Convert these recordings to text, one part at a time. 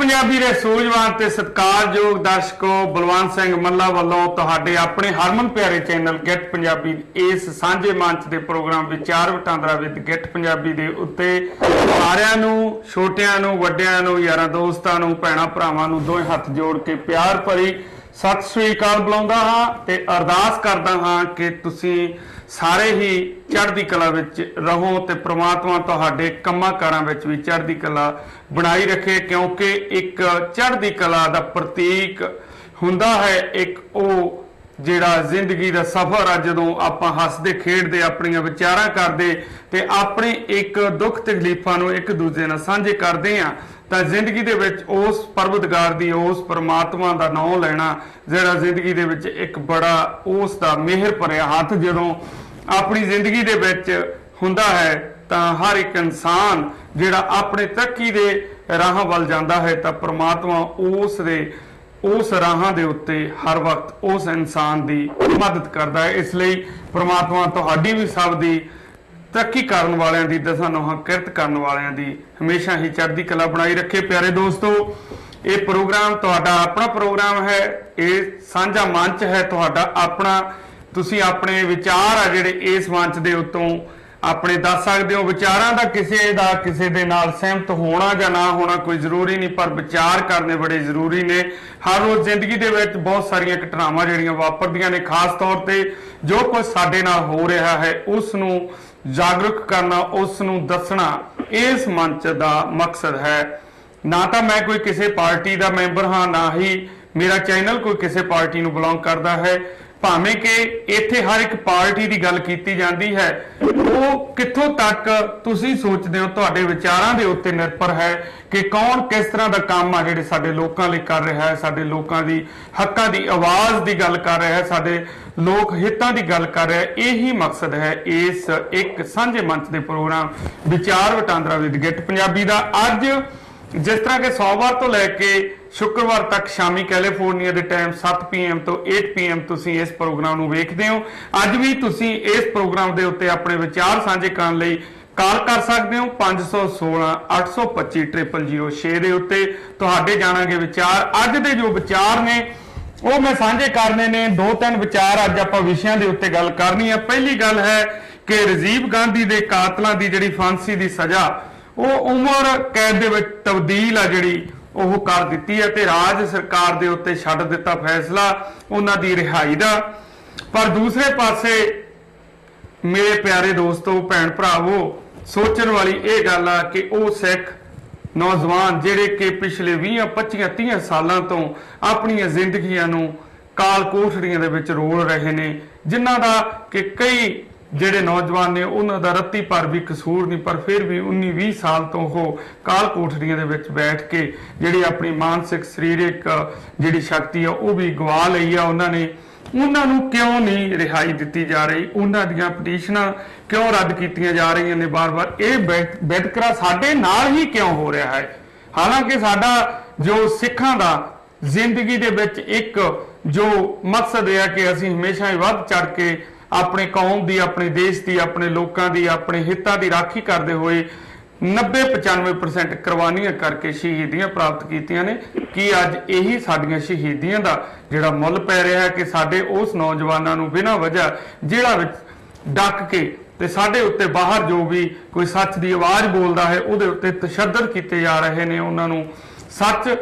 पंजाबी दे सूझवान ते सत्कारयोग दर्शकों, बलवंत सिंह मल्ला वालों तुहाडे अपने हरमन प्यारे चैनल गेट पंजाबी इस सांझे मंच के प्रोग्राम विचार वटांदरा विद गेट पंजाबी दे उत्ते सारिआं नूं, छोटिआं नूं, वड्डिआं नूं, यारां दोस्तां नूं, भैणां भरावां नूं दोवें हत्थ जोड़ के प्यार भरी सत श्री अकाल बुलाउंदा हां ते अरदास करदा हां कि तुसीं सारे ही चढ़दी कला विच रहो ते परमात्मा तुहाडे कंमां कारां विच भी चढ़दी कला बनाई रखे, क्योंकि एक चढ़दी कला दा प्रतीक हुंदा है एक ओ जिहड़ा जिंदगी दा सफर आ जदों आपां हसदे खेडदे अपणियां विचारां करदे ते अपने एक दुख तकलीफां नूं एक दूजे नाल साझे करदे आ तां जिंदगी दे विच उस परवतगार दी उस परमात्मा दा नाम लेना जिहड़ा जिंदगी दे विच एक बड़ा उस दा मेहर भरिआ हत्थ जदों अपनी जिंदगी दे विच हुंदा है तां हर एक इंसान जिहड़ा अपने तरक्की दे राह वल जांदा है तां परमात्मा उस राहां दे उत्ते हर वक्त उस इंसान दी मदद करदा है। इसलिए परमात्मा तुहाडी भी सब दी तरक्की करन वालियां दी दसां नौहां किरत करन वालियां दी हमेशा ही चढ़दी कला बनाई रखे। प्यारे दोस्तों, ये प्रोग्राम तुहाडा अपना प्रोग्राम है, ये साझा मंच है तुहाडा अपना। तुसीं अपने विचार आ जिहड़े इस मंच दे उत्तों अपने दस सकते हो। विचारां दा किसे दे नाल सहमत होना या ना होना कोई जरूरी नहीं, पर विचार करने बड़े जरूरी ने। हर रोज जिंदगी दे विच बहुत सारियां घटनावां जिहड़ियां वापरदियां ने, खास तौर ते जो कुछ साडे नाल हो रहा है उस नूं जागरूक करना, उस नूं दसना इस मंच दा मकसद है। ना तो मैं कोई किसी पार्टी का मैंबर हाँ, ना ही मेरा चैनल कोई किसी पार्टी नूं बिलोंग करता है। भावें कि इत्थे हर एक पार्टी की गल की जाती है, वो कित्थों तक तुसीं सोचते हो तुहाडे विचारां दे उत्ते निर्भर है कि कौन किस तरह का काम आ जिहड़े साडे लोकां लई कर रहा है, साडे लोकां दी हक्कां दी आवाज़ की गल कर रहा है, साडे लोक हितां की गल कर रहा है। यही मकसद है इस एक सांझे मंच के प्रोग्राम विचार वटांदरा विद गेट पंजाबी दा। अज जिस तरह के सोमवार तो लैके शुक्रवार तक शामी कैलीफोर्निया के टाइम 7 PM तो 8 PM तुसीं इस प्रोग्राम नूं वेखदे हो। अज भी तुसीं इस प्रोग्राम के उत्ते अपने विचार साझे करन लई कॉल कर सकते हो 516 825 0006 दे उत्ते तुहाडे जाणांगे विचार। अज दे जो विचार ने वो मैं साझे करने ने, 2-3 विचार अज आपां विषयां दे उत्ते गल करनी है। पहली गल है कि राजीव गांधी दे कातलां दी जिहड़ी फांसी दी सज़ा वो उम्र कैद दे विच तब्दील आ जिहड़ी ਉਹ कर दी है ते राज सरकार दे उत्ते छड्ड दिता फैसला उन्हां दी रिहाई दा। पर दूसरे पासे मेरे प्यारे दोस्तों, भैन भरावो, सोचण वाली ये गल आ कि वो सिख नौजवान जिहड़े कि पिछले 20-25-30 सालों तो अपनी जिंदगियां नूं काल कोठड़ियां दे विच रोल रहे ने, जिन्हां दा कि कई ਜਿਹੜੇ नौजवान ने उन्हों का रत्ती पर भी कसूर नहीं, पर फिर भी 19-20 साल तो वो काल कोठड़ियां दे विच बैठ के जिहड़ी अपनी मानसिक सरीरक जिहड़ी शक्ति है वो भी गवा लई है। उन्होंने क्यों नहीं रिहाई दी जा रही, उन्हों दीयां पटीशनां क्यों रद्द कीतियां जा रही ने बार बार, ये वितकरा साडे नाल ही क्यों हो रहा है। हालांकि साडा जो सिखां दा जिंदगी दे विच एक जो मकसद है कि असीं हमेशा ही वध चढ़ के अपने कौम की, अपने देश की, अपने लोगों की, अपने हितों की राखी करते हुए 90-95% कुर्बानियां करके शहीदियां प्राप्त कीतियां ने। कि अज यही साडियां शहीदियां का जिहड़ा मुल पै रहा है कि साडे उस नौजवानों नूं बिना वजह जेड़ा विच डक के ते साडे उत्ते बाहर जो भी कोई सच की आवाज़ बोलता है उहदे उत्ते तशद्दद किए जा रहे हैं, उन्होंने सच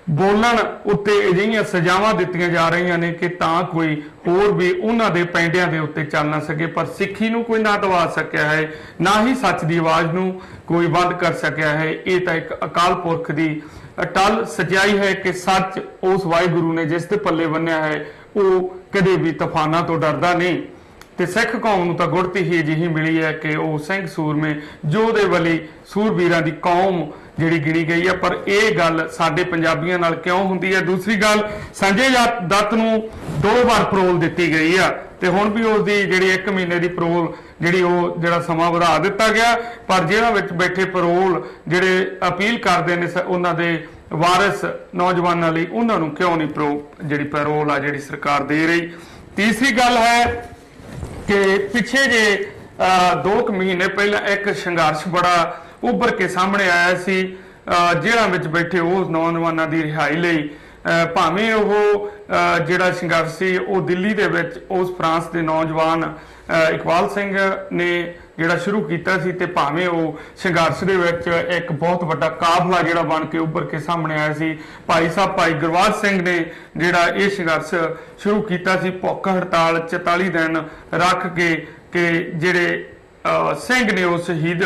बोलण उत्ते अजिहियां सजावां दित्तियां जा रही ने कि तां कोई होर भी उन्हां दे पैंडियां दे उत्ते चल ना सके। पर सिੱਖੀ नूं कोई ना दबा सकिया है, ना ही सच की आवाज़ नूं कोई बंद कर सकिया है। ये तो एक अकाल पुरख की अटल सच्चाई है कि सच उस वाहिगुरू ने जिस दे पल्ले बन्निया है वो कदे भी तूफानां तो डरदा नहीं। ते सिख कौम नूं तां गुरती ही अजिही मिली है कि वो सिंह सूरमे जोधे वाली सूरवीरां दी कौम जिहड़ी गिणी गई है। पर यह गल साडे पंजाबियां नाल क्यों हुंदी है। दूसरी गल, संजय दत्त नूं 2 बार परोल दित्ती गई है ते हुण भी उसदी जिहड़ी 1 महीने की परोल जिहड़ी वो जिहड़ा समां वधा दित्ता गया, पर जिहड़ां विच बैठे परोल जिहड़े अपील करदे ने उन्हां दे वारिस नौजवानों लई उन्हां नूं क्यों नहीं जिहड़ी पैरोल आ जिहड़ी सरकार दे रही। तीसरी गल है कि पिछे जे 2 महीने पहला एक संघर्ष बड़ा उभर के सामने आया सी ਜੇਲ੍ਹਾਂ ਵਿੱਚ ਬੈਠੇ ਉਸ ਨੌਜਵਾਨਾਂ ਦੀ ਰਿਹਾਈ ਲਈ ਭਾਵੇਂ ਉਹ ਜਿਹੜਾ ਸੰਘਰਸ਼ ਸੀ ਉਹ ਦਿੱਲੀ ਦੇ ਵਿੱਚ ਉਸ ਫਰਾਂਸ ਦੇ ਨੌਜਵਾਨ ਇਕਬਾਲ ਸਿੰਘ ਨੇ ਜਿਹੜਾ ਸ਼ੁਰੂ ਕੀਤਾ ਸੀ, ਤੇ ਭਾਵੇਂ ਉਹ ਸੰਘਰਸ਼ ਦੇ ਵਿੱਚ ਇੱਕ ਬਹੁਤ ਵੱਡਾ ਕਾਫਲਾ ਜਿਹੜਾ ਬਣ ਕੇ ਉੱਭਰ ਕੇ ਸਾਹਮਣੇ ਆਇਆ ਸੀ। ਭਾਈ ਗੁਰਬਾਜ ਸਿੰਘ ਨੇ ਜਿਹੜਾ ਇਹ ਸੰਘਰਸ਼ ਸ਼ੁਰੂ ਕੀਤਾ ਸੀ, ਭੁੱਖ ਹੜਤਾਲ 44 ਦਿਨ ਰੱਖ ਕੇ ਕਿ ਜਿਹੜੇ ਸਿੰਘ ਨੇ ਉਹ ਸ਼ਹੀਦ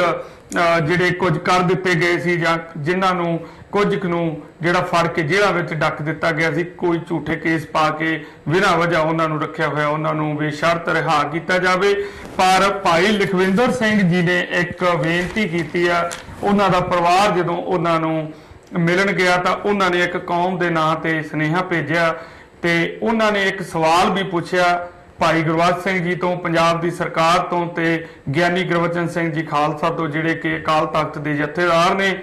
ਜਿਹੜੇ ਕੁਝ ਕਰ ਦਿੱਤੇ ਗਏ ਸੀ, ਜਾਂ ਜਿਨ੍ਹਾਂ ਨੂੰ ਕੁਝ ਕੁ ਨੂੰ ਜਿਹੜਾ ਫੜ ਕੇ ਜੇਲ੍ਹਾਂ ਵਿੱਚ ਡੱਕ ਦਿੱਤਾ ਗਿਆ ਸੀ, ਕੋਈ ਝੂਠੇ ਕੇਸ ਪਾ ਕੇ ਬਿਨਾਂ ਵਜ੍ਹਾ ਉਹਨਾਂ ਨੂੰ ਰੱਖਿਆ ਹੋਇਆ, ਉਹਨਾਂ ਨੂੰ ਬੇਸ਼ਰਤ ਰਿਹਾ ਕੀਤਾ ਜਾਵੇ। ਪਰ ਭਾਈ ਲਖਵਿੰਦਰ ਸਿੰਘ ਜੀ ਨੇ ਇੱਕ ਬੇਨਤੀ ਕੀਤੀ ਆ, ਉਹਨਾਂ ਦਾ ਪਰਿਵਾਰ ਜਦੋਂ ਉਹਨਾਂ ਨੂੰ ਮਿਲਣ ਗਿਆ ਤਾਂ ਉਹਨਾਂ ਨੇ ਇੱਕ ਕੌਮ ਦੇ ਨਾਂ ਤੇ ਸੁਨੇਹਾ ਭੇਜਿਆ, ਤੇ ਉਹਨਾਂ ਨੇ ਇੱਕ ਸਵਾਲ ਵੀ ਪੁੱਛਿਆ ਭਾਈ ਗੁਰਬਾਜ ਸਿੰਘ ਜੀ ਤੋਂ, ਪੰਜਾਬ ਦੀ ਸਰਕਾਰ ਤੋਂ, ਤੇ ਗਿਆਨੀ ਗੁਰਬਚਨ ਸਿੰਘ ਜੀ ਖਾਲਸਾ ਤੋਂ, ਜਿਹੜੇ ਕਿ ਅਕਾਲ ਤਖਤ ਦੇ ਜਥੇਦਾਰ ਨੇ,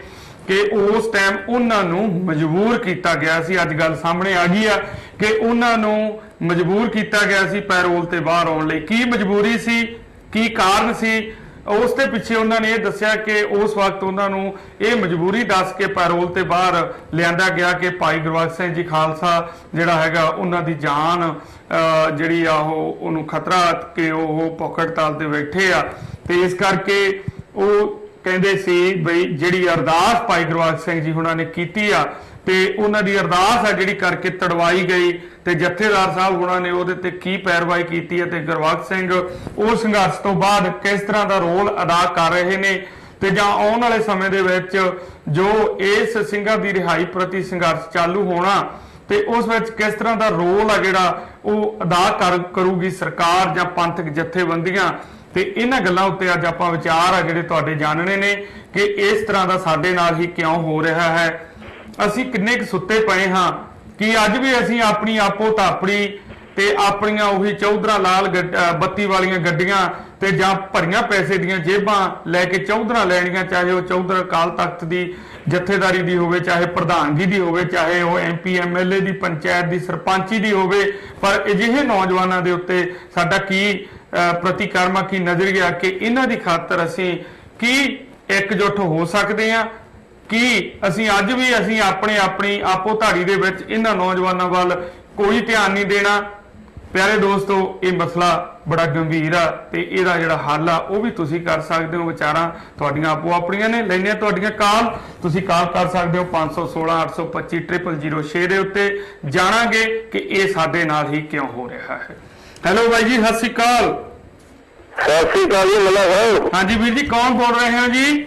ਕਿ ਉਸ ਟਾਈਮ ਉਹਨਾਂ ਨੂੰ ਮਜਬੂਰ ਕੀਤਾ ਗਿਆ ਸੀ। ਅੱਜ ਗੱਲ ਸਾਹਮਣੇ ਆ ਗਈ ਆ ਕਿ ਉਹਨਾਂ ਨੂੰ ਮਜਬੂਰ ਕੀਤਾ ਗਿਆ ਸੀ ਪੈਰੋਲ ਤੇ ਬਾਹਰ ਆਉਣ ਲਈ। ਕੀ ਮਜਬੂਰੀ ਸੀ, ਕੀ ਕਾਰਨ ਸੀ, ਉਸ ਦੇ ਪਿੱਛੇ ਉਹਨਾਂ ਨੇ ਇਹ ਦੱਸਿਆ ਕਿ ਉਸ ਵਕਤ ਉਹਨਾਂ ਨੂੰ ਇਹ ਮਜਬੂਰੀ ਦੱਸ ਕੇ ਪੈਰੋਲ ਤੇ ਬਾਹਰ ਲਿਆਂਦਾ ਗਿਆ ਕਿ ਭਾਈ ਗੁਰਬਚਨ ਸਿੰਘ ਜੀ ਖਾਲਸਾ ਜਿਹੜਾ ਹੈਗਾ ਉਹਨਾਂ ਦੀ ਜਾਨ ਜਿਹੜੀ ਆ ਉਹਨੂੰ ਖਤਰਾ ਕਿ ਉਹ ਭੁੱਖ ਹੜਤਾਲ ਤੇ ਬੈਠੇ ਆ, ਤੇ ਇਸ ਕਰਕੇ ਉਹ ਕਹਿੰਦੇ ਸੀ ਬਈ ਜਿਹੜੀ ਅਰਦਾਸ ਭਾਈ ਗੁਰਬਚਨ ਸਿੰਘ ਜੀ ਹੁਣਾਂ ਨੇ ਕੀਤੀ ਆ, ਤੇ ਉਹਨਾਂ ਦੀ ਅਰਦਾਸ ਆ ਜਿਹੜੀ ਕਰਕੇ ਤੜਵਾਈ ਗਈ, ਤੇ ਜਥੇਦਾਰ ਸਾਹਿਬ ਹੁਣਾਂ ਨੇ ਉਹਦੇ ਤੇ ਕੀ ਪੈਰਵਾਈ ਕੀਤੀ ਹੈ, ਤੇ ਗੁਰਬਚਨ ਸਿੰਘ ਉਹ ਸੰਘਰਸ਼ ਤੋਂ ਬਾਅਦ ਕਿਸ ਤਰ੍ਹਾਂ ਦਾ ਰੋਲ ਅਦਾ ਕਰ ਰਹੇ ਨੇ, ਤੇ ਜਾਂ ਆਉਣ ਵਾਲੇ ਸਮੇਂ ਦੇ ਵਿੱਚ ਜੋ ਇਸ ਸਿੰਘਾਂ ਦੀ ਰਿਹਾਈ ਪ੍ਰਤੀ ਸੰਘਰਸ਼ ਚਾਲੂ ਹੋਣਾ, ਤੇ ਉਸ ਵਿੱਚ ਕਿਸ ਤਰ੍ਹਾਂ ਦਾ ਰੋਲ ਆ ਜਿਹੜਾ ਉਹ ਅਦਾ ਕਰੂਗੀ ਸਰਕਾਰ ਜਾਂ ਪੰਥਕ ਜਥੇਬੰਦੀਆਂ, ਤੇ ਇਹਨਾਂ ਗੱਲਾਂ ਉੱਤੇ ਅੱਜ ਆਪਾਂ ਵਿਚਾਰ ਆ ਜਿਹੜੇ ਤੁਹਾਡੇ ਜਾਣਨੇ ਨੇ ਕਿ ਇਸ ਤਰ੍ਹਾਂ ਦਾ ਸਾਡੇ ਨਾਲ ਹੀ ਕਿਉਂ ਹੋ ਰਿਹਾ ਹੈ। ਅਸੀਂ ਕਿੰਨੇ ਕੁ ਸੁੱਤੇ ਪਏ ਹਾਂ ਕਿ ਅੱਜ ਵੀ ਅਸੀਂ ਆਪਣੀ ਆਪੋ ਧਾਪੜੀ ਤੇ ਆਪਣੀਆਂ ਉਹੀ ਚੌਧਰਾਂ ਲਾਲ ਬੱਤੀ ਵਾਲੀਆਂ ਗੱਡੀਆਂ ਤੇ ਜਾਂ ਭਰੀਆਂ ਪੈਸੇ ਦੀਆਂ ਜੇਬਾਂ ਲੈ ਕੇ ਚੌਧਰਾਂ ਲੈਣੀਆਂ, ਚਾਹੇ ਉਹ ਚੌਧਰ ਅਕਾਲ ਤਖਤ ਦੀ ਜਥੇਦਾਰੀ ਦੀ ਹੋਵੇ, ਚਾਹੇ ਪ੍ਰਧਾਨਗੀ ਦੀ ਹੋਵੇ, ਚਾਹੇ ਉਹ MP MLA ਦੀ, ਪੰਚਾਇਤ ਦੀ, ਸਰਪੰਚੀ ਦੀ ਹੋਵੇ। ਪਰ ਅਜਿਹੇ ਨੌਜਵਾਨਾਂ ਦੇ ਉੱਤੇ ਸਾਡਾ ਕੀ ਪ੍ਰਤੀਕਰਮਾ, ਕੀ ਨਜ਼ਰੀਆ ਕਿ ਇਹਨਾਂ ਦੀ ਖਾਤਰ ਅਸੀਂ ਕੀ ਇਕਜੁੱਟ ਹੋ ਸਕਦੇ ਹਾਂ, ਕਿ ਅਸੀਂ ਅੱਜ ਵੀ ਅਸੀਂ ਆਪਣੀ ਆਪੋ ਧਾੜੀ ਦੇ ਵਿੱਚ ਇਹਨਾਂ ਨੌਜਵਾਨਾਂ ਵੱਲ ਕੋਈ ਧਿਆਨ ਨਹੀਂ ਦੇਣਾ। ਪਿਆਰੇ ਦੋਸਤੋ, ਇਹ ਮਸਲਾ ਬੜਾ ਗੰਭੀਰ ਆ, ਤੇ ਇਹਦਾ ਜਿਹੜਾ ਹੱਲ ਆ ਉਹ ਵੀ ਤੁਸੀਂ ਕਰ ਸਕਦੇ ਹੋ। ਵਿਚਾਰਾਂ ਤੁਹਾਡੀਆਂ ਆਪੋ ਆਪਣੀਆਂ ਨੇ। ਲੈਣੇ ਤੁਹਾਡੀਆਂ ਕਾਲ, ਤੁਸੀਂ ਕਾਲ ਕਰ ਸਕਦੇ ਹੋ 516 825 0006 ਦੇ ਉੱਤੇ। ਜਾਣਾਂਗੇ ਕਿ ਇਹ ਸਾਡੇ ਨਾਲ ਹੀ ਕਿਉਂ ਹੋ ਰਿਹਾ ਹੈ। ਹੈਲੋ ਬਾਈ ਜੀ, ਸਤਿ ਸ਼੍ਰੀ ਅਕਾਲ। ਸਤਿ ਸ਼੍ਰੀ ਅਕਾਲ ਜੀ ਮੱਲਾ ਸਾਹਿਬ। ਹਾਂਜੀ ਵੀਰ ਜੀ, ਕੌਣ ਬੋਲ ਰਹੇ ਹੋ ਜੀ?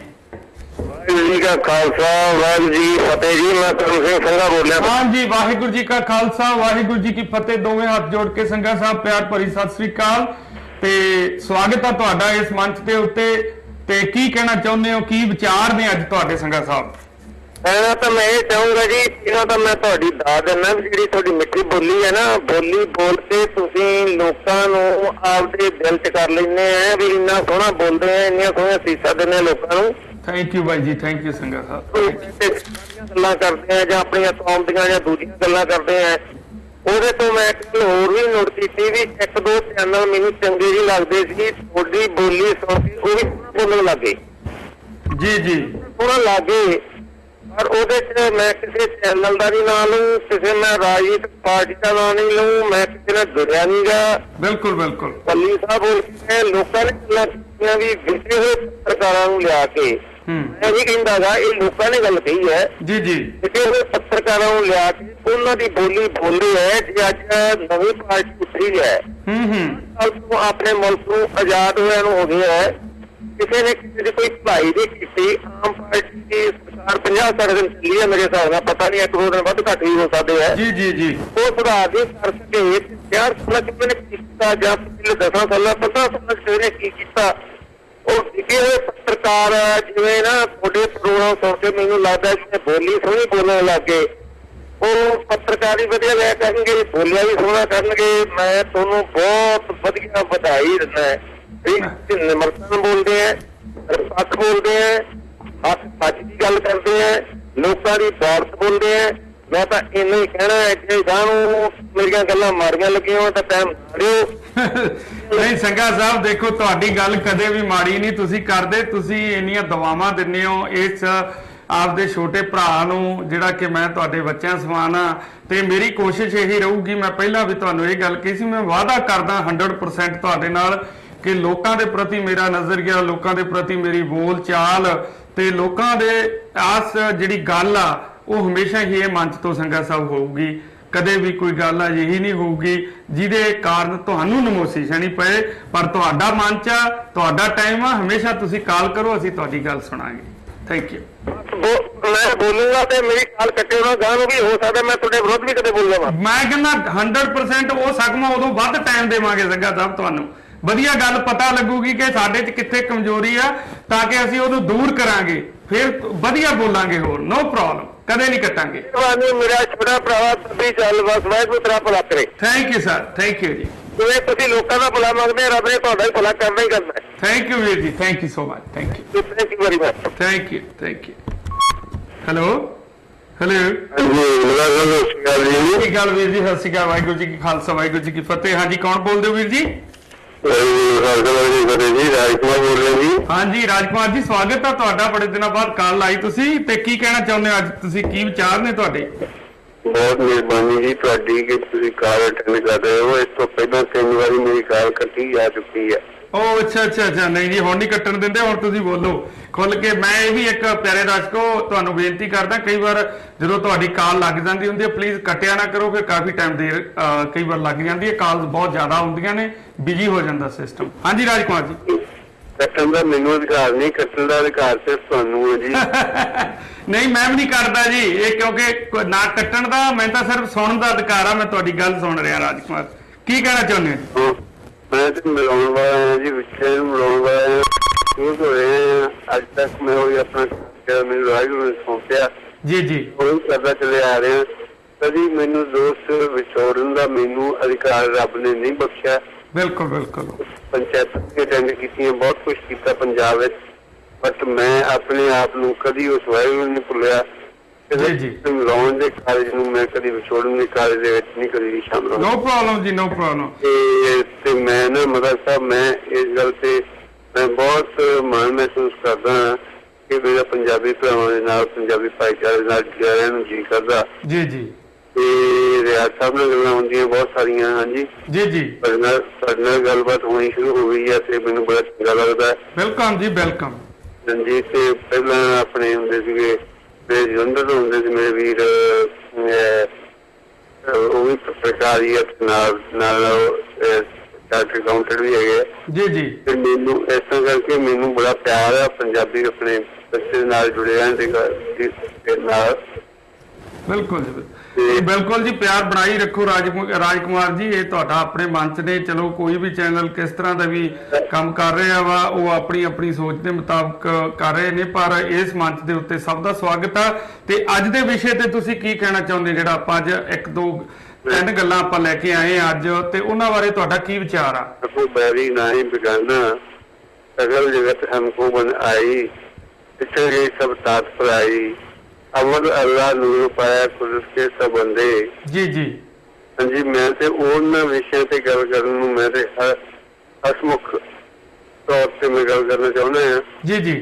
ਵਾਹਿਗੁਰੂ ਜੀ ਕਾ ਖਾਲਸਾ, ਵਾਹਿਗੁਰੂ ਜੀ ਕੀ ਫਤਿਹ ਜੀ। ਮੈਂ ਕਰਮ ਸਿੰਘ ਸੰਘਾ ਬੋਲ ਰਿਹਾ। ਹਾਂਜੀ, ਵਾਹਿਗੁਰੂ ਜੀ ਕਾ ਖਾਲਸਾ, ਵਾਹਿਗੁਰੂ ਜੀ ਕੀ ਫਤਿਹ। ਦੋਵੇਂ ਹੱਥ ਜੋੜ ਕੇ ਸੰਘਾ ਸਾਹਿਬ ਪਿਆਰ ਭਰੀ ਸਤਿ ਸ਼੍ਰੀ ਅਕਾਲ, ਤੇ ਸਵਾਗਤ ਆ ਤੁਹਾਡਾ ਇਸ ਮੰਚ ਦੇ ਉੱਤੇ। ਤੇ ਕੀ ਕਹਿਣਾ ਚਾਹੁੰਦੇ ਹੋ, ਕੀ ਵਿਚਾਰ ਨੇ ਅੱਜ ਤੁਹਾਡੇ ਸੰਘਾ ਸਾਹਿਬ? ਕਹਿਣਾ ਤਾਂ ਮੈਂ ਇਹ ਚਾਹੂੰਗਾ ਜੀ, ਇਹਨਾਂ ਤਾਂ ਮੈਂ ਤੁਹਾਡੀ ਦਾਦ ਦਿੰਦਾ ਵੀ ਜਿਹੜੀ ਤੁਹਾਡੀ ਮਿੱਠੀ ਬੋਲੀ ਹੈ ਨਾ, ਬੋਲੀ ਬੋਲ ਕੇ ਤੁਸੀਂ ਲੋਕਾਂ ਨੂੰ ਆਪਦੇ ਦਿਲ 'ਚ ਕਰ ਲੈਂਦੇ ਆ ਵੀ ਇੰਨਾ ਸੋਹਣਾ ਬੋਲਦੇ ਆ, ਇੰਨੀਆਂ ਸੋਹਣੀਆਂ ਸੀਸਾਂ ਦਿੰਦੇ ਆ ਲੋਕਾਂ ਨੂੰ। ਥੈਂਕ ਯੂ ਬਾਈ ਜੀ, ਥੈਂਕ ਯੂ ਸੰਘਾ ਸਾਹਿਬ। ਗੱਲਾਂ ਕਰਦੇ ਆ ਜਾਂ ਆਪਣੀਆਂ ਕੌਮ ਦੀਆਂ ਜਾਂ ਦੂਜੀਆਂ ਗੱਲਾਂ ਕਰਦੇ ਆ, ਉਹਦੇ ਤੋਂ ਮੈਂ ਇੱਕ ਗੱਲ ਹੋਰ ਵੀ ਨੋਟ ਕੀਤੀ ਵੀ ਇੱਕ ਦੋ ਚੈਨਲ ਮੈਨੂੰ ਚੰਗੇ ਜੀ ਲੱਗਦੇ ਸੀ, ਤੁਹਾਡੀ ਬੋਲੀ ਸੁਣ ਕੇ ਉਹ ਵੀ ਬੋਲਣ ਲੱਗੇ ਜੀ ਜੀ, ਸੋਹਣਾ ਲੱਗੇ। ਪਰ ਉਹਦੇ 'ਚ ਮੈਂ ਕਿਸੇ ਚੈਨਲ ਦਾ ਨਹੀਂ ਨਾਂ ਲਊਂ, ਕਿਸੇ ਮੈਂ ਰਾਜਨੀਤਿਕ ਪਾਰਟੀ ਦਾ ਨਾਂ ਨਹੀਂ ਲਊਂ, ਮੈਂ ਕਿਸੇ ਨਾਲ ਜੁੜਿਆ ਨਹੀਂ ਗਾ। ਬਿਲਕੁਲ ਬਿਲਕੁਲ। ਪੱਲੀ ਸਾਹਿਬ ਬੋਲ ਕੇ ਲੋਕਾਂ ਨੇ ਗੱਲਾਂ ਕੀਤੀਆਂ ਵੀ ਵਿਛੇ ਹੋਏ ਪੱਤਰਕਾਰਾਂ ਨੂੰ ਲਿਆ ਕੇ, ਮੈਂ ਵੀ ਕਹਿੰਦਾ ਗਾ ਇਹ ਲੋਕਾਂ ਨੇ ਗੱਲ ਕਹੀ ਹੈ ਜੀ ਜੀ, ਵਿਛੇ ਹੋਏ ਪੱਤਰਕਾਰਾਂ ਨੂੰ ਲਿਆ ਕੇ ਉਹਨਾਂ ਦੀ ਬੋਲੀ ਬੋਲੀ ਹੈ। ਜੇ ਅੱਜ ਨਵੀਂ ਪਾਰਟੀ ਉੱਠੀ ਹੈ, ਆਪਣੇ ਮੁਲਕ ਨੂੰ ਆਜ਼ਾਦ ਹੋਇਆ ਨੂੰ ਹੋ ਗਿਆ ਹੈ, ਕਿਸੇ ਨੇ ਕਿਸੇ ਦੀ ਕੋਈ ਭਲਾਈ ਨਹੀਂ ਕੀਤੀ। ਆਮ ਪਾਰਟੀ ਦੀ ਸਰਕਾਰ 50-60 ਦਿਨ ਚੱਲੀ ਹੈ ਮੇਰੇ ਹਿਸਾਬ ਨਾਲ, ਪਤਾ ਨਹੀਂ 1-2 ਦਿਨ ਵੱਧ ਘੱਟ ਵੀ ਹੋ ਸਕਦੇ ਹੈ ਜੀ ਜੀ ਜੀ। ਉਹ ਸੁਧਾਰ ਨਹੀਂ ਕਰ ਸਕੇ। 4 ਸਾਲਾਂ ਚ ਨੇ ਕੀਤਾ ਜਾਂ ਪਿਛਲੇ 10 ਸਾਲਾਂ 15 ਸਾਲਾਂ ਚ ਨੇ ਕੀ ਕੀਤਾ? ਉਹ ਵਿਗੇ ਹੋਏ ਪੱਤਰਕਾਰ ਜਿਵੇਂ ਨਾ ਤੁਹਾਡੇ ਪ੍ਰੋਗਰਾਮ ਸੁਣ ਕੇ ਮੈਨੂੰ ਲੱਗਦਾ ਕਿ ਬੋਲੀ ਸੋਹਣੀ ਬੋਲਣ ਲੱਗ ਗਏ, ਉਹ ਪੱਤਰਕਾਰੀ ਵਧੀਆ ਲਿਆ ਕਰਨਗੇ, ਬੋਲਿਆ ਵੀ ਸੋਹਣਾ ਕਰਨਗੇ। ਮੈਂ ਤੁਹਾਨੂੰ ਬਹੁਤ ਵਧੀਆ ਵਧਾਈ ਦਿੰਦਾ ਹੈ। ਨਿਮਰਤਾ ਨਾਲ ਬੋਲਦੇ ਹੈ, ਸੱਚ ਬੋਲਦੇ ਹੈ, ਹੱਥ ਸੱਚ ਦੀ ਗੱਲ ਕਰਦੇ ਹੈ, ਲੋਕਾਂ ਦੀ ਬਾਤ ਬੋਲਦੇ ਹੈ। ਮੈਂ ਤਾਂ ਇੰਨਾ ਹੀ ਕਹਿਣਾ ਹੈ ਕਿ ਸਾਨੂੰ ਮੇਰੀਆਂ ਗੱਲਾਂ ਮਾੜੀਆਂ ਲੱਗੀਆਂ ਤਾਂ ਟਾਈਮ ਦਿਓ। ਨਹੀਂ ਸੰਘਾ ਸਾਹਿਬ, ਦੇਖੋ ਤੁਹਾਡੀ ਗੱਲ ਕਦੇ ਵੀ ਮਾੜੀ ਨਹੀਂ ਤੁਸੀਂ ਕਰਦੇ, ਤੁਸੀਂ ਇੰਨੀਆਂ ਦੁਆਵਾਂ ਦਿੰਦੇ ਹੋ ਇਸ ਆਪਦੇ ਛੋਟੇ ਭਰਾ ਨੂੰ ਜਿਹੜਾ ਕਿ ਮੈਂ ਤੁਹਾਡੇ ਬੱਚਿਆਂ ਸਮਾਨ ਆ ਤੇ ਮੇਰੀ ਕੋਸ਼ਿਸ਼ ਇਹੀ ਰਹੂਗੀ। ਮੈਂ ਪਹਿਲਾਂ ਵੀ ਤੁਹਾਨੂੰ ਇਹ ਗੱਲ ਕਹੀ ਸੀ, ਮੈਂ ਵਾਅਦਾ ਕਰਦਾ 100% ਤੁਹਾਡੇ ਨਾਲ ਕਿ ਲੋਕਾਂ ਦੇ ਪ੍ਰਤੀ ਮੇਰਾ ਨਜ਼ਰੀਆ, ਲੋਕਾਂ ਦੇ ਪ੍ਰਤੀ ਮੇਰੀ ਬੋਲ ਚਾਲ ਤੇ ਲੋਕਾਂ ਦੇ ਆਸ ਜਿਹੜੀ ਗੱਲ ਆ ਉਹ ਹਮੇਸ਼ਾ ਹੀ ਇਹ ਮੰਚ ਤੋਂ ਸੰਗਾ ਸਾਹਿਬ ਹੋਊਗੀ। ਕਦੇ ਵੀ ਕੋਈ ਗੱਲ ਅਜਿਹੀ ਨਹੀਂ ਹੋਊਗੀ ਜਿਹਦੇ ਕਾਰਨ ਤੁਹਾਨੂੰ ਨਮੋਸੀ ਸਹਿਣੀ ਪਏ। ਪਰ ਤੁਹਾਡਾ ਮੰਚ ਆ, ਤੁਹਾਡਾ ਟਾਈਮ ਆ, ਹਮੇਸ਼ਾ ਤੁਸੀਂ ਕਾਲ ਕਰੋ, ਅਸੀਂ ਤੁਹਾਡੀ ਗੱਲ ਸੁਣਾਂਗੇ। Thank you. ਮੈਂ ਬੋਲੂਗਾ ਤੇ ਮੇਰੀ ਕਾਲ ਕੱਟੇ ਉਹਨਾਂ ਗਾਂ ਨੂੰ ਵੀ ਹੋ ਸਕਦਾ ਮੈਂ ਤੁਹਾਡੇ ਵਿਰੁੱਧ ਵੀ ਕਦੇ ਬੋਲੂਗਾ। ਮੈਂ ਕਹਿੰਦਾ 100% ਉਹ ਸਕਮਾ ਉਦੋਂ ਵੱਧ ਟਾਈਮ ਦੇਵਾਂਗੇ ਸੰਗਾ ਸਾਹਿਬ, ਤੁਹਾਨੂੰ ਵਧੀਆ ਗੱਲ ਪਤਾ ਲੱਗੂਗੀ ਕਿ ਸਾਡੇ 'ਚ ਕਿੱਥੇ ਕਮਜ਼ੋਰੀ ਆ, ਤਾਂ ਕਿ ਅਸੀਂ ਉਹਨੂੰ ਦੂਰ ਕਰਾਂਗੇ, ਫਿਰ ਵਧੀਆ ਬੋਲਾਂਗੇ। ਹੋਰ ਨੋ ਪ੍ਰੋਬਲਮ, ਕਦੇ ਨਹੀਂ ਕੱਟਾਂਗੇ। ਮੇਰਾ ਛੋਟਾ ਭਰਾ ਸਭੀ ਚੱਲ ਬਸ ਵਾਹਿਗੁਰੂ ਤੇਰਾ ਭਲਾ ਕਰੇ। Thank you sir, thank you ਜੀ। ਜਿਵੇਂ ਤੁਸੀਂ ਲੋਕਾਂ ਦਾ ਭਲਾ ਮੰਗਦੇ, ਰੱਬ ਨੇ ਤੁਹਾਡਾ ਵੀ ਭਲਾ ਕਰਨਾ ਹੀ ਕਰਨਾ ਹੈ। ਥੈਂਕ ਯੂ ਵੀਰ ਜੀ, thank you so much, thank you, thank you very much, thank you, thank you. Hello hello, ਕੀ ਗੱਲ ਵੀਰ ਜੀ? ਸਤਿ ਸ਼੍ਰੀ ਅਕਾਲ, ਵਾਹਿਗੁਰੂ ਜੀ ਕੀ ਖਾਲਸਾ, ਵਾਹਿਗੁਰੂ ਜੀ ਕੀ ਫਤਿਹ। ਹਾਂਜੀ, ਕੌਣ ਬੋਲਦੇ ਹੋ ਵੀਰ ਜੀ? ਰਾਜਕੁਮਾਰ ਬੋਲ ਰਿਹਾ ਜੀ। ਹਾਂਜੀ ਰਾਜਕੁਮਾਰ ਜੀ, ਸਵਾਗਤ ਹੈ ਤੁਹਾਡਾ। ਬੜੇ ਦਿਨਾਂ ਬਾਅਦ ਕਾਲ ਲਾਈ ਤੁਸੀਂ, ਤੇ ਕੀ ਕਹਿਣਾ ਚਾਹੁੰਦੇ ਹੋ ਅੱਜ? ਤੁਸੀਂ ਕੀ ਵਿਚਾਰ ਨੇ ਤੁਹਾਡੇ? ਬਹੁਤ ਮਿਹਰਬਾਨੀ ਜੀ ਤੁਹਾਡੀ ਕਿ ਤੁਸੀਂ ਕਾਲ ਅਟੈਂਡ ਕਰ ਰਹੇ ਹੋ। ਇਸ ਤੋਂ ਪਹਿਲਾਂ 3 ਵਾਰੀ ਮੇਰੀ ਕਾਲ ਕੱਟੀ ਜਾ ਚੁੱਕੀ ਹੈ। ਉਹ ਅੱਛਾ ਅੱਛਾ ਅੱਛਾ, ਨਹੀਂ ਜੀ ਹੁਣ ਨਹੀਂ ਕੱਟਣ ਦਿੰਦੇ, ਹੁਣ ਤੁਸੀਂ ਬੋਲੋ ਖੁੱਲ ਕੇ। ਮੈਂ ਇਹ ਵੀ ਇੱਕ ਪਿਆਰੇ ਦਰਸ਼ਕੋ ਤੁਹਾਨੂੰ ਬੇਨਤੀ ਕਰਦਾ, ਕਈ ਵਾਰ ਜਦੋਂ ਤੁਹਾਡੀ ਕਾਲ ਲੱਗ ਜਾਂਦੀ ਹੁੰਦੀ ਹੈ ਪਲੀਜ਼ ਕੱਟਿਆ ਨਾ ਕਰੋ, ਫਿਰ ਕਾਫੀ ਟਾਈਮ ਦੇਰ ਕਈ ਵਾਰ ਲੱਗ ਜਾਂਦੀ ਹੈ। ਕਾਲਸ ਬਹੁਤ ਜ਼ਿਆਦਾ ਹੁੰਦੀਆਂ ਨੇ, ਬਿਜੀ ਹੋ ਜਾਂਦਾ ਸਿਸਟਮ। ਹਾਂਜੀ ਰਾਜਕੁਮਾਰ ਜੀ। ਕੱਟਣ ਦਾ ਮੈਨੂੰ ਅਧਿਕਾਰ ਨਹੀਂ, ਕੱਟਣ ਦਾ ਅਧਿਕਾਰ ਸਿਰਫ ਤੁਹਾਨੂੰ ਹੈ ਜੀ। ਨਹੀਂ ਮੈਂ ਵੀ ਨਹੀਂ ਕਰਦਾ ਜੀ ਇਹ, ਕਿਉਂਕਿ ਨਾ ਕੱਟਣ ਦਾ, ਮੈਂ ਤਾਂ ਸਿਰਫ ਸੁਣਨ ਦਾ ਅਧਿਕਾਰ ਆ। ਮੈਂ ਤੁਹਾਡੀ ਗੱਲ ਸੁਣ ਰਿਹਾ। ਰਾਜਕੁਮਾਰ ਕੀ ਕਹਿਣਾ ਚਾਹੁੰਦੇ ਹੋ? ਮੈਂ ਤੇ ਮਿਲਾਉਣ ਵਾਲਾ ਹਾਂ ਜੀ, ਵਿਸ਼ੇ ਨੂੰ ਮਿਲਾਉਣ ਵਾਲਾ ਹਾਂ। ਸ਼ੁਰੂ ਤੋਂ ਰਹੇ ਅੱਜ ਤੱਕ ਮੈਂ ਉਹੀ ਆਪਣਾ ਜਿਹੜਾ ਮੈਨੂੰ ਵਾਹਿਗੁਰੂ ਨੇ ਸੌਂਪਿਆ ਜੀ ਜੀ ਉਹੀ ਕਰਦਾ ਚਲੇ ਆ ਰਿਹਾ। ਕਦੀ ਮੈਨੂੰ ਦੋਸਤ ਵਿਛੋੜਨ ਦਾ ਮੈਨੂੰ ਅਧਿਕਾਰ ਰੱਬ ਨੇ ਨਹੀਂ ਬਖਸ਼ਿਆ। ਬਿਲਕੁਲ ਬਿਲਕੁਲ। ਪੰਚਾਇਤਾਂ ਅਟੈਂਡ ਕੀਤੀਆਂ, ਬਹੁਤ ਕੁਛ ਕੀਤਾ ਪੰਜਾਬ ਵਿੱਚ, ਬਟ ਮੈਂ ਆਪਣੇ ਆਪ ਨੂੰ ਕਦੀ ਉਸ ਵਾਹਿਗੁਰੂ ਨਹੀਂ ਭੁੱਲਿਆ। ਮਿਲਾਉਣ ਦੇ ਕਾਰਜ ਨੂੰ ਮੈਂ ਕਦੀ ਵਿਛੋੜਨ ਦੇ ਕਾਰਜ ਦੇ ਵਿੱਚ ਨਹੀਂ ਕਦੀ ਸ਼ਾਮਲ ਹੋਇਆ। ਨੋ ਪ੍ਰੋਬਲਮ ਜੀ, ਨੋ ਪ੍ਰੋਬਲਮ। ਤੇ ਮੈਂ ਨਾ ਮਦਰ ਸਾਹਿਬ, ਮੈਂ ਇਸ ਗੱਲ ਤੇ ਮੈਂ ਬਹੁਤ ਮਾਣ ਮਹਿਸੂਸ ਕਰਦਾ ਹਾਂ ਕਿ ਮੇਰਾ ਪੰਜਾਬੀ ਭਰਾਵਾਂ ਦੇ ਨਾਲ, ਪੰਜਾਬੀ ਭਾਈਚਾਰੇ ਦੇ ਨਾਲ ਜੁੜਿਆ ਰਹਿਣ ਨੂੰ ਜੀ ਕਰਦਾ। ਜੀ ਜੀ। ਤੇ ਰਿਆਜ਼ ਸਾਹਿਬ ਨਾਲ ਗੱਲਾਂ ਹੁੰਦੀਆਂ ਬਹੁਤ ਸਾਰੀਆਂ। ਹਾਂਜੀ ਜੀ ਜੀ, ਤੁਹਾਡੇ ਨਾਲ ਗੱਲਬਾਤ ਹੋਣੀ ਸ਼ੁਰੂ ਹੋ ਗਈ ਹੈ ਤੇ ਮੈਨੂੰ ਬੜਾ ਚੰਗਾ ਲੱਗਦਾ। ਵੈਲਕਮ ਜੀ, ਵੈਲਕਮ। ਹਾਂਜੀ, ਤੇ ਪਹਿਲਾਂ ਆਪਣੇ ਹੁੰਦੇ ਸੀਗੇ, ਮੇਰੇ ਜਲੰਧਰ ਤੋਂ ਹੁੰਦੇ ਸੀ ਮੇਰੇ ਵੀਰ, ਉਹ ਵੀ ਪੱਤਰਕਾਰ ਹੀ ਨਾਲ ਚਾਰਟਰ ਅਕਾਊਂਟੈਂਟ ਵੀ ਹੈਗੇ। ਜੀ ਜੀ। ਤੇ ਮੈਨੂੰ ਇਸ ਤਰ੍ਹਾਂ ਕਰਕੇ ਮੈਨੂੰ ਬੜਾ ਪਿਆਰ ਹੈ ਪੰਜਾਬੀ ਆਪਣੇ ਬੱਚੇ ਨਾਲ ਜੁੜੇ ਰਹਿਣ ਦੇ ਨਾਲ। ਬਿਲਕੁਲ ਜੀ, ਬਿਲਕੁਲ ਜੀ, ਪਿਆਰ ਬਣਾਈ ਰੱਖੋ ਰਾਜਕੁਮਾਰ ਜੀ। ਇਹ ਤੁਹਾਡਾ ਆਪਣੇ ਮੰਚ ਨੇ, ਚਲੋ ਕੋਈ ਵੀ ਚੈਨਲ ਕਿਸ ਤਰ੍ਹਾਂ ਦਾ ਵੀ ਕੰਮ ਕਰ ਰਿਹਾ ਵਾ, ਉਹ ਆਪਣੀ ਆਪਣੀ ਸੋਚ ਦੇ ਮੁਤਾਬਕ ਕਰ ਰਹੇ ਨੇ, ਪਰ ਇਸ ਮੰਚ ਦੇ ਉੱਤੇ ਸਭ ਦਾ ਸਵਾਗਤ ਆ। ਤੇ ਅੱਜ ਦੇ ਵਿਸ਼ੇ ਤੇ ਤੁਸੀਂ ਕੀ ਕਹਿਣਾ ਚਾਹੁੰਦੇ, ਜਿਹੜਾ ਆਪਾਂ ਅੱਜ 1-2-3 ਗੱਲਾਂ ਆਪਾਂ ਲੈ ਕੇ ਆਏ ਅੱਜ, ਤੇ ਉਹਨਾਂ ਬਾਰੇ ਤੁਹਾਡਾ ਕੀ ਵਿਚਾਰ ਆ? ਬੈਰੀ ਨਹੀਂ ਬਿਗਾਨਾ, ਸਗਲ ਜਗਤ ਹਮਕੋ ਬਨ ਆਈ, ਪਿਛੇ ਸਭ ਤਾਤ ਪਰ ਆਈ, अमर अल्लाह नूर पाया कुदरत के सब बंदे। जी जी। हाँ जी, मैं ते उन्होंने विषयों पे गल करने नूं मैं ते हसमुख तौर पे मैं गल करना चाहुंदा हां। जी जी।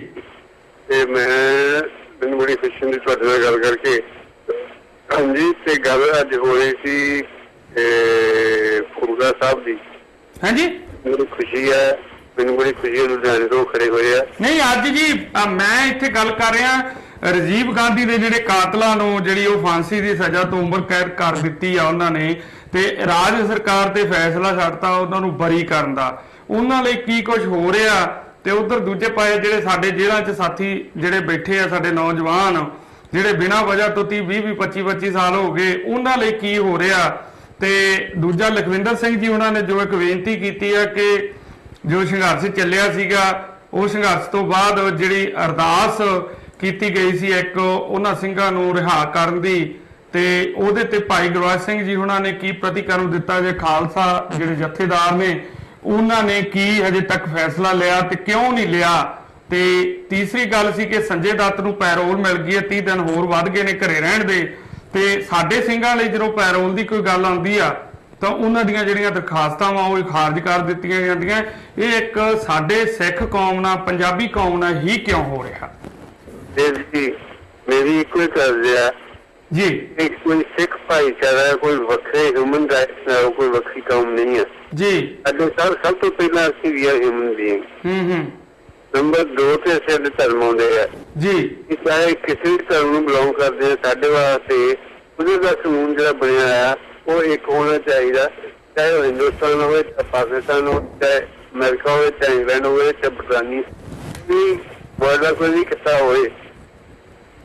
ते मैनूं बड़ी खुशी हुंदी तुहाडे नाल गल करके। हाँ जी, ते गल अज हो रही सी फूलका साहब दी। हाँ जी, मैनूं खुशी है, मैनूं बड़ी खुशी है, लुधियाने तो खड़े होए आ। नहीं अज जी मैं इत्थे गल कर रहा राजीव गांधी ਦੇ ਜਿਹੜੇ ਕਾਤਲਾਂ ਨੂੰ ਜਿਹੜੀ ਉਹ ਫਾਂਸੀ ਦੀ ਸਜ਼ਾ ਤੋਂ ਉਮਰ ਕੈਦ ਕਰ ਦਿੱਤੀ ਆ ਉਹਨਾਂ ਨੇ, ਤੇ ਰਾਜ ਸਰਕਾਰ ਤੇ ਫੈਸਲਾ ਛੱਡਤਾ ਉਹਨਾਂ ਨੂੰ ਬਰੀ ਕਰਨ ਦਾ। ਉਹਨਾਂ ਲਈ ਕੀ ਕੁਝ ਹੋ ਰਿਹਾ, ਤੇ ਉਧਰ ਦੂਜੇ ਪਾਸੇ ਜਿਹੜੇ ਸਾਡੇ ਜੇਲ੍ਹਾਂ 'ਚ ਸਾਥੀ ਜਿਹੜੇ ਬੈਠੇ ਆ, ਸਾਡੇ ਨੌਜਵਾਨ ਜਿਹੜੇ ਬਿਨਾਂ ਵਜ੍ਹਾ ਤੋਂ 20-25 ਸਾਲ ਹੋ ਗਏ, ਉਹਨਾਂ ਲਈ ਕੀ ਹੋ ਰਿਹਾ। ਤੇ ਦੂਜਾ ਲਖਵਿੰਦਰ ਸਿੰਘ ਜੀ ਉਹਨਾਂ ਨੇ ਜੋ ਇੱਕ ਬੇਨਤੀ ਕੀਤੀ ਆ ਕਿ ਜੋ ਸੰਘਰਸ਼ ਚੱਲਿਆ ਸੀਗਾ, ਉਹ ਸੰਘਰਸ਼ ਤੋਂ ਬਾਅਦ ਜਿਹੜੀ ਅਰਦਾਸ ਕੀਤੀ ਗਈ ਸੀ ਇੱਕ ਉਹਨਾਂ ਸਿੰਘਾਂ ਨੂੰ ਰਿਹਾ ਕਰਨ ਦੀ, ਤੇ ਉਹਦੇ ਤੇ ਭਾਈ ਗੁਰਵਾਜ ਸਿੰਘ ਜੀ ਉਹਨਾਂ ਨੇ ਕੀ ਪ੍ਰਤੀਕਰਮ ਦਿੱਤਾ, ਜੇ ਖਾਲਸਾ ਜਿਹੜੇ ਜਥੇਦਾਰ ਨੇ ਉਹਨਾਂ ਨੇ ਕੀ ਹਜੇ ਤੱਕ ਫੈਸਲਾ ਲਿਆ ਤੇ ਕਿਉਂ ਨਹੀਂ ਲਿਆ। ਤੇ ਤੀਸਰੀ ਗੱਲ ਸੀ ਕਿ ਸੰਜੇ ਦੱਤ ਨੂੰ ਪੈਰੋਲ ਮਿਲ ਗਈ ਹੈ, 30 ਦਿਨ ਹੋਰ ਵੱਧ ਗਏ ਨੇ ਘਰੇ ਰਹਿਣ ਦੇ, ਤੇ ਸਾਡੇ ਸਿੰਘਾਂ ਲਈ ਜਦੋਂ ਪੈਰੋਲ ਦੀ ਕੋਈ ਗੱਲ ਆਉਂਦੀ ਆ ਤਾਂ ਉਹਨਾਂ ਦੀਆਂ ਜਿਹੜੀਆਂ ਦਰਖਾਸਤਾਂ ਵਾ ਉਹ ਖਾਰਜ ਕਰ ਦਿੱਤੀਆਂ ਜਾਂਦੀਆਂ। ਇਹ ਇੱਕ ਸਾਡੇ ਸਿੱਖ ਕੌਮ ਨਾਲ, ਪੰਜਾਬੀ ਕੌਮ ਨਾਲ ਹੀ ਕਿਉਂ ਹੋ ਰਿਹਾ? ਜੀ, मेरी कोई कर्ज है जी कोई सिख भाईचारा कोई वक्रे ह्यूमन राइट्स नाल कोई वक्री कौम नहीं है जी सब तो पहला असं we are human being number 2 ਤੇ ਸਾਡੇ ਧਰਮ ਆਉਂਦੇ ਆ ਜੀ ਚਾਹੇ ਕਿਸੇ ਵੀ ਧਰਮ ਨੂੰ ਬਿਲੋਂਗ ਕਰਦੇ ਆ ਸਾਡੇ ਵਾਸਤੇ ਉਹਦੇ ਦਾ ਕਾਨੂੰਨ ਜਿਹੜਾ ਬਣਿਆ ਆ ਉਹ ਇੱਕ ਹੋਣਾ ਚਾਹੀਦਾ ਚਾਹੇ ਉਹ ਹਿੰਦੁਸਤਾਨ ਹੋਵੇ ਚਾਹੇ ਪਾਕਿਸਤਾਨ ਹੋਵੇ ਚਾਹੇ ਅਮਰੀਕਾ ਹੋਵੇ ਚਾਹੇ ਇੰਗਲੈਂਡ ਹੋਵੇ ਚਾਹੇ ਬਰਤਾਨੀ ਵੀ ਵਰਲਡ ਦਾ ਕੋਈ ਵੀ ਕਿੱਤਾ ਹੋਵੇ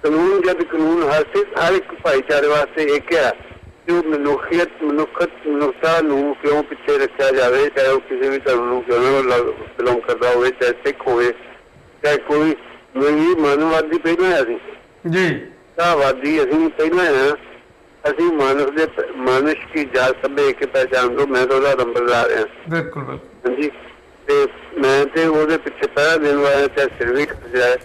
ਕਾਨੂੰਨ ਜਦ ਕਾਨੂੰਨ ਹਰ ਇੱਕ ਭਾਈਚਾਰੇ ਵਾਸਤੇ ਇੱਕ ਆ ਜੋ ਮਨੁੱਖਤਾ ਨੂੰ ਕਿਉਂ ਪਿੱਛੇ ਰੱਖਿਆ ਜਾਵੇ ਚਾਹੇ ਉਹ ਕਿਸੇ ਵੀ ਧਰਮ ਨੂੰ ਕਿਉਂ ਬਿਲੋਂਗ ਕਰਦਾ ਹੋਵੇ ਚਾਹੇ ਸਿੱਖ ਹੋਵੇ ਚਾਹੇ ਕੋਈ ਵੀ ਮਾਨਵਵਾਦੀ ਪਹਿਲਾਂ ਅਸੀਂ ਜੀ ਆਵਾਦੀ ਅਸੀਂ ਪਹਿਲਾਂ ਆ ਅਸੀਂ ਮਾਨੁਸ਼ ਕੀ ਜਾਤ ਸਭੇ ਇੱਕ ਪਹਿਚਾਣ ਤੋਂ ਮੈਂ ਤਾਂ ਉਹਦਾ ਨੰਬਰਦਾਰ ਆ ਬਿਲਕੁਲ ਹਾਂਜੀ ਤੇ ਮੈਂ ਤੇ ਉਹਦੇ ਪਿੱਛੇ ਪਹਿਰਾ ਦੇਣ ਵਾਲਾ ਚਾਹੇ ਸਿਰ ਵੀ ਕੱਟ ਜਾਏ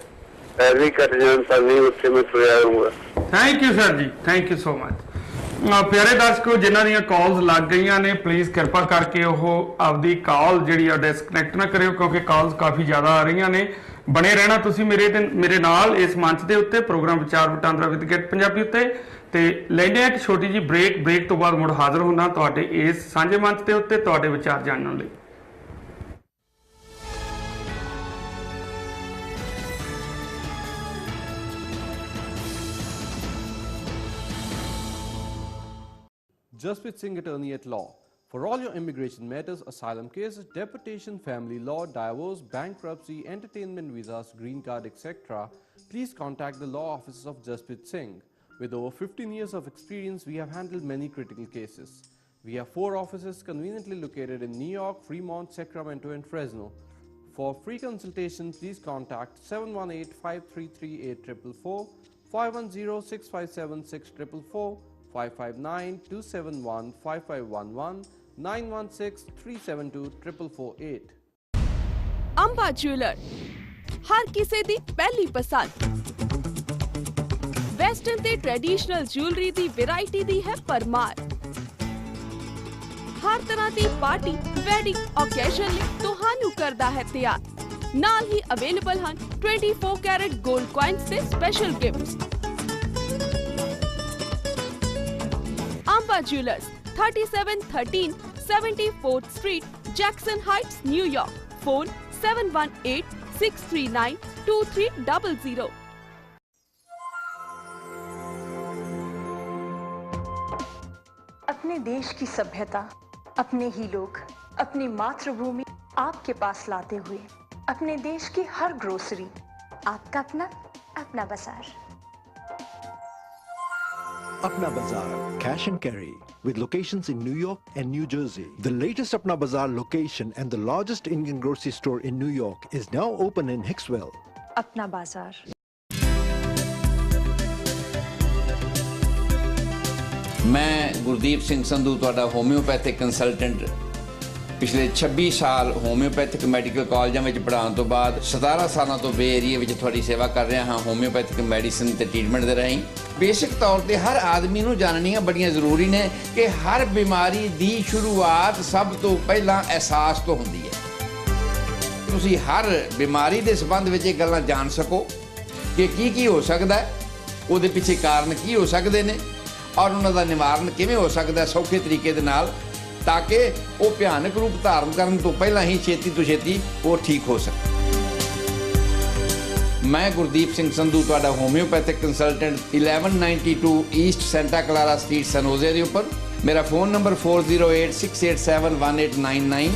ਪੈਰ ਵੀ ਕੱਟ ਜਾਣ ਤਾਂ ਨਹੀਂ ਉੱਥੇ ਮੈਂ ਤੁਰਿਆ ਰਹੂੰਗਾ ਥੈਂਕ ਯੂ ਸਰ ਜੀ ਥੈਂਕ ਯੂ ਸੋ ਮਚ ਪਿਆਰੇ ਦਰਸ਼ਕੋ ਜਿਨ੍ਹਾਂ ਦੀਆਂ ਕਾਲਸ ਲੱਗ ਗਈਆਂ ਨੇ ਪਲੀਜ਼ ਕਿਰਪਾ ਕਰਕੇ ਉਹ ਆਪਦੀ ਕਾਲ ਜਿਹੜੀ ਆ ਡਿਸਕਨੈਕਟ ਨਾ ਕਰਿਓ ਕਿਉਂਕਿ ਕਾਲਸ ਕਾਫੀ ਜ਼ਿਆਦਾ ਆ ਰਹੀਆਂ ਨੇ ਬਣੇ ਰਹਿਣਾ ਤੁਸੀਂ ਮੇਰੇ ਨਾਲ ਇਸ ਮੰਚ ਦੇ ਉੱਤੇ ਪ੍ਰੋਗਰਾਮ ਵਿਚਾਰ ਵਟਾਂਦਰਾ ਵਿਦ ਗਿੱਟ ਪੰਜਾਬੀ ਉੱਤੇ ਤੇ ਲੈਂਦੇ ਆ ਇੱਕ ਛੋਟੀ ਜੀ ਬ੍ਰੇਕ ਤੋਂ ਬਾਅਦ ਮੁੜ ਹਾਜ਼ਰ ਹੋਣਾ ਤੁਹਾਡੇ ਇਸ ਸਾਂਝੇ ਮੰਚ ਦੇ ਉੱਤੇ ਤੁਹਾਡੇ ਵਿਚਾਰ ਜਾਣਨ ਲਈ Jasprit Singh, attorney at law. For all your immigration matters, asylum cases, deportation, family law, divorce, bankruptcy, entertainment visas, green card, etc., please contact the law offices of Jasprit Singh. With over 15 years of experience, we have handled many critical cases. We have 4 offices conveniently located in New York, Fremont, Sacramento, and Fresno. For free consultation, please contact 718-533-8444, 510-657-6444, 559-271-5511, 916-372-4448. Amba jeweller हर किसी दी पहली पसंद western ते traditional jewellery दी variety दी है परमार हर तरह दी party wedding occasion ਲਈ ਤੁਹਾਨੂੰ ਕਰਦਾ ਹੈ ਤਿਆਰ ਨਾਲ ਹੀ ਅਵੇਲੇਬਲ ਹਨ 24 कैरेट गोल्ड कॉइन्स ਤੇ special gifts Amba Jewelers, 3713 74th Street, Jackson Heights, New York. Phone 718-639-2300. अपने देश की सभ्यता, अपने ही लोग, अपनी मातृभूमि आपके पास लाते हुए अपने देश की हर ग्रोसरी आपका अपना बाजार. Apna Bazaar, cash and carry, with locations in New York and New Jersey. The latest Apna Bazaar location and the largest Indian grocery store in New York is now open in Hicksville. अपना बाजार. मैं गुरदीप सिंह संधू तुहाडा homeopathic consultant पिछले 26 साल homeopathic medical कॉलेजां ਵਿੱਚ ਪੜ੍ਹਾਉਣ ਤੋਂ ਬਾਅਦ 17 ਸਾਲਾਂ ਤੋਂ ਬੇ ਏਰੀਆ ਵਿੱਚ ਤੁਹਾਡੀ ਸੇਵਾ ਕਰ ਰਿਹਾ ਹਾਂ ਹੋਮਿਓਪੈਥਿਕ ਮੈਡੀਸਿਨ ਤੇ ਟ੍ਰੀਟਮੈਂਟ ਦੇ ਰਾਹੀਂ ਬੇਸਿਕ ਤੌਰ ਤੇ ਹਰ ਆਦਮੀ ਨੂੰ ਜਾਣਨੀਆਂ ਬੜੀਆਂ ਜ਼ਰੂਰੀ ਨੇ ਕਿ ਹਰ ਬਿਮਾਰੀ ਦੀ ਸ਼ੁਰੂਆਤ ਸਭ ਤੋਂ ਪਹਿਲਾਂ ਅਹਿਸਾਸ ਤੋਂ ਹੁੰਦੀ ਹੈ ਤੁਸੀਂ ਹਰ ਬਿਮਾਰੀ ਦੇ ਸੰਬੰਧ ਵਿੱਚ ਇਹ ਗੱਲਾਂ ਜਾਣ ਸਕੋ ਕਿ ਕੀ ਹੋ ਸਕਦਾ ਹੈ ਉਹਦੇ ਪਿੱਛੇ ਕਾਰਨ ਕੀ ਹੋ ਸਕਦੇ ਨੇ ਔਰ ਉਹਨਾਂ ਦਾ ਨਿਵਾਰਨ ਕਿਵੇਂ ਹੋ ਸਕਦਾ ਸੌਖੇ ਤਰੀਕੇ ਦੇ ਨਾਲ ਤਾਂ ਕਿ ਉਹ ਭਿਆਨਕ ਰੂਪ ਧਾਰਨ ਕਰਨ ਤੋਂ ਪਹਿਲਾਂ ਹੀ ਛੇਤੀ ਤੋਂ ਛੇਤੀ ਉਹ ਠੀਕ ਹੋ ਸਕੇ मैं गुरदीप सिंह संधू तुहाडा homeopathic consultant 1192 east Santa Clara street San Jose दे उपर मेरा फोन नंबर 4086871899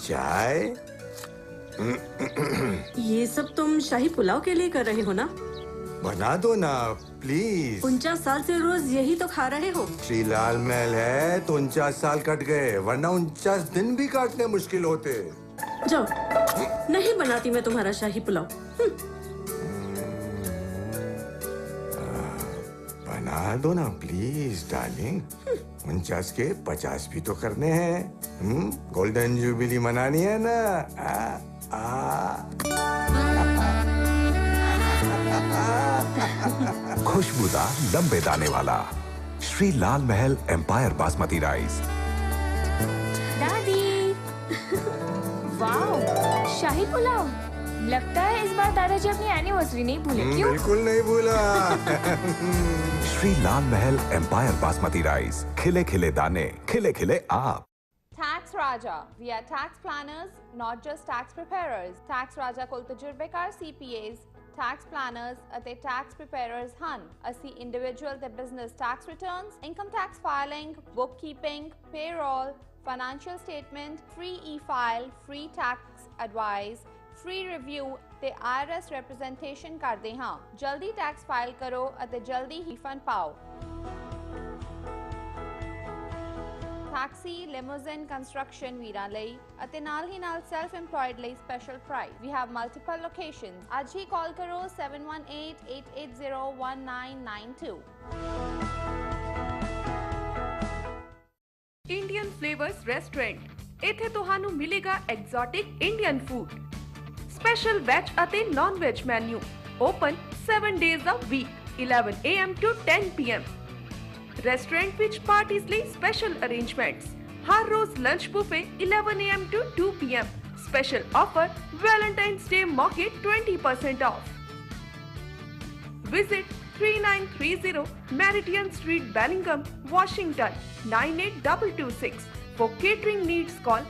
चाय ये सब तुम शाही पुलाव के लिए कर रहे हो ना? बना दो ना प्लीज। 49 साल से रोज यही तो खा रहे हो। श्री लाल महल है तो 49 साल कट गए वरना 49 दिन भी काटने मुश्किल होते। जाओ नहीं बनाती मैं तुम्हारा शाही पुलाव। बना दो ना प्लीज डार्लिंग। 49 के 50 भी तो करने हैं। गोल्डन जुबिली मनानी है ना। खुशबूदार लंबे दाने वाला श्री लाल महल एम्पायर बासमती राइस। दादी शाही पुलाव। लगता है इस बार दादाजी अपनी एनिवर्सरी नहीं भूले। क्यों? बिल्कुल नहीं भूला। श्री लाल महल एम्पायर बासमती राइस, खिले खिले दाने, खिले खिले आप। Tax Raja. We are tax planners, not just tax preparers. Tax Raja ਕੋਲ ਤਜਰਬੇਕਾਰ CPAs, tax planners ਅਤੇ tax preparers ਹਨ। ਅਸੀਂ individual ਤੇ business tax returns, income tax filing, bookkeeping, payroll, financial statement, free e-file, free tax advice, free review ਤੇ IRS representation ਕਰਦੇ ਹਾਂ। ਜਲਦੀ tax file ਕਰੋ ਅਤੇ ਜਲਦੀ ਹੀ ਫੰਡ ਪਾਓ। Taxi, limousine, construction ਵੀਰਾਂ ਲਈ ਅਤੇ ਨਾਲ ਹੀ ਨਾਲ self employed ਲਈ special price. We have multiple locations. ਅੱਜ ਹੀ ਕਾਲ ਕਰੋ 7188801992. Indian Flavors Restaurant। ਇੱਥੇ ਤੁਹਾਨੂੰ ਮਿਲੇਗਾ exotic Indian food, special veg ਅਤੇ non-veg menu. Open 7 days a week, 11 AM to 10 PM. Restaurant ਵਿੱਚ parties ਲਈ special arrangements. Har rose lunch buffet 11 AM to 2 PM. Special offer Valentine's Day ਮੌਕੇ 20% off. Visit 3930 Meridian Street, Bellingham, Washington 98226. For catering needs call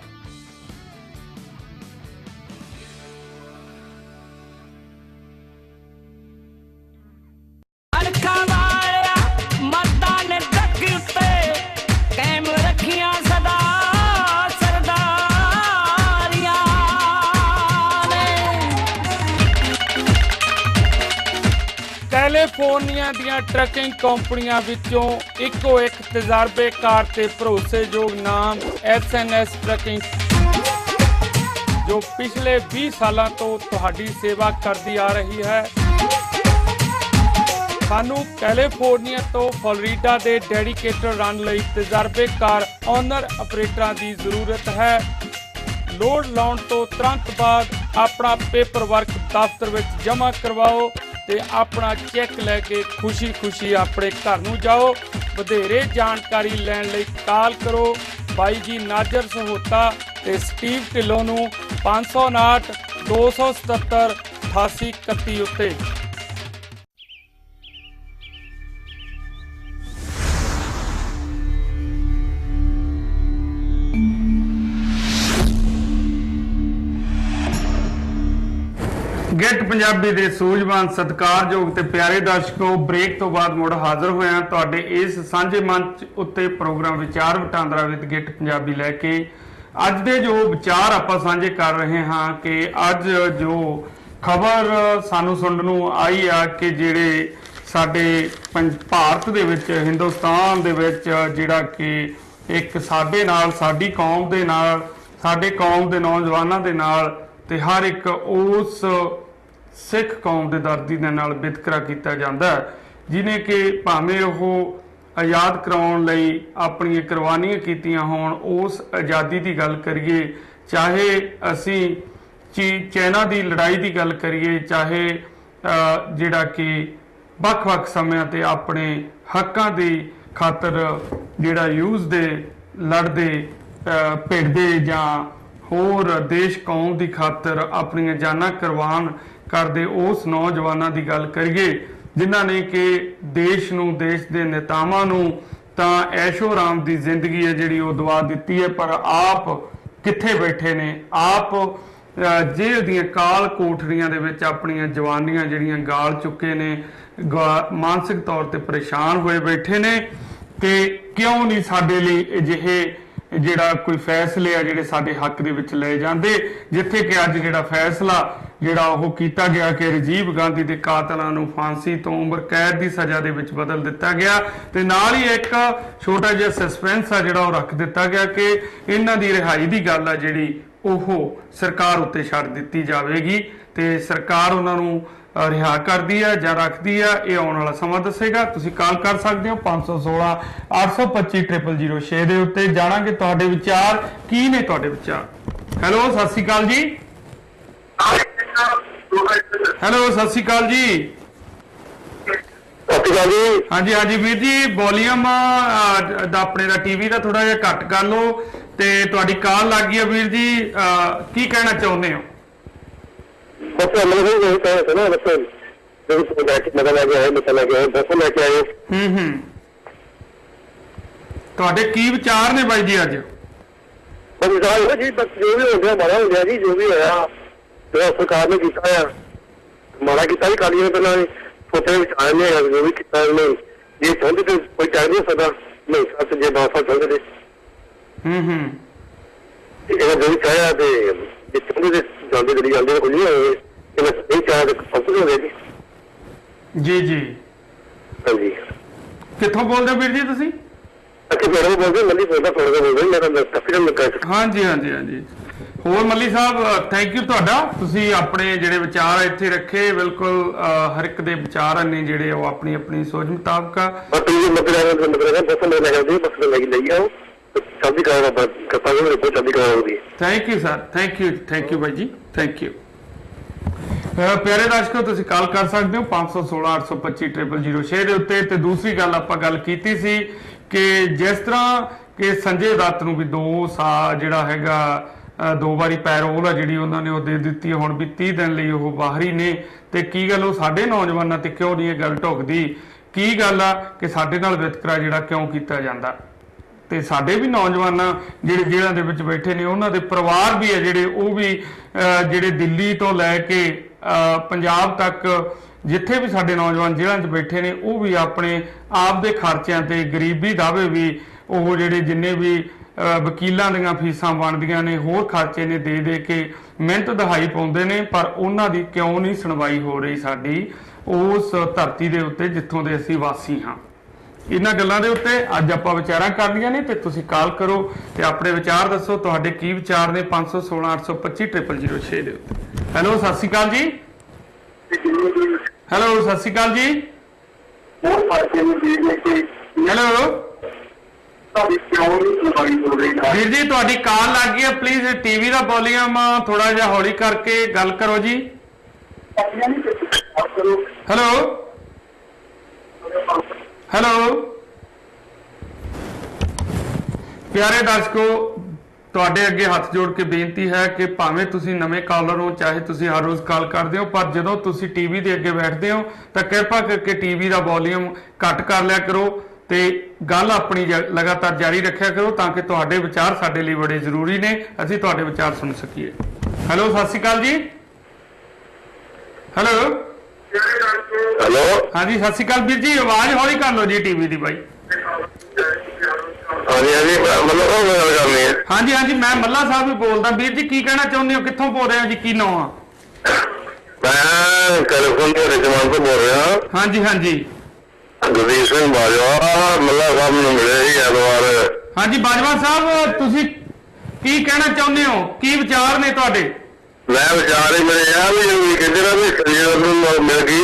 California ਦੀਆਂ trucking ਕੰਪਨੀਆਂ ਵਿੱਚੋਂ ਇੱਕੋ ਇੱਕ ਤਜਰਬੇਕਾਰ ਤੇ ਭਰੋਸੇਯੋਗ ਨਾਮ SNS ਟਰੱਕਿੰਗ, ਜੋ ਪਿਛਲੇ 20 ਸਾਲਾਂ ਤੋਂ ਤੁਹਾਡੀ ਸੇਵਾ ਕਰਦੀ ਆ ਰਹੀ ਹੈ। ਸਾਨੂੰ ਕੈਲੀਫੋਰਨੀਆ ਤੋਂ ਫਲੋਰੀਡਾ ਦੇ ਡੈਡੀਕੇਟਡ ਰਨ ਲਈ ਤਜਰਬੇਕਾਰ ਓਨਰ ਆਪਰੇਟਰਾਂ ਦੀ ਜ਼ਰੂਰਤ ਹੈ। ਲੋਡ ਲਾਉਣ ਤੋਂ ਤੁਰੰਤ ਬਾਅਦ ਆਪਣਾ ਪੇਪਰ ਵਰਕ ਦਫ਼ਤਰ ਵਿੱਚ ਜਮ੍ਹਾਂ ਕਰਵਾਓ ਤੇ ਆਪਣਾ ਚੈੱਕ ਲੈ ਕੇ ਖੁਸ਼ੀ ਆਪਣੇ ਘਰ ਨੂੰ ਜਾਓ। ਵਧੇਰੇ ਜਾਣਕਾਰੀ ਲੈਣ ਲਈ ਕਾਲ ਕਰੋ ਬਾਈ ਜੀ ਨਾਜ਼ਰ ਸਹੋਤਾ ਤੇ ਸਟੀਵ ਢਿੱਲੋਂ ਨੂੰ 559 277 8831 ਉੱਤੇ। ਗਿੱਟ ਪੰਜਾਬੀ ਦੇ ਸੂਝਵਾਨ ਸਤਿਕਾਰਯੋਗ ਤੇ ਪਿਆਰੇ ਦਰਸ਼ਕੋ, ਬ੍ਰੇਕ ਤੋਂ ਬਾਅਦ ਮੁੜ ਹਾਜ਼ਰ ਹੋਇਆ ਤੁਹਾਡੇ ਇਸ ਸਾਂਝੇ ਮੰਚ ਉੱਤੇ ਪ੍ਰੋਗਰਾਮ ਵਿਚਾਰ ਵਟਾਂਦਰਾ ਵਿਦ ਗਿੱਟ ਪੰਜਾਬੀ ਲੈ ਕੇ। ਅੱਜ ਦੇ ਜੋ ਵਿਚਾਰ ਆਪਾਂ ਸਾਂਝੇ ਕਰ ਰਹੇ ਹਾਂ ਕਿ ਅੱਜ ਜੋ ਖਬਰ ਸਾਨੂੰ ਸੁਣਨ ਨੂੰ ਆਈ ਆ ਕਿ ਜਿਹੜੇ ਸਾਡੇ ਭਾਰਤ ਦੇ ਵਿੱਚ, ਹਿੰਦੁਸਤਾਨ ਦੇ ਵਿੱਚ ਜਿਹੜਾ ਕਿ ਇੱਕ ਸਾਡੇ ਨਾਲ, ਸਾਡੀ ਕੌਮ ਦੇ ਨਾਲ, ਸਾਡੇ ਕੌਮ ਦੇ ਨੌਜਵਾਨਾਂ ਦੇ ਨਾਲ ਤੇ ਹਰ ਇੱਕ ਉਸ ਸਿੱਖ ਕੌਮ ਦੇ ਦਰਦੀ ਦੇ ਨਾਲ ਵਿਤਕਰਾ ਕੀਤਾ ਜਾਂਦਾ ਹੈ, ਜਿਹਨੇ ਕਿ ਭਾਵੇਂ ਉਹ ਆਜ਼ਾਦ ਕਰਾਉਣ ਲਈ ਆਪਣੀਆਂ ਕੁਰਬਾਨੀਆਂ ਕੀਤੀਆਂ ਹੋਣ। ਉਸ ਆਜ਼ਾਦੀ ਦੀ ਗੱਲ ਕਰੀਏ, ਚਾਹੇ ਅਸੀਂ ਚਾਈਨਾ ਦੀ ਲੜਾਈ ਦੀ ਗੱਲ ਕਰੀਏ, ਚਾਹੇ ਜਿਹੜਾ ਕਿ ਵੱਖ-ਵੱਖ ਸਮਿਆਂ ਤੇ ਆਪਣੇ ਹੱਕਾਂ ਦੀ ਖਾਤਰ ਜਿਹੜਾ ਯੂਜ਼ ਦੇ ਲੜਦੇ ਭਿੜਦੇ ਜਾਂ ਹੋਰ ਦੇਸ਼ ਕੌਮ ਦੀ ਖਾਤਰ ਆਪਣੀਆਂ ਜਾਨਾਂ ਕੁਰਬਾਨ ਕਰਦੇ ਉਸ ਨੌਜਵਾਨਾਂ ਦੀ ਗੱਲ ਕਰੀਏ ਜਿਨ੍ਹਾਂ ਨੇ ਕਿ ਦੇਸ਼ ਨੂੰ, ਦੇਸ਼ ਦੇ ਨੇਤਾਵਾਂ ਨੂੰ ਤਾਂ ਐਸ਼ੋ ਆਰਾਮ ਦੀ ਜ਼ਿੰਦਗੀ ਹੈ ਜਿਹੜੀ ਉਹ ਦਵਾ ਦਿੱਤੀ ਹੈ, ਪਰ ਆਪ ਕਿੱਥੇ ਬੈਠੇ ਨੇ? ਆਪ ਜੇਲ੍ਹ ਦੀਆਂ ਕਾਲ ਕੋਠੜੀਆਂ ਦੇ ਵਿੱਚ ਆਪਣੀਆਂ ਜਵਾਨੀਆਂ ਜਿਹੜੀਆਂ ਗਾਲ ਚੁੱਕੇ ਨੇ, ਮਾਨਸਿਕ ਤੌਰ ਤੇ ਪਰੇਸ਼ਾਨ ਹੋਏ ਬੈਠੇ ਨੇ। ਤੇ ਕਿਉਂ ਨਹੀਂ ਸਾਡੇ ਲਈ ਅਜਿਹੇ ਜਿਹੜਾ ਕੋਈ ਫੈਸਲੇ ਆ ਜਿਹੜੇ ਸਾਡੇ ਹੱਕ ਦੇ ਵਿੱਚ ਲਏ ਜਾਂਦੇ, ਜਿੱਥੇ ਕਿ ਅੱਜ ਜਿਹੜਾ ਫੈਸਲਾ ਜਿਹੜਾ ਉਹ ਕੀਤਾ ਗਿਆ ਕਿ ਰਾਜੀਵ ਗਾਂਧੀ ਦੇ ਕਾਤਲਾਂ ਨੂੰ ਫਾਂਸੀ ਤੋਂ ਉਮਰ ਕੈਦ ਦੀ ਸਜ਼ਾ ਦੇ ਵਿੱਚ ਬਦਲ ਦਿੱਤਾ ਗਿਆ ਤੇ ਨਾਲ ਹੀ ਇੱਕ ਛੋਟਾ ਜਿਹਾ ਸਸਪੈਂਸ ਆ ਜਿਹੜਾ ਉਹ ਰੱਖ ਦਿੱਤਾ ਗਿਆ ਕਿ ਇਹਨਾਂ ਦੀ ਰਿਹਾਈ ਦੀ ਗੱਲ ਆ ਜਿਹੜੀ ਉਹ ਸਰਕਾਰ ਉੱਤੇ ਛੱਡ ਦਿੱਤੀ ਜਾਵੇਗੀ ਤੇ ਸਰਕਾਰ ਉਹਨਾਂ ਨੂੰ ਰਿਹਾ ਕਰਦੀ ਹੈ ਜਾਂ ਰੱਖਦੀ ਹੈ, ਇਹ ਆਉਣ ਵਾਲਾ ਸਮਾਂ ਦੱਸੇਗਾ। ਤੁਸੀਂ ਕਾਲ ਕਰ ਸਕਦੇ ਹੋ 516 825 0006 ਦੇ ਉੱਤੇ। ਜਾਣਾਂਗੇ ਤੁਹਾਡੇ ਵਿਚਾਰ ਕੀ ਨੇ, ਤੁਹਾਡੇ ਵਿਚਾਰ। ਹੈਲੋ, ਸਤਿ ਸ਼੍ਰੀ ਅਕਾਲ ਜੀ। ਹੈਲੋ, ਸਤਿ ਸ਼੍ਰੀ ਅਕਾਲ ਜੀ। ਹਾਂਜੀ ਹਾਂਜੀ ਵੀਰ ਜੀ, ਵੋਲੀਅਮ ਦਾ ਆਪਣੇ ਦਾ ਟੀਵੀ ਦਾ ਥੋੜਾ ਜਿਹਾ ਘੱਟ ਕਰ ਲਓ ਤੇ ਤੁਹਾਡੀ ਕਾਲ ਲੱਗ ਗਈ ਹੈ ਵੀਰ ਜੀ। ਕੀ ਕਹਿਣਾ ਚਾਹੁੰਦੇ ਹੋ? बस मतलब यही कहा था ना, मतलब मतलब लगे आए मतलब लगे आए बस लेके आए। ਤੁਹਾਡੇ ਕੀ ਵਿਚਾਰ ਨੇ ਬਾਈ ਜੀ ਅੱਜ? बस विचार है जी, बस जो भी हो गया माड़ा हो गया जी, जो भी होया जो सरकार ने किया है माड़ा किया भी कालियां ने पहले सोचे विचार ने जो भी किया ने ये चाहते तो कोई कह नहीं सकता नहीं सच जे बात चाहते ये जो भी चाहे तो ये चाहते जाते चली जाते कोई नहीं होवे ये नहीं चाहे तो फंस हो गए जी जी। हाँ जी कित्थों बोलदे हो वीर जी तुसीं? ਹਾਂਜੀ ਹਾਂਜੀ ਹਾਂਜੀ। ਹੋਰ ਮੱਲੀ ਸਾਹਿਬ ਥੈਂਕ ਯੂ ਤੁਹਾਡਾ, ਤੁਸੀਂ ਆਪਣੇ ਜਿਹੜੇ ਵਿਚਾਰ ਇੱਥੇ ਰੱਖੇ। ਬਿਲਕੁਲ ਹਰ ਇੱਕ ਦੇ ਵਿਚਾਰ ਨੇ ਜਿਹੜੇ ਉਹ ਆਪਣੀ ਆਪਣੀ ਸੋਚ ਮੁਤਾਬਕ thank you sir, thank you ਬਾਈ ਜੀ, ਥੈਂਕ ਯੂ। ਪਿਆਰੇ ਦਰਸ਼ਕੋ ਤੁਸੀਂ ਕਾਲ ਕਰ ਸਕਦੇ ਹੋ 516 825 0006 ਦੇ ਉੱਤੇ। ਤੇ ਦੂਸਰੀ ਗੱਲ ਆਪਾਂ ਗੱਲ ਕੀਤੀ ਸੀ ਕਿ ਜਿਸ ਤਰ੍ਹਾਂ ਕਿ ਸੰਜੇ ਦੱਤ ਨੂੰ ਵੀ 2 ਸਾਲ ਜਿਹੜਾ ਹੈਗਾ 2 ਵਾਰੀ ਪੈਰੋਲ ਆ ਜਿਹੜੀ ਉਹਨਾਂ ਨੇ ਉਹ ਦੇ ਦਿੱਤੀ, ਹੁਣ ਵੀ 30 ਦਿਨ ਲਈ ਉਹ ਬਾਹਰੀ ਨੇ। ਤੇ ਕੀ ਗੱਲ ਉਹ ਸਾਡੇ ਨੌਜਵਾਨਾਂ ਤੇ ਕਿਉਂ ਨਹੀਂ ਇਹ ਗੱਲ ਢੁਕਦੀ? ਕੀ ਗੱਲ ਆ ਕਿ ਸਾਡੇ ਨਾਲ ਵਿਤਕਰਾ ਜਿਹੜਾ ਕਿਉਂ ਕੀਤਾ ਜਾਂਦਾ? ਤੇ ਸਾਡੇ ਵੀ ਨੌਜਵਾਨ ਜਿਹੜੇ ਜੇਲ੍ਹਾਂ ਦੇ ਵਿੱਚ ਬੈਠੇ ਨੇ ਉਹਨਾਂ ਦੇ ਪਰਿਵਾਰ ਵੀ ਆ ਜਿਹੜੇ ਉਹ ਵੀ ਜਿਹੜੇ ਦਿੱਲੀ ਤੋਂ ਲੈ ਕੇ ਪੰਜਾਬ ਤੱਕ ਜਿੱਥੇ ਵੀ ਸਾਡੇ ਨੌਜਵਾਨ ਜੇਲ੍ਹਾਂ 'ਚ ਬੈਠੇ ਨੇ ਉਹ ਵੀ ਆਪਣੇ ਆਪ ਦੇ ਖਰਚਿਆਂ ਤੇ ਗਰੀਬੀ ਦਾਅਵੇ ਵੀ ਉਹ ਜਿਹੜੇ ਜਿੰਨੇ ਵੀ ਵਕੀਲਾਂ ਦੀਆਂ ਫੀਸਾਂ ਬਣਦੀਆਂ ਨੇ ਹੋਰ ਖਰਚੇ ਨੇ ਦੇ ਦੇ ਕੇ ਮਿਹਨਤ ਦਹਾਈ ਪਾਉਂਦੇ ਨੇ। ਪਰ ਉਹਨਾਂ ਦੀ ਕਿਉਂ ਨਹੀਂ ਸੁਣਵਾਈ ਹੋ ਰਹੀ ਸਾਡੀ ਉਸ ਧਰਤੀ ਦੇ ਉੱਤੇ ਜਿੱਥੋਂ ਦੇ ਅਸੀਂ ਵਾਸੀ ਹਾਂ? ਇਹਨਾਂ ਗੱਲਾਂ ਦੇ ਉੱਤੇ ਅੱਜ ਆਪਾਂ ਵਿਚਾਰਾਂ ਕਰਨੀਆਂ ਨੇ ਤੇ ਤੁਸੀਂ ਕਾਲ ਕਰੋ ਤੇ ਆਪਣੇ ਵਿਚਾਰ ਦੱਸੋ, ਤੁਹਾਡੇ ਕੀ ਵਿਚਾਰ ਨੇ 516 825 0006 ਦੇ ਉੱਤੇ। ਹੈਲੋ ਸਤਿ ਸ਼੍ਰੀ ਅਕਾਲ ਜੀ। ਹੈਲੋ ਸਤਿ ਸ਼੍ਰੀ ਅਕਾਲ ਜੀ। ਹੈਲੋ ਵੀਰ ਜੀ ਤੁਹਾਡੀ ਕਾਲ ਲੱਗ ਗਈ ਹੈ, ਪਲੀਜ਼ ਟੀਵੀ ਦਾ ਵੋਲੀਅਮ ਥੋੜਾ ਜਿਹਾ ਹੌਲੀ ਕਰਕੇ ਗੱਲ ਕਰੋ ਜੀ। ਹੈਲੋ ਹੈਲੋ ਪਿਆਰੇ ਦਰਸ਼ਕੋ ਤੁਹਾਡੇ ਅੱਗੇ ਹੱਥ ਜੋੜ ਕੇ ਬੇਨਤੀ ਹੈ ਕਿ ਭਾਵੇਂ ਤੁਸੀਂ ਨਵੇਂ ਕਾਲਰ ਹੋ ਚਾਹੇ ਤੁਸੀਂ ਹਰ ਰੋਜ਼ ਕਾਲ ਕਰਦੇ ਹੋ, ਪਰ ਜਦੋਂ ਤੁਸੀਂ ਟੀਵੀ ਦੇ ਅੱਗੇ ਬੈਠਦੇ ਹੋ ਤਾਂ ਕਿਰਪਾ ਕਰਕੇ ਟੀਵੀ ਦਾ ਵੋਲੀਅਮ ਘੱਟ ਕਰ ਲਿਆ ਕਰੋ ਤੇ ਗੱਲ ਆਪਣੀ ਲਗਾਤਾਰ ਜਾਰੀ ਰੱਖਿਆ ਕਰੋ ਤਾਂ ਕਿ ਤੁਹਾਡੇ ਵਿਚਾਰ ਸਾਡੇ ਲਈ ਬੜੇ ਜ਼ਰੂਰੀ ਨੇ, ਅਸੀਂ ਤੁਹਾਡੇ ਵਿਚਾਰ ਸੁਣ ਸਕੀਏ। ਹੈਲੋ ਸਤਿ ਸ਼੍ਰੀ ਅਕਾਲ ਜੀ। ਹੈਲੋ ਹੈਲੋ ਹਾਂਜੀ ਸਤਿ ਸ਼੍ਰੀ ਅਕਾਲ ਵੀਰ ਜੀ, ਆਵਾਜ਼ ਹੌਲੀ ਕਰ ਲਓ ਜੀ ਟੀਵੀ ਦੀ ਬਾਈ। ਹਾਂਜੀ ਹਾਂਜੀ ਮੈਂ ਮੱਲਾ ਸਾਹਿਬ ਵੀ ਬੋਲਦਾ। ਵੀਰ ਜੀ ਕੀ ਕਹਿਣਾ ਚਾਹੁੰਦੇ ਹੋ, ਕਿੱਥੋਂ ਬੋਲ ਰਹੇ ਹੋ ਜੀ, ਕੀ ਨਾਮ ਆ? ਮੈਂ ਕੈਲੀਫੋਰਨੀਆ ਦੇ ਜਮਾਨ ਤੋਂ ਬੋਲ ਰਿਹਾ। ਹਾਂਜੀ ਹਾਂਜੀ ਗੁਰਦੀਪ ਸਿੰਘ ਬਾਜਵਾ ਮੱਲਾ ਸਾਹਿਬ ਨੂੰ ਮਿਲੇ ਸੀ ਐਤਵਾਰ। ਹਾਂਜੀ ਬਾਜਵਾ ਸਾਹਿਬ ਤੁਸੀਂ ਕੀ ਕਹਿਣਾ ਚਾਹੁੰਦੇ ਹੋ, ਕੀ ਵਿਚਾਰ ਨੇ ਤੁਹਾਡੇ? ਮੈਂ ਵਿਚਾਰ ਹੀ ਮੇਰੇ ਆ ਵੀ ਕਹਿੰਦੇ ਨਾ ਵੀ ਸੰਜੇ ਦੱਤ ਨੂੰ ਮਿਲ ਗਈ,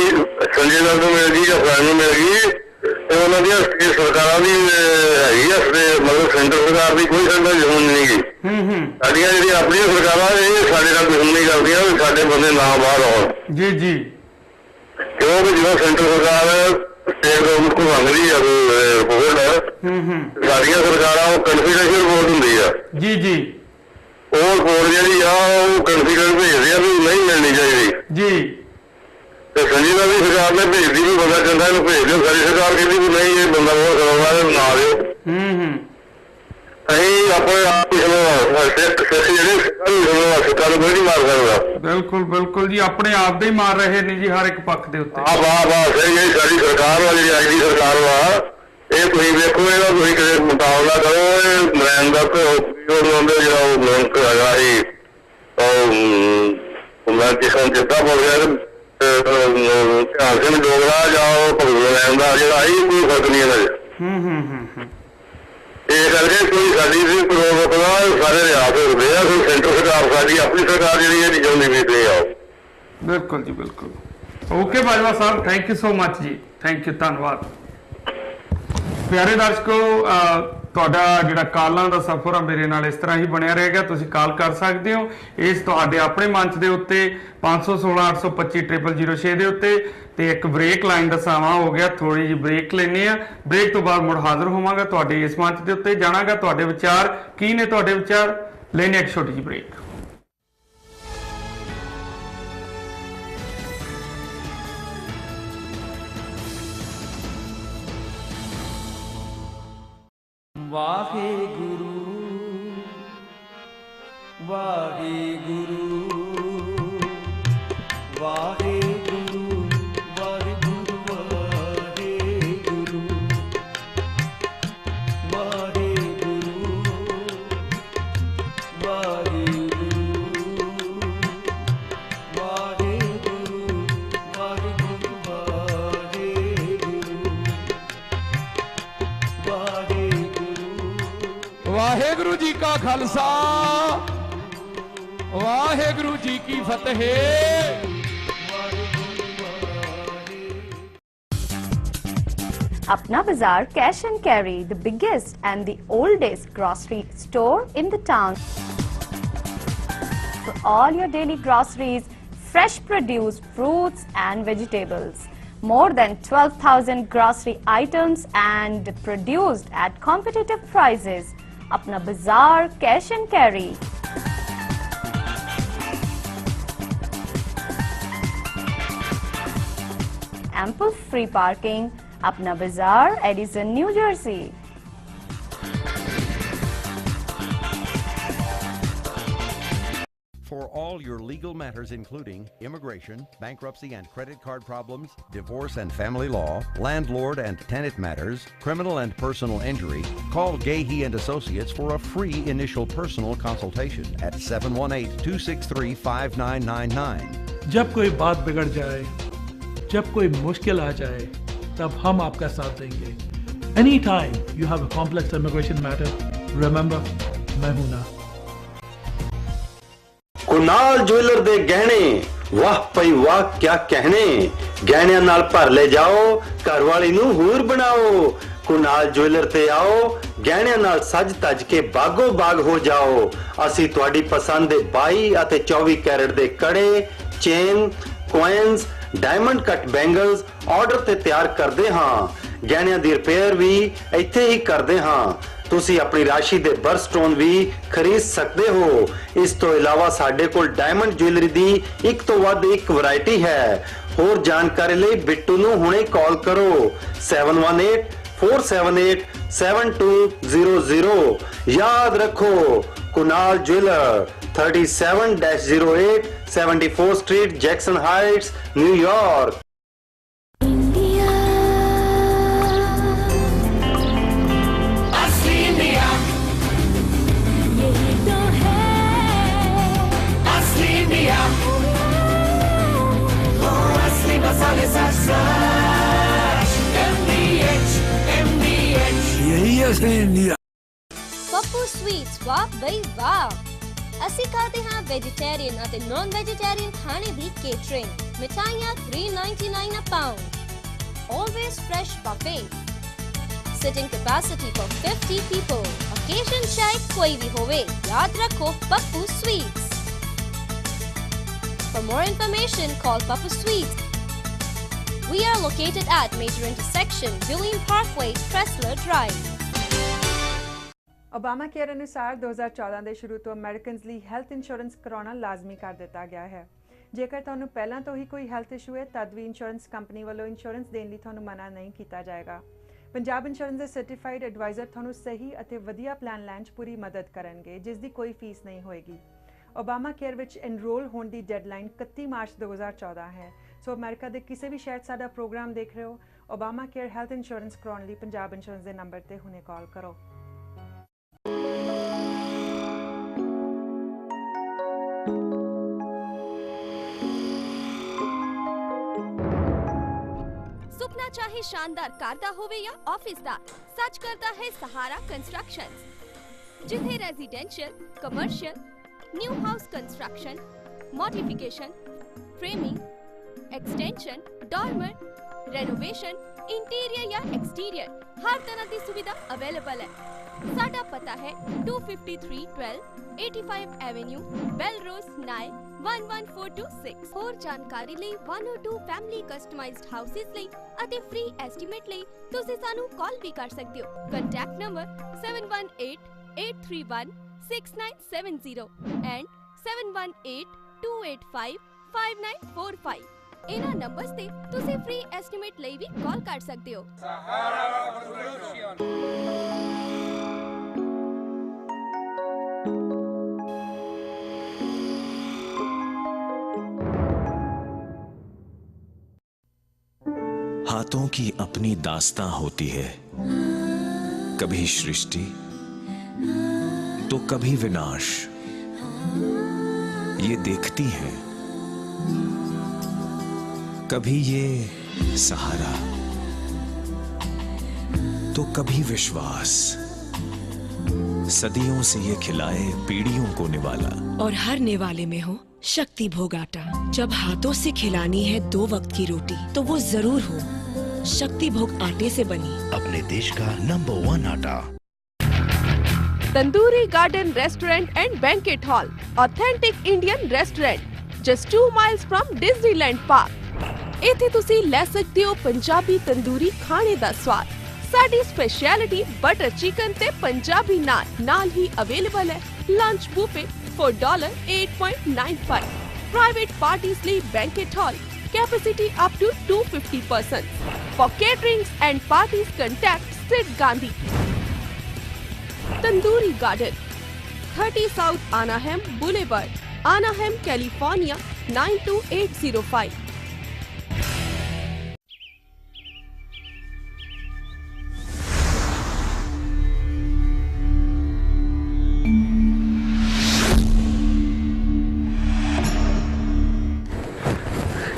ਸੰਜੇ ਦੱਤ ਨੂੰ ਮਿਲ ਗਈ ਜਾਂ ਫਲਾਣ ਨੂੰ ਮਿਲ ਗਈ ਤੇ ਉਹਨਾਂ ਦੀਆਂ ਸਰਕਾਰਾਂ ਦੀ ਹੈਗੀ ਆ ਮਤਲਬ ਸੈਂਟਰ ਸਰਕਾਰ ਦੀ ਕੋਈ ਸਾਡਾ ਜ਼ਮੀਨ ਨਹੀਂ ਗਈ। ਸਾਡੀਆਂ ਜਿਹੜੀਆਂ ਆਪਣੀਆਂ ਸਰਕਾਰਾਂ ਇਹ ਸਾਡੇ ਨਾਲ ਦੁਸ਼ਮਣੀ ਨਹੀਂ ਕਰਦੀਆਂ ਵੀ ਸਾਡੇ ਬੰਦੇ ਨਾ ਬਾਹਰ ਆਉਣ। ਜੀ ਜੀ ਕਿਉਂਕਿ ਜਦੋਂ ਸੈਂਟਰ ਸਰਕਾਰ ਸਟੇਟ ਗਵਰਨਮੈਂਟ ਕੋਲ ਮੰਗਦੀ ਆ ਰਿਪੋਰਟ ਸਾਡੀਆਂ ਸਰਕਾਰਾਂ ਉਹ ਕਨਫੀਡੈਂਸ਼ੀਅਲ ਰਿਪੋਰਟ ਹੁੰਦੀ ਆ। ਜੀ ਜੀ ਉਹ ਰਿਪੋਰਟ ਜਿਹੜੀ ਆ ਉਹ ਕਨਫੀਡੈਂਸ ਭੇਜਦੇ ਆ ਵੀ ਨਹੀਂ ਮਿਲਣੀ ਚਾਹੀਦੀ। ਜੀ ਤੇ ਸੰਜੇ ਦਾ ਵੀ ਸਰਕਾਰ ਨੇ ਭੇਜਦੀ ਵੀ ਬੰਦਾ ਚੰਗਾ ਇਹਨੂੰ ਭੇਜ ਦਿਓ, ਸਾਡੀ ਸਰਕਾਰ ਕਹਿੰਦੀ ਵੀ ਨਹੀਂ ਇਹ ਬੰਦਾ ਬਹੁਤ ਖਰਾਬ ਹੈ ਨਾ ਦਿਓ। ਅਸੀਂ ਆਪਣੇ ਆਪ ਹੀ ਸਰਕਾਰ ਨੂੰ ਨਹੀਂ ਮਾਰ ਸਕਦਾ। ਬਿਲਕੁਲ ਬਿਲਕੁਲ ਜੀ ਆਪਣੇ ਆਪ ਦੇ ਹੀ ਮਾਰ ਰਹੇ ਨੇ ਜੀ ਹਰ ਇੱਕ ਪੱਖ ਦੇ ਉੱਤੇ। ਹਾਂ ਵਾਹ ਵਾਹ ਸਹੀ ਹੈ। ਸਾਡੀ ਸਰਕਾਰ ਵਾ ਜਿਹੜੀ ਅੱਜ ਦੀ ਸਰਕਾਰ ਵਾ ਇਹ ਤੁਸੀਂ ਵੇਖੋ ਇਹਦਾ ਤੁਸੀਂ ਕਿਸੇ ਮੁਕਾਬਲਾ ਕਰੋ। ਇਹ ਨਰੈਣ ਦਾ ਜਿਹੜਾ ਉਹ ਮੁਲਕ ਹੈਗਾ ਸੀ ਉਹ ਮੈਂ ਕਿਸਮ ਚਿੱਟਾ ਬੋਲ ਗਿਆ ਧਿਆਨ ਸਿੰਘ ਡੋਗਰਾ ਜਾਂ ਉਹ ਭਗਵਤ ਨਰੈਣ ਦਾ ਜਿਹੜਾ ਸੀ ਕੋਈ ਫਰਕ ਨਹੀਂ ਇਹਨਾਂ ਇਹ ਕਰਕੇ ਕੋਈ ਸਾਡੀ ਵੀ ਸਾਰੇ ਰਿਆਸ ਹੁੰਦੇ ਆ। ਕੋਈ ਸੈਂਟਰ ਸਰਕਾਰ ਸਾਡੀ ਆਪਣੀ ਸਰਕਾਰ ਜਿਹੜੀ ਹੈ ਨਹੀਂ ਚਾਹੁੰਦੀ ਵੀ ਤੇ ਆਓ। ਬਿਲਕੁਲ ਜੀ ਬਿਲਕੁਲ। Okay Bajwa Sahib thank you so much ਜੀ, ਥੈਂਕ ਯੂ, ਧੰਨਵਾਦ। ਪਿਆਰੇ ਦਰਸ਼ਕੋ ਤੁਹਾਡਾ ਜਿਹੜਾ ਕਾਲਾਂ ਦਾ ਸਫ਼ਰ ਆ ਮੇਰੇ ਨਾਲ ਇਸ ਤਰ੍ਹਾਂ ਹੀ ਬਣਿਆ ਰਹੇਗਾ। ਤੁਸੀਂ ਕਾਲ ਕਰ ਸਕਦੇ ਹੋ ਇਸ ਤੁਹਾਡੇ ਆਪਣੇ ਮੰਚ ਦੇ ਉੱਤੇ 516 825 0006 ਦੇ ਉੱਤੇ। ਤੇ ਇੱਕ ਬ੍ਰੇਕ ਲਾਈਨ ਦਾ ਸਮਾਂ ਹੋ ਗਿਆ, ਥੋੜੀ ਜਿਹੀ ਬ੍ਰੇਕ ਲੈਣੇ ਆ। ਬ੍ਰੇਕ ਤੋਂ ਬਾਅਦ ਮੁੜ ਹਾਜ਼ਰ ਹੋਵਾਂਗਾ ਤੁਹਾਡੇ ਇਸ ਮੰਚ ਦੇ ਉੱਤੇ, ਜਾਣਾਂਗਾ ਤੁਹਾਡੇ ਵਿਚਾਰ ਕੀ ਨੇ। ਤੁਹਾਡੇ ਵਿਚਾਰ ਲੈਣੇ ਇੱਕ ਛੋਟੀ ਜਿਹੀ ਬ੍ਰੇਕ। ਵਾਹਿਗੁਰੂ ਵਾਹਿਗੁਰੂ ਵਾਹਿਗੁਰੂ ਵਾਹਿਗੁਰੂ ਵਾਹਿਗੁਰੂ ਵਾਹਿਗੁਰੂ ਵਾਹਿਗੁਰੂ ਜੀ ਕਾ ਖਾਲਸਾ ਵਾਹਿਗੁਰੂ ਜੀ ਕੀ ਫਤਿਹ। Apna Bazaar Cash and Carry, the biggest and the oldest grocery store in the town. For all your daily groceries, fresh produce, fruits and vegetables. More than 12,000 grocery items and produced at competitive prices. Apna Bazaar Cash and Carry. Ample free parking. Apna Bazaar, Edison, New Jersey. For all your legal matters including immigration, bankruptcy and credit card problems, divorce and family law, landlord and tenant matters, criminal and personal injury, call Gahey and Associates for a free initial personal consultation at 718-263-5999. जब कोई बात बिगड़ जाए, जब कोई मुश्किल आ जाए, तब हम आपका साथ देंगे। Anytime you have a complex immigration matter, remember, मैं हूं ना। कुनाल ज्वेलर दे गहने, वाह पई वाह क्या कहने, गहनियां नाल भर ले जाओ, घरवाली नूं हूर बनाओ। कुनाल ज्वेलर ते आओ, गहनियां नाल सज तज के बागो बाग हो जाओ। असी तुहाडी पसंद दे 22 ਅਤੇ 24 कैरेट दे कड़े, chain, coins, diamond cut bangles order ਤੇ ਤਿਆਰ ਕਰਦੇ ਹਾਂ। ਗਹਿਣਿਆਂ ਦੀ ਰਿਪੇਅਰ ਵੀ ਇੱਥੇ ਹੀ ਕਰਦੇ ਹਾਂ। ਤੁਸੀਂ ਆਪਣੀ ਰਾਸ਼ੀ ਦੇ ਬਰਸਟੋਨ ਵੀ ਖਰੀਦ ਸਕਦੇ ਹੋ। ਇਸ ਤੋਂ ਇਲਾਵਾ ਸਾਡੇ ਕੋਲ ਡਾਇਮੰਡ ਜੁਐਲਰੀ ਦੀ ਇੱਕ ਤੋਂ ਵੱਧ ਇੱਕ ਵੈਰਾਈਟੀ ਹੈ। ਹੋਰ ਜਾਣਕਾਰੀ ਲਈ ਬਿੱਟੂ ਨੂੰ ਹੁਣੇ ਕਾਲ ਕਰੋ 7184787200। याद रखो Kunal jeweller 37-08 74th Street, Jackson Heights, New York। यही असली इंडिया। पप्पू स्वीट्स, वाह बई वाह। ਅਸੀਂ ਕਰਦੇ ਹਾਂ ਵੈਜੀਟੇਰੀਅਨ ਅਤੇ ਨਾਨ ਵੈਜੀਟੇਰੀਅਨ ਖਾਣੇ ਦੀ ਕੇਟਰਿੰਗ। ਮਿਠਾਈਆਂ $3.99 a pound. Always fresh buffet. Sitting capacity for 50 people. Occasion ਚਾਹੇ ਕੋਈ ਵੀ ਹੋਵੇ, ਯਾਦ ਰੱਖੋ Pappu Sweets. For more information, call Papa Sweets. We are located at Major Intersection, William Parkway, Cressler Drive. Obama care अनुसार 2014 ਦੇ ਸ਼ੁਰੂ ਤੋਂ ਅਮਰੀਕਨਜ਼ ਲਈ ਹੈਲਥ ਇੰਸ਼ੋਰੈਂਸ ਕਰਾਉਣਾ ਲਾਜ਼ਮੀ ਕਰ ਦਿੱਤਾ ਗਿਆ ਹੈ। ਜੇਕਰ ਤੁਹਾਨੂੰ ਪਹਿਲਾਂ ਤੋਂ ਹੀ ਕੋਈ ਹੈਲਥ ਇਸ਼ੂ ਹੈ ਤਦ ਵੀ ਇੰਸ਼ੋਰੈਂਸ ਕੰਪਨੀ ਵੱਲੋਂ ਇੰਸ਼ੋਰੈਂਸ ਦੇਣ ਲਈ ਤੁਹਾਨੂੰ ਮਨਾ ਨਹੀਂ ਕੀਤਾ ਜਾਏਗਾ। ਪੰਜਾਬ ਇੰਸ਼ੋਰੈਂਸ ਦੇ ਸਰਟੀਫਾਈਡ ਐਡਵਾਈਜ਼ਰ ਤੁਹਾਨੂੰ ਸਹੀ ਅਤੇ ਵਧੀਆ ਪਲਾਨ ਲੈਣ 'ਚ ਪੂਰੀ ਮਦਦ ਕਰਨਗੇ ਜਿਸ ਦੀ ਕੋਈ ਫੀਸ ਨਹੀਂ ਹੋਏਗੀ। ओबामा केयर ਵਿੱਚ ਐਨਰੋਲ ਹੋਣ ਦੀ ਡੈਡਲਾਈਨ 31 ਮਾਰਚ 2014 ਹੈ। ਸੋ ਅਮਰੀਕਾ ਦੇ ਕਿਸੇ ਵੀ ਸ਼ਹਿਰ ਸਾਡਾ ਪ੍ਰੋਗਰਾਮ ਦੇਖ ਰਹੇ ਹੋ, ओबामा केयर ਹੈਲਥ ਇੰਸ਼ੋਰੈਂਸ ਕਰਾਉਣ ਲਈ ਪੰਜਾਬ ਇੰਸ਼ੋਰੈਂਸ ਦੇ ਨੰਬਰ ਤੇ ਹੁਣੇ ਕਾਲ ਕਰੋ। सुपना चाहे शानदार कार दा होवे या ऑफिस दा, सच करता है सहारा कंस्ट्रक्शंस। जिथे residential, commercial, new house construction, modification, framing, extension, dormer, renovation, interior या एक्सटीरियर हर तरह की सुविधा अवेलेबल है। साडा पता है 25312 85 एवेन्यू, बेलरोज, नाइल 11426। और जानकारी ਲਈ 102 फैमिली कस्टमाइज्ड हाउसेस ਲਈ ਅਤੇ फ्री एस्टीमेट ਲਈ ਤੁਸੀਂ ਸਾਨੂੰ ਕਾਲ ਵੀ ਕਰ ਸਕਦੇ ਹੋ। Contact number 7188316970 and 7182855945। ਇਹਨਾਂ ਨੰਬਰਸ ਤੇ ਤੁਸੀਂ फ्री एस्टीमेट ਲਈ ਵੀ ਕਾਲ ਕਰ ਸਕਦੇ ਹੋ। हाथों की अपनी दास्तां होती है, कभी सृष्टि तो कभी विनाश। ये देखती हैं, कभी ये सहारा तो कभी विश्वास। सदियों से ये खिलाए पीढ़ियों को निवाला, और हर निवाले में हो शक्ति भोग आटा। जब हाथों से खिलानी है 2 वक्त की रोटी तो वो जरूर हो शक्ति भोग आटे से बनी, अपने देश का नंबर 1 आटा। Tandoori garden restaurant and banquet hall, authentic Indian restaurant just 2 miles from Disneyland park. ਇੱਥੇ ਤੁਸੀਂ ਲੈ ਸਕਦੇ ਹੋ ਪੰਜਾਬੀ ਤੰਦੂਰੀ ਖਾਣੇ ਦਾ ਸਵਾਦ। ਸਾਡੀ ਸਪੈਸ਼ਲਿਟੀ ਬਟਰ ਚਿਕਨ ਤੇ ਪੰਜਾਬੀ ਨਾਨ ਨਾਲ ਹੀ ਅਵੇਲੇਬਲ ਹੈ lunch buffet for $8.95। Private parties ਲਈ banquet hall, capacity up to 250%. For caterings and parties, contact Sid Gandhi. Tandoori Garden, 30 South Anaheim Boulevard, Anaheim, California 92805.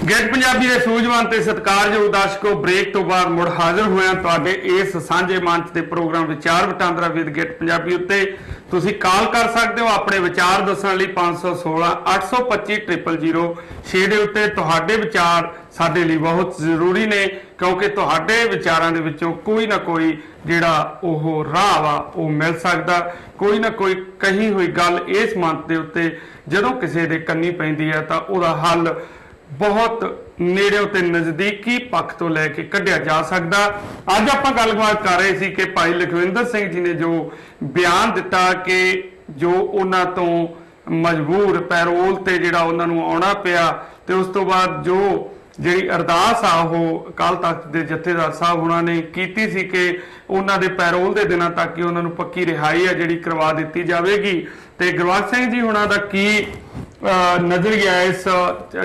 Get Punjabi ਦੇ ਸੂਝਵਾਨ ਤੇ ਸਤਿਕਾਰਯੋਗ ਦਰਸ਼ਕੋ, ਬ੍ਰੇਕ ਤੋਂ ਬਾਅਦ ਮੁੜ ਹਾਜ਼ਰ ਹੋਇਆ ਤੁਹਾਡੇ ਇਸ ਸਾਂਝੇ ਮੰਚ ਦੇ ਪ੍ਰੋਗਰਾਮ ਵਿਚਾਰ ਵਟਾਂਦਰਾ ਵਿਦ ਗੈਟ ਪੰਜਾਬੀ ਉੱਤੇ। ਤੁਸੀਂ ਕਾਲ ਕਰ ਸਕਦੇ ਹੋ ਆਪਣੇ ਵਿਚਾਰ ਦੱਸਣ ਲਈ 516 825 006 ਦੇ ਉੱਤੇ। ਤੁਹਾਡੇ ਵਿਚਾਰ ਸਾਡੇ ਲਈ ਬਹੁਤ ਜ਼ਰੂਰੀ ਨੇ, ਕਿਉਂਕਿ ਤੁਹਾਡੇ ਵਿਚਾਰਾਂ ਦੇ ਵਿੱਚੋਂ ਕੋਈ ਨਾ ਕੋਈ ਜਿਹੜਾ ਉਹ ਰਾਹ ਵਾ ਉਹ ਮਿਲ ਸਕਦਾ। ਕੋਈ ਨਾ ਕੋਈ ਕਹੀ ਹੋਈ ਗੱਲ ਇਸ ਮੰਚ ਦੇ ਉੱਤੇ ਜਦੋਂ ਕਿਸੇ ਦੇ ਕੰਨੀ ਪੈਂਦੀ ਹੈ ਤਾਂ ਉਹਦਾ ਹੱਲ ਬਹੁਤ ਨੇੜਿਓਂ ਤੇ ਨਜ਼ਦੀਕੀ ਪੱਖ ਤੋਂ ਲੈ ਕੇ ਕੱਢਿਆ ਜਾ ਸਕਦਾ। ਅੱਜ ਆਪਾਂ ਗੱਲਬਾਤ ਕਰ ਰਹੇ ਸੀ ਕਿ ਭਾਈ ਲਖਵਿੰਦਰ ਸਿੰਘ ਜੀ ਨੇ ਜੋ ਬਿਆਨ ਦਿੱਤਾ ਕਿ ਜੋ ਉਹਨਾਂ ਤੋਂ ਮਜਬੂਰ ਪੈਰੋਲ ਤੇ ਜਿਹੜਾ ਉਹਨਾਂ ਨੂੰ ਆਉਣਾ ਪਿਆ ਤੇ ਉਸ ਤੋਂ ਬਾਅਦ ਜੋ ਜਿਹੜੀ ਅਰਦਾਸ ਆ ਉਹ ਅਕਾਲ ਤਖਤ ਦੇ ਜਥੇਦਾਰ ਸਾਹਿਬ ਉਹਨਾਂ ਨੇ ਕੀਤੀ ਸੀ ਕਿ ਉਹਨਾਂ ਦੇ ਪੈਰੋਲ ਦੇ ਦਿਨਾਂ ਤੱਕ ਹੀ ਉਹਨਾਂ ਨੂੰ ਪੱਕੀ ਰਿਹਾਈ ਆ ਜਿਹੜੀ ਕਰਵਾ ਦਿੱਤੀ ਜਾਵੇਗੀ। ਤੇ ਗੁਰਬਖਸ਼ ਸਿੰਘ ਜੀ ਉਹਨਾਂ ਦਾ ਕੀ ਨਜ਼ਰੀਆ ਇਸ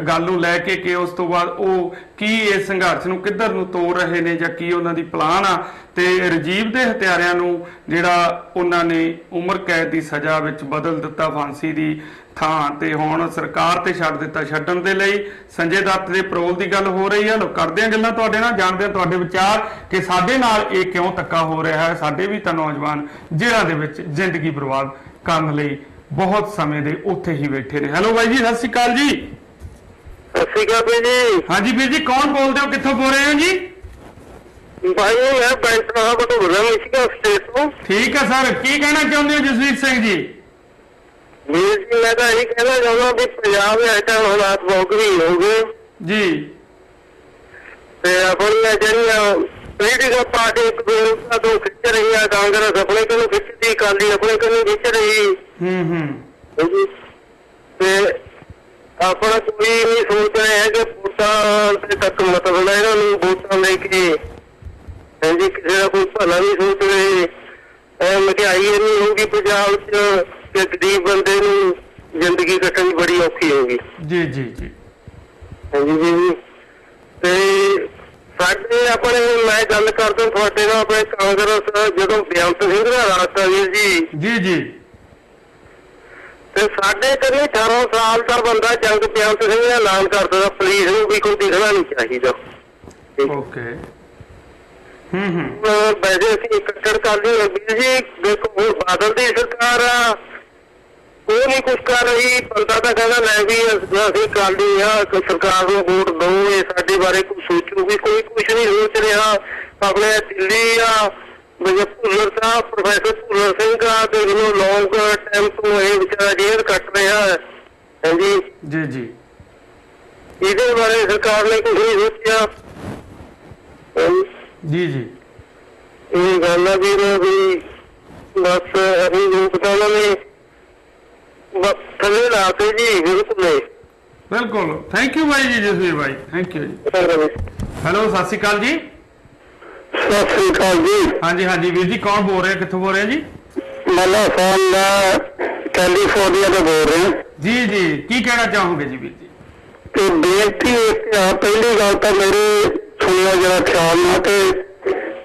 ਗੱਲ ਨੂੰ ਲੈ ਕੇ ਕਿ ਉਸ ਤੋਂ ਬਾਅਦ ਉਹ ਕੀ ਇਸ ਸੰਘਰਸ਼ ਨੂੰ ਕਿੱਧਰ ਨੂੰ ਤੋੜ ਰਹੇ ਨੇ ਜਾਂ ਕੀ ਉਹਨਾਂ ਦੀ ਪਲਾਨ ਆ। ਤੇ ਰਾਜੀਵ ਦੇ ਹਤਿਆਰਿਆਂ ਨੂੰ ਜਿਹੜਾ ਉਹਨਾਂ ਨੇ ਉਮਰ ਕੈਦ ਦੀ ਸਜ਼ਾ ਵਿੱਚ ਬਦਲ ਦਿੱਤਾ ਫਾਂਸੀ ਦੀ ਥਾਂ ਤੇ ਹੁਣ ਸਰਕਾਰ ਤੇ ਛੱਡ ਦਿੱਤਾ ਛੱਡਣ ਦੇ ਲਈ। ਸੰਜੇ ਦੱਤ ਦੇ ਪੈਰੋਲ ਦੀ ਗੱਲ ਹੋ ਰਹੀ ਹੈ। ਕਰਦੇ ਹਾਂ ਗੱਲਾਂ ਤੁਹਾਡੇ ਨਾਲ, ਜਾਣਦੇ ਹਾਂ ਤੁਹਾਡੇ ਵਿਚਾਰ ਕਿ ਸਾਡੇ ਨਾਲ ਇਹ ਕਿਉਂ ਧੱਕਾ ਹੋ ਰਿਹਾ ਹੈ। ਸਾਡੇ ਵੀ ਤਾਂ ਨੌਜਵਾਨ ਜੇਲ੍ਹਾਂ ਦੇ ਵਿੱਚ ਜ਼ਿੰਦਗੀ ਬਰਬਾਦ ਕਰਨ ਲਈ ਬਹੁਤ ਸਮੇਂ ਦੇ ਉੱਥੇ ਹੀ ਬੈਠੇ ਨੇ। ਹੈਲੋ ਬਾਈ ਜੀ, ਸਤਿ ਸ਼੍ਰੀ ਅਕਾਲ ਜੀ। ਸਤਿ ਸ਼੍ਰੀ ਅਕਾਲ ਵੀਰ ਜੀ। ਹਾਂਜੀ ਵੀਰ ਜੀ, ਕੌਣ ਬੋਲਦੇ ਹੋ, ਕਿੱਥੋਂ ਬੋਲ ਰਹੇ ਹੋ ਜੀ? ਭਾਈ ਮੈਂ ਬੈਂਕ ਸਾਹਿਬ ਤੋਂ ਬੋਲ ਰਿਹਾ, ਮਿਸ਼ੀਗਨ ਸਟੇਟ ਤੋਂ। ਠੀਕ ਹੈ ਸਰ, ਕੀ ਕਹਿਣਾ ਚਾਹੁੰਦੇ ਹੋ ਜਸਵੀਰ ਸਿੰਘ ਜੀ? ਵੀਰ ਜੀ ਮੈਂ ਤਾਂ ਇਹ ਕਹਿਣਾ ਚਾਹੁੰਦਾ ਵੀ ਪੰਜਾਬ ਦੇ ਅੱਜ ਹਾਲਾਤ ਬਹੁਤ ਗੰਭੀਰ ਹੋ ਗਏ ਜੀ। ਤੇ ਆਪਣੀਆਂ ਜਿਹੜੀਆਂ ਪੋਲੀਟੀਕਲ ਪਾਰਟੀ ਇੱਕ ਦੂਜੇ ਤੋਂ ਖਿੱਚ ਰਹੀ ਹੈ, ਕਾਂਗਰਸ ਆਪਣੇ ਕੋਲੋਂ ਖਿੱਚਦੀ, ਅਕਾਲੀ ਆਪਣੇ ਕੋਲੋਂ ਖਿੱਚ ਰਹੀ। ਤੇ ਆਪਣਾ ਕੋਈ ਨਹੀਂ ਸੋਚ ਰਿਹਾ ਹੈ ਕਿ ਵੋਟਾਂ ਤੇ ਤੱਕ ਮਤਲਬ ਇਹਨਾਂ ਨੂੰ ਵੋਟਾਂ ਲੈ ਕੇ ਹਾਂਜੀ ਕਿਸੇ ਦਾ ਕੋਈ ਭਲਾ ਨਹੀਂ ਸੋਚ ਰਹੇ। ਮਹਿੰਗਾਈ ਇੰਨੀ ਹੋਊਗੀ ਪੰਜਾਬ 'ਚ ਕਿ ਗਰੀਬ ਬੰਦੇ ਨੂੰ ਜ਼ਿੰਦਗੀ ਕੱਟਣੀ ਬੜੀ ਔਖੀ ਹੋਊਗੀ। ਜੀ ਜੀ ਜੀ ਹਾਂਜੀ ਜੀ। ਤੇ ਸਾਡੇ ਆਪਣੇ ਮੈਂ ਗੱਲ ਕਰਦਾ ਤੁਹਾਡੇ ਨਾਲ ਆਪਣੇ ਕਾਂਗਰਸ ਜਦੋਂ ਬੇਅੰਤ ਸਿੰਘ ਦਾ ਰਾਜ ਆ ਵੀਰ ਜੀ। ਜੀ ਜੀ। ਤੇ ਸਾਡੇ ਕਦੇ 18 ਸਾਲ ਦਾ ਬੰਦਾ ਜੰਗ ਬੇਅੰਤ ਸਿੰਘ ਦਾ ਐਲਾਨ ਕਰ ਦਿੰਦਾ, ਪੁਲਿਸ ਨੂੰ ਵੀ ਕੋਈ ਦਿਖਣਾ ਨਹੀਂ ਚਾਹੀਦਾ। ਓਕੇ। ਵੈਸੇ ਅਸੀਂ ਇਕੱਠੜ ਕਰਦੇ ਹਾਂ ਵੀਰ ਜੀ। ਦੇਖੋ ਹੁਣ ਬਾਦਲ ਦੀ ਸਰਕਾਰ ਆ, ਉਹ ਨਹੀਂ ਕੁਛ ਕਰ ਰਹੀ। ਬੰਦਾ ਤਾਂ ਕਹਿੰਦਾ ਲੈ ਵੀ ਅਸੀਂ ਅਕਾਲੀ ਆ, ਸਰਕਾਰ ਨੂੰ ਵੋਟ ਦਓ, ਇਹ ਸਾਡੇ ਬਾਰੇ ਕੁਛ ਸੋਚੂਗੀ। ਕੋਈ ਕੁਛ ਨਹੀਂ ਸੋਚ ਰਿਹਾ। ਆਪਣੇ ਦਿੱਲੀ ਆ ਭੁੱਲਰ ਸਾਹਿਬ, ਪ੍ਰੋਫੈਸਰ ਭੁੱਲਰ ਸਿੰਘ ਆ, ਦੇਖ ਲਓ ਲੌਂਗ ਟਾਈਮ ਤੋਂ ਇਹ ਵਿਚਾਰਾ ਜੇਲ੍ਹ ਕੱਟ ਰਿਹਾ ਹੈ। ਹਾਂਜੀ ਜੀ ਜੀ। ਇਹਦੇ ਬਾਰੇ ਸਰਕਾਰ ਨੇ ਕੁਛ ਨਹੀਂ ਸੋਚਿਆ। ਜੀ ਜੀ। ਇਹ ਗੱਲ ਆ ਵੀਰ ਵੀ ਬਸ ਅਸੀਂ ਲੋਕ ਤਾਂ ਉਹਨਾਂ ਨੇ ਥੱਲੇ ਲਾ ਕੇ ਜੀ। ਬਿਲਕੁਲ ਬਿਲਕੁਲ। ਥੈਂਕ ਯੂ ਬਾਈ ਜੀ, ਜਸਵੀਰ ਬਾਈ, ਥੈਂਕ ਯੂ ਜੀ। ਹੈਲੋ ਸਤਿ ਸ਼੍ਰੀ ਅਕਾਲ ਜੀ। ਸਤਿ ਸ਼੍ਰੀ ਅਕਾਲ ਜੀ। ਹਾਂਜੀ ਹਾਂਜੀ ਵੀਰ ਜੀ, ਕੌਣ ਬੋਲ ਰਹੇ, ਕਿੱਥੋਂ ਬੋਲ ਰਹੇ ਜੀ? ਮੈਂ ਕੈਲੀਫੋਰਨੀਆ ਤੋਂ ਬੋਲ ਰਿਹਾ ਜੀ ਜੀ। ਕੀ ਕਹਿਣਾ ਚਾਹੋਗੇ ਜੀ ਵੀਰ ਜੀ? ਤੇ ਬੇਨਤੀ ਪਹਿਲੀ ਗੱਲ ਤਾਂ ਮੇਰੇ ਸੁਣਿਆ ਜਰਾ ਖਿਆਲ ਨਾਲ ਕਿ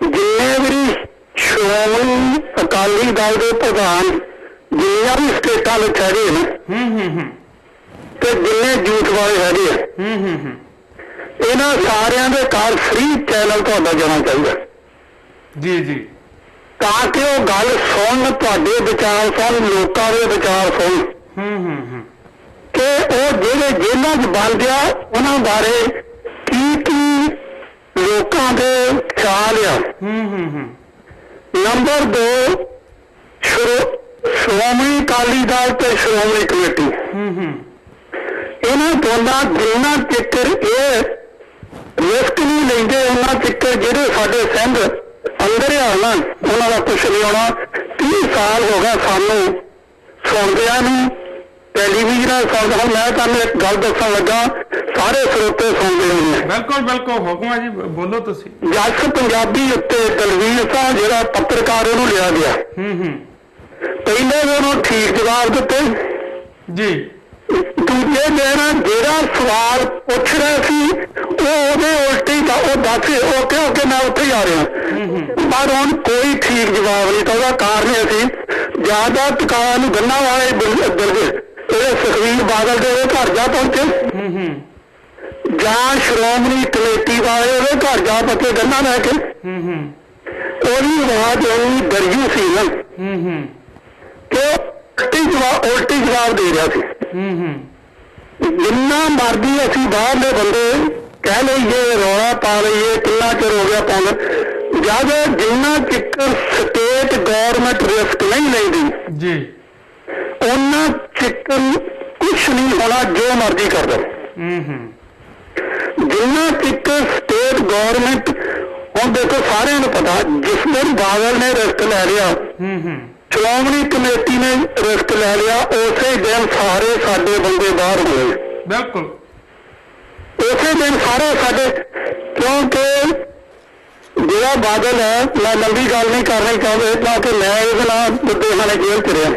ਜਿੰਨੇ ਵੀ ਸ਼੍ਰੋਮਣੀ ਅਕਾਲੀ ਦਲ ਦੇ ਪ੍ਰਧਾਨ ਜਿੰਨੀਆਂ ਵੀ ਸਟੇਟਾਂ ਵਿੱਚ ਹੈਗੇ ਨੇ ਤੇ ਜਿੰਨੇ ਯੂਥ ਵਾਲੇ ਹੈਗੇ ਆ, ਇਹਨਾਂ ਸਾਰਿਆਂ ਦੇ ਘਰ ਫ੍ਰੀ ਚੈਨਲ ਤੁਹਾਡਾ ਜਾਣਾ ਚਾਹੀਦਾ ਜੀ ਜੀ, ਤਾਂ ਕਿ ਉਹ ਗੱਲ ਸੁਣਨ, ਤੁਹਾਡੇ ਵਿਚਾਰ ਸੁਣ, ਲੋਕਾਂ ਦੇ ਵਿਚਾਰ ਸੁਣ ਕਿ ਉਹ ਜਿਹੜੇ ਜੇਲ੍ਹਾਂ 'ਚ ਬੰਦ ਆ ਉਹਨਾਂ ਬਾਰੇ ਕੀ ਲੋਕਾਂ ਦੇ ਖਿਆਲ ਆ। ਨੰਬਰ 2, ਸ਼੍ਰੋਮਣੀ ਅਕਾਲੀ ਦਲ ਤੇ ਸ਼੍ਰੋਮਣੀ ਕਮੇਟੀ, ਇਹਨਾਂ ਦੋਨਾਂ ਜਿੰਨਾ ਚਿੱਕਰ ਇਹ ਰਿਸਕ ਨਹੀਂ ਲੈਂਦੇ ਉਹਨਾਂ ਚਿੱਕਰ ਜਿਹੜੇ ਸਾਡੇ ਸਿੰਘ ਅੰਦਰ ਆ ਨਾ ਉਹਨਾਂ ਦਾ ਕੁਛ ਨਹੀਂ ਹੋਣਾ। 30 ਸਾਲ ਹੋ ਗਿਆ ਸਾਨੂੰ ਸੁਣਦਿਆਂ ਨੂੰ, ਟੈਲੀਵਿਜ਼ਨ ਸੁਣਦਾ। ਹੁਣ ਮੈਂ ਤੁਹਾਨੂੰ ਇੱਕ ਗੱਲ ਦੱਸਣ ਲੱਗਾ, ਸਾਰੇ ਸਰੋਤੇ ਸੁਣਦੇ ਹੋਣੇ। ਬਿਲਕੁਲ ਬਿਲਕੁਲ, ਹੁਕਮ ਹੈ ਜੀ, ਬੋਲੋ ਤੁਸੀਂ। ਜੱਸ ਪੰਜਾਬੀ ਉੱਤੇ ਦਲਵੀਰ ਸਿੰਘ ਜਿਹੜਾ ਪੱਤਰਕਾਰ ਉਹਨੂੰ ਲਿਆ ਗਿਆ, ਪਹਿਲੇ ਵੀ ਉਹਨੂੰ ਠੀਕ ਜਵਾਬ ਦਿੱਤੇ ਜੀ। ਦੂਜੇ ਦਿਨ ਜਿਹੜਾ ਸਵਾਲ ਪੁੱਛ ਰਿਹਾ ਸੀ ਉਹਦੇ ਉਲਟੀ ਉਹ ਦੱਸ ਉਹ ਕਿਉਂ ਕਿ ਮੈਂ ਉੱਥੇ ਹੀ ਆ ਰਿਹਾ, ਪਰ ਹੁਣ ਕੋਈ ਠੀਕ ਜਵਾਬ ਨਹੀਂ। ਤਾਂ ਉਹਦਾ ਕਾਰਨ ਅਸੀਂ ਜ਼ਿਆਦਾ ਟਿਕਾਇਆ ਨੂੰ ਗੰਨਾ ਵਾਲੇ ਦਲਵੇ ਇਹ ਸੁਖਬੀਰ ਬਾਦਲ ਦੇ ਉਹਦੇ ਘਰ ਜਾ ਪਹੁੰਚੇ, ਜਾਂ ਸ਼੍ਰੋਮਣੀ ਕਮੇਟੀ ਵਾਲੇ ਉਹਦੇ ਘਰ ਜਾ ਪਹੁੰਚੇ ਗੰਨਾ ਲੈ ਕੇ। ਉਹਦੀ ਆਵਾਜ਼ ਉਹਨੀ ਦਰਜੂ ਸੀ ਨਾ ਕਿ ਉਲਟੀ ਜਵਾਬ ਦੇ ਰਿਹਾ ਸੀ। ਜਿੰਨਾ ਮਰਜ਼ੀ ਅਸੀਂ ਬਾਹਰਲੇ ਬੰਦੇ ਕਹਿ ਲਈਏ, ਰੌਲਾ ਪਾ ਲਈਏ, ਕਿੰਨਾ ਚਿਰ ਹੋ ਗਿਆ ਪਾਉਂਦੇ, ਜਦ ਜਿੰਨਾ ਚਿੱਕਰ ਸਟੇਟ ਗੌਰਮੈਂਟ ਰਿਸਕ ਨਹੀਂ ਲੈਂਦੀ ਜੀ, ਉਹਨਾਂ ਚਿੱਕਰ ਕੁਛ ਨਹੀਂ ਹੋਣਾ ਜੋ ਮਰਜ਼ੀ ਕਰ ਦੋ। ਜਿੰਨਾ ਚਿੱਕਰ ਸਟੇਟ ਗੌਰਮੈਂਟ, ਹੁਣ ਦੇਖੋ ਸਾਰਿਆਂ ਨੂੰ ਪਤਾ ਜਿਸ ਦਿਨ ਬਾਦਲ ਨੇ ਰਿਸਕ ਲੈ ਲਿਆ, ਸ਼੍ਰੋਮਣੀ ਕਮੇਟੀ ਨੇ ਰਿਸਕ ਲੈ ਲਿਆ, ਉਸੇ ਦਿਨ ਸਾਰੇ ਸਾਡੇ ਬੰਦੇ ਬਾਹਰ ਹੋਏ। ਬਿਲਕੁਲ ਉਸੇ ਦਿਨ ਸਾਰੇ ਸਾਡੇ, ਕਿਉਂਕਿ ਜਿਹੜਾ ਬਾਦਲ ਹੈ, ਮੈਂ ਲੰਬੀ ਗੱਲ ਨਹੀਂ ਕਰਨੀ ਚਾਹੁੰਦੇ ਕਿਉਂਕਿ ਮੈਂ ਇਹਦੇ ਨਾਲ ਲੁਧਿਆਣਾ ਜੇਲ੍ਹ 'ਚ ਰਿਹਾ।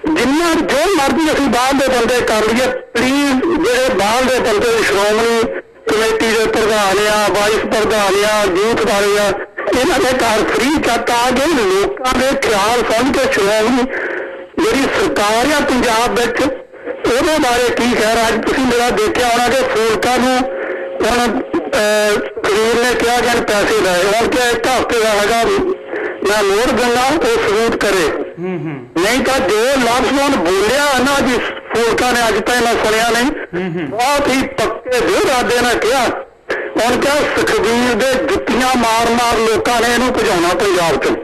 ਜਿੰਨਾ ਜੋ ਮਰਜ਼ੀ ਅਸੀਂ ਬਾਹਰ ਦੇ ਬੰਦੇ ਕਰ ਲਈਏ, ਪਲੀਜ਼ ਜਿਹੜੇ ਬਾਹਰ ਦੇ ਬੰਦੇ ਸ਼੍ਰੋਮਣੀ ਕਮੇਟੀ ਦੇ ਪ੍ਰਧਾਨ ਆ, ਵਾਈਸ ਪ੍ਰਧਾਨ ਆ, ਯੂਥ ਵਾਲੇ ਆ, ਇਹਨਾਂ ਦੇ ਘਰ ਫ੍ਰੀ ਚੱਕ ਆ ਕੇ ਲੋਕਾਂ ਦੇ ਖਿਆਲ ਸੁਣ ਕੇ ਸ਼੍ਰੋਮਣੀ ਜਿਹੜੀ ਸਰਕਾਰ ਆ ਪੰਜਾਬ ਵਿੱਚ ਉਹਦੇ ਬਾਰੇ ਕੀ ਕਹਿ ਰਿਹਾ। ਅੱਜ ਤੁਸੀਂ ਮੇਰਾ ਦੇਖਿਆ ਹੋਣਾ ਕਿ ਫੂਲਕਾਂ ਨੂੰ ਹੁਣ ਕਰੀਬ ਨੇ ਕਿਹਾ ਕਿ ਪੈਸੇ ਲਾਏ, ਹੁਣ ਕਿ ਇੱਕ ਹਫ਼ਤੇ ਦਾ ਹੈਗਾ ਮੈਂ ਮੋੜ ਦਿੰਦਾ, ਉਹ ਸਬੂਤ ਕਰੇ। ਨਹੀਂ ਤਾਂ ਜੋ ਲਫ਼ਜ਼ ਹੁਣ ਬੋਲਿਆ ਨਾ ਜੀ ਫੂਲਕਾਂ ਨੇ, ਅੱਜ ਤਾਂ ਮੈਂ ਸੁਣਿਆ ਨਹੀਂ, ਬਹੁਤ ਹੀ ਪੱਕੇ ਦੇ ਇਰਾਦੇ ਨਾਲ ਕਿਹਾ। ਹੁਣ ਕਿਹਾ ਸੁਖਬੀਰ ਦੇ ਜੁੱਤੀਆਂ ਮਾਰ ਮਾਰ ਲੋਕਾਂ ਨੇ ਇਹਨੂੰ ਭਜਾਉਣਾ ਪੰਜਾਬ 'ਚ।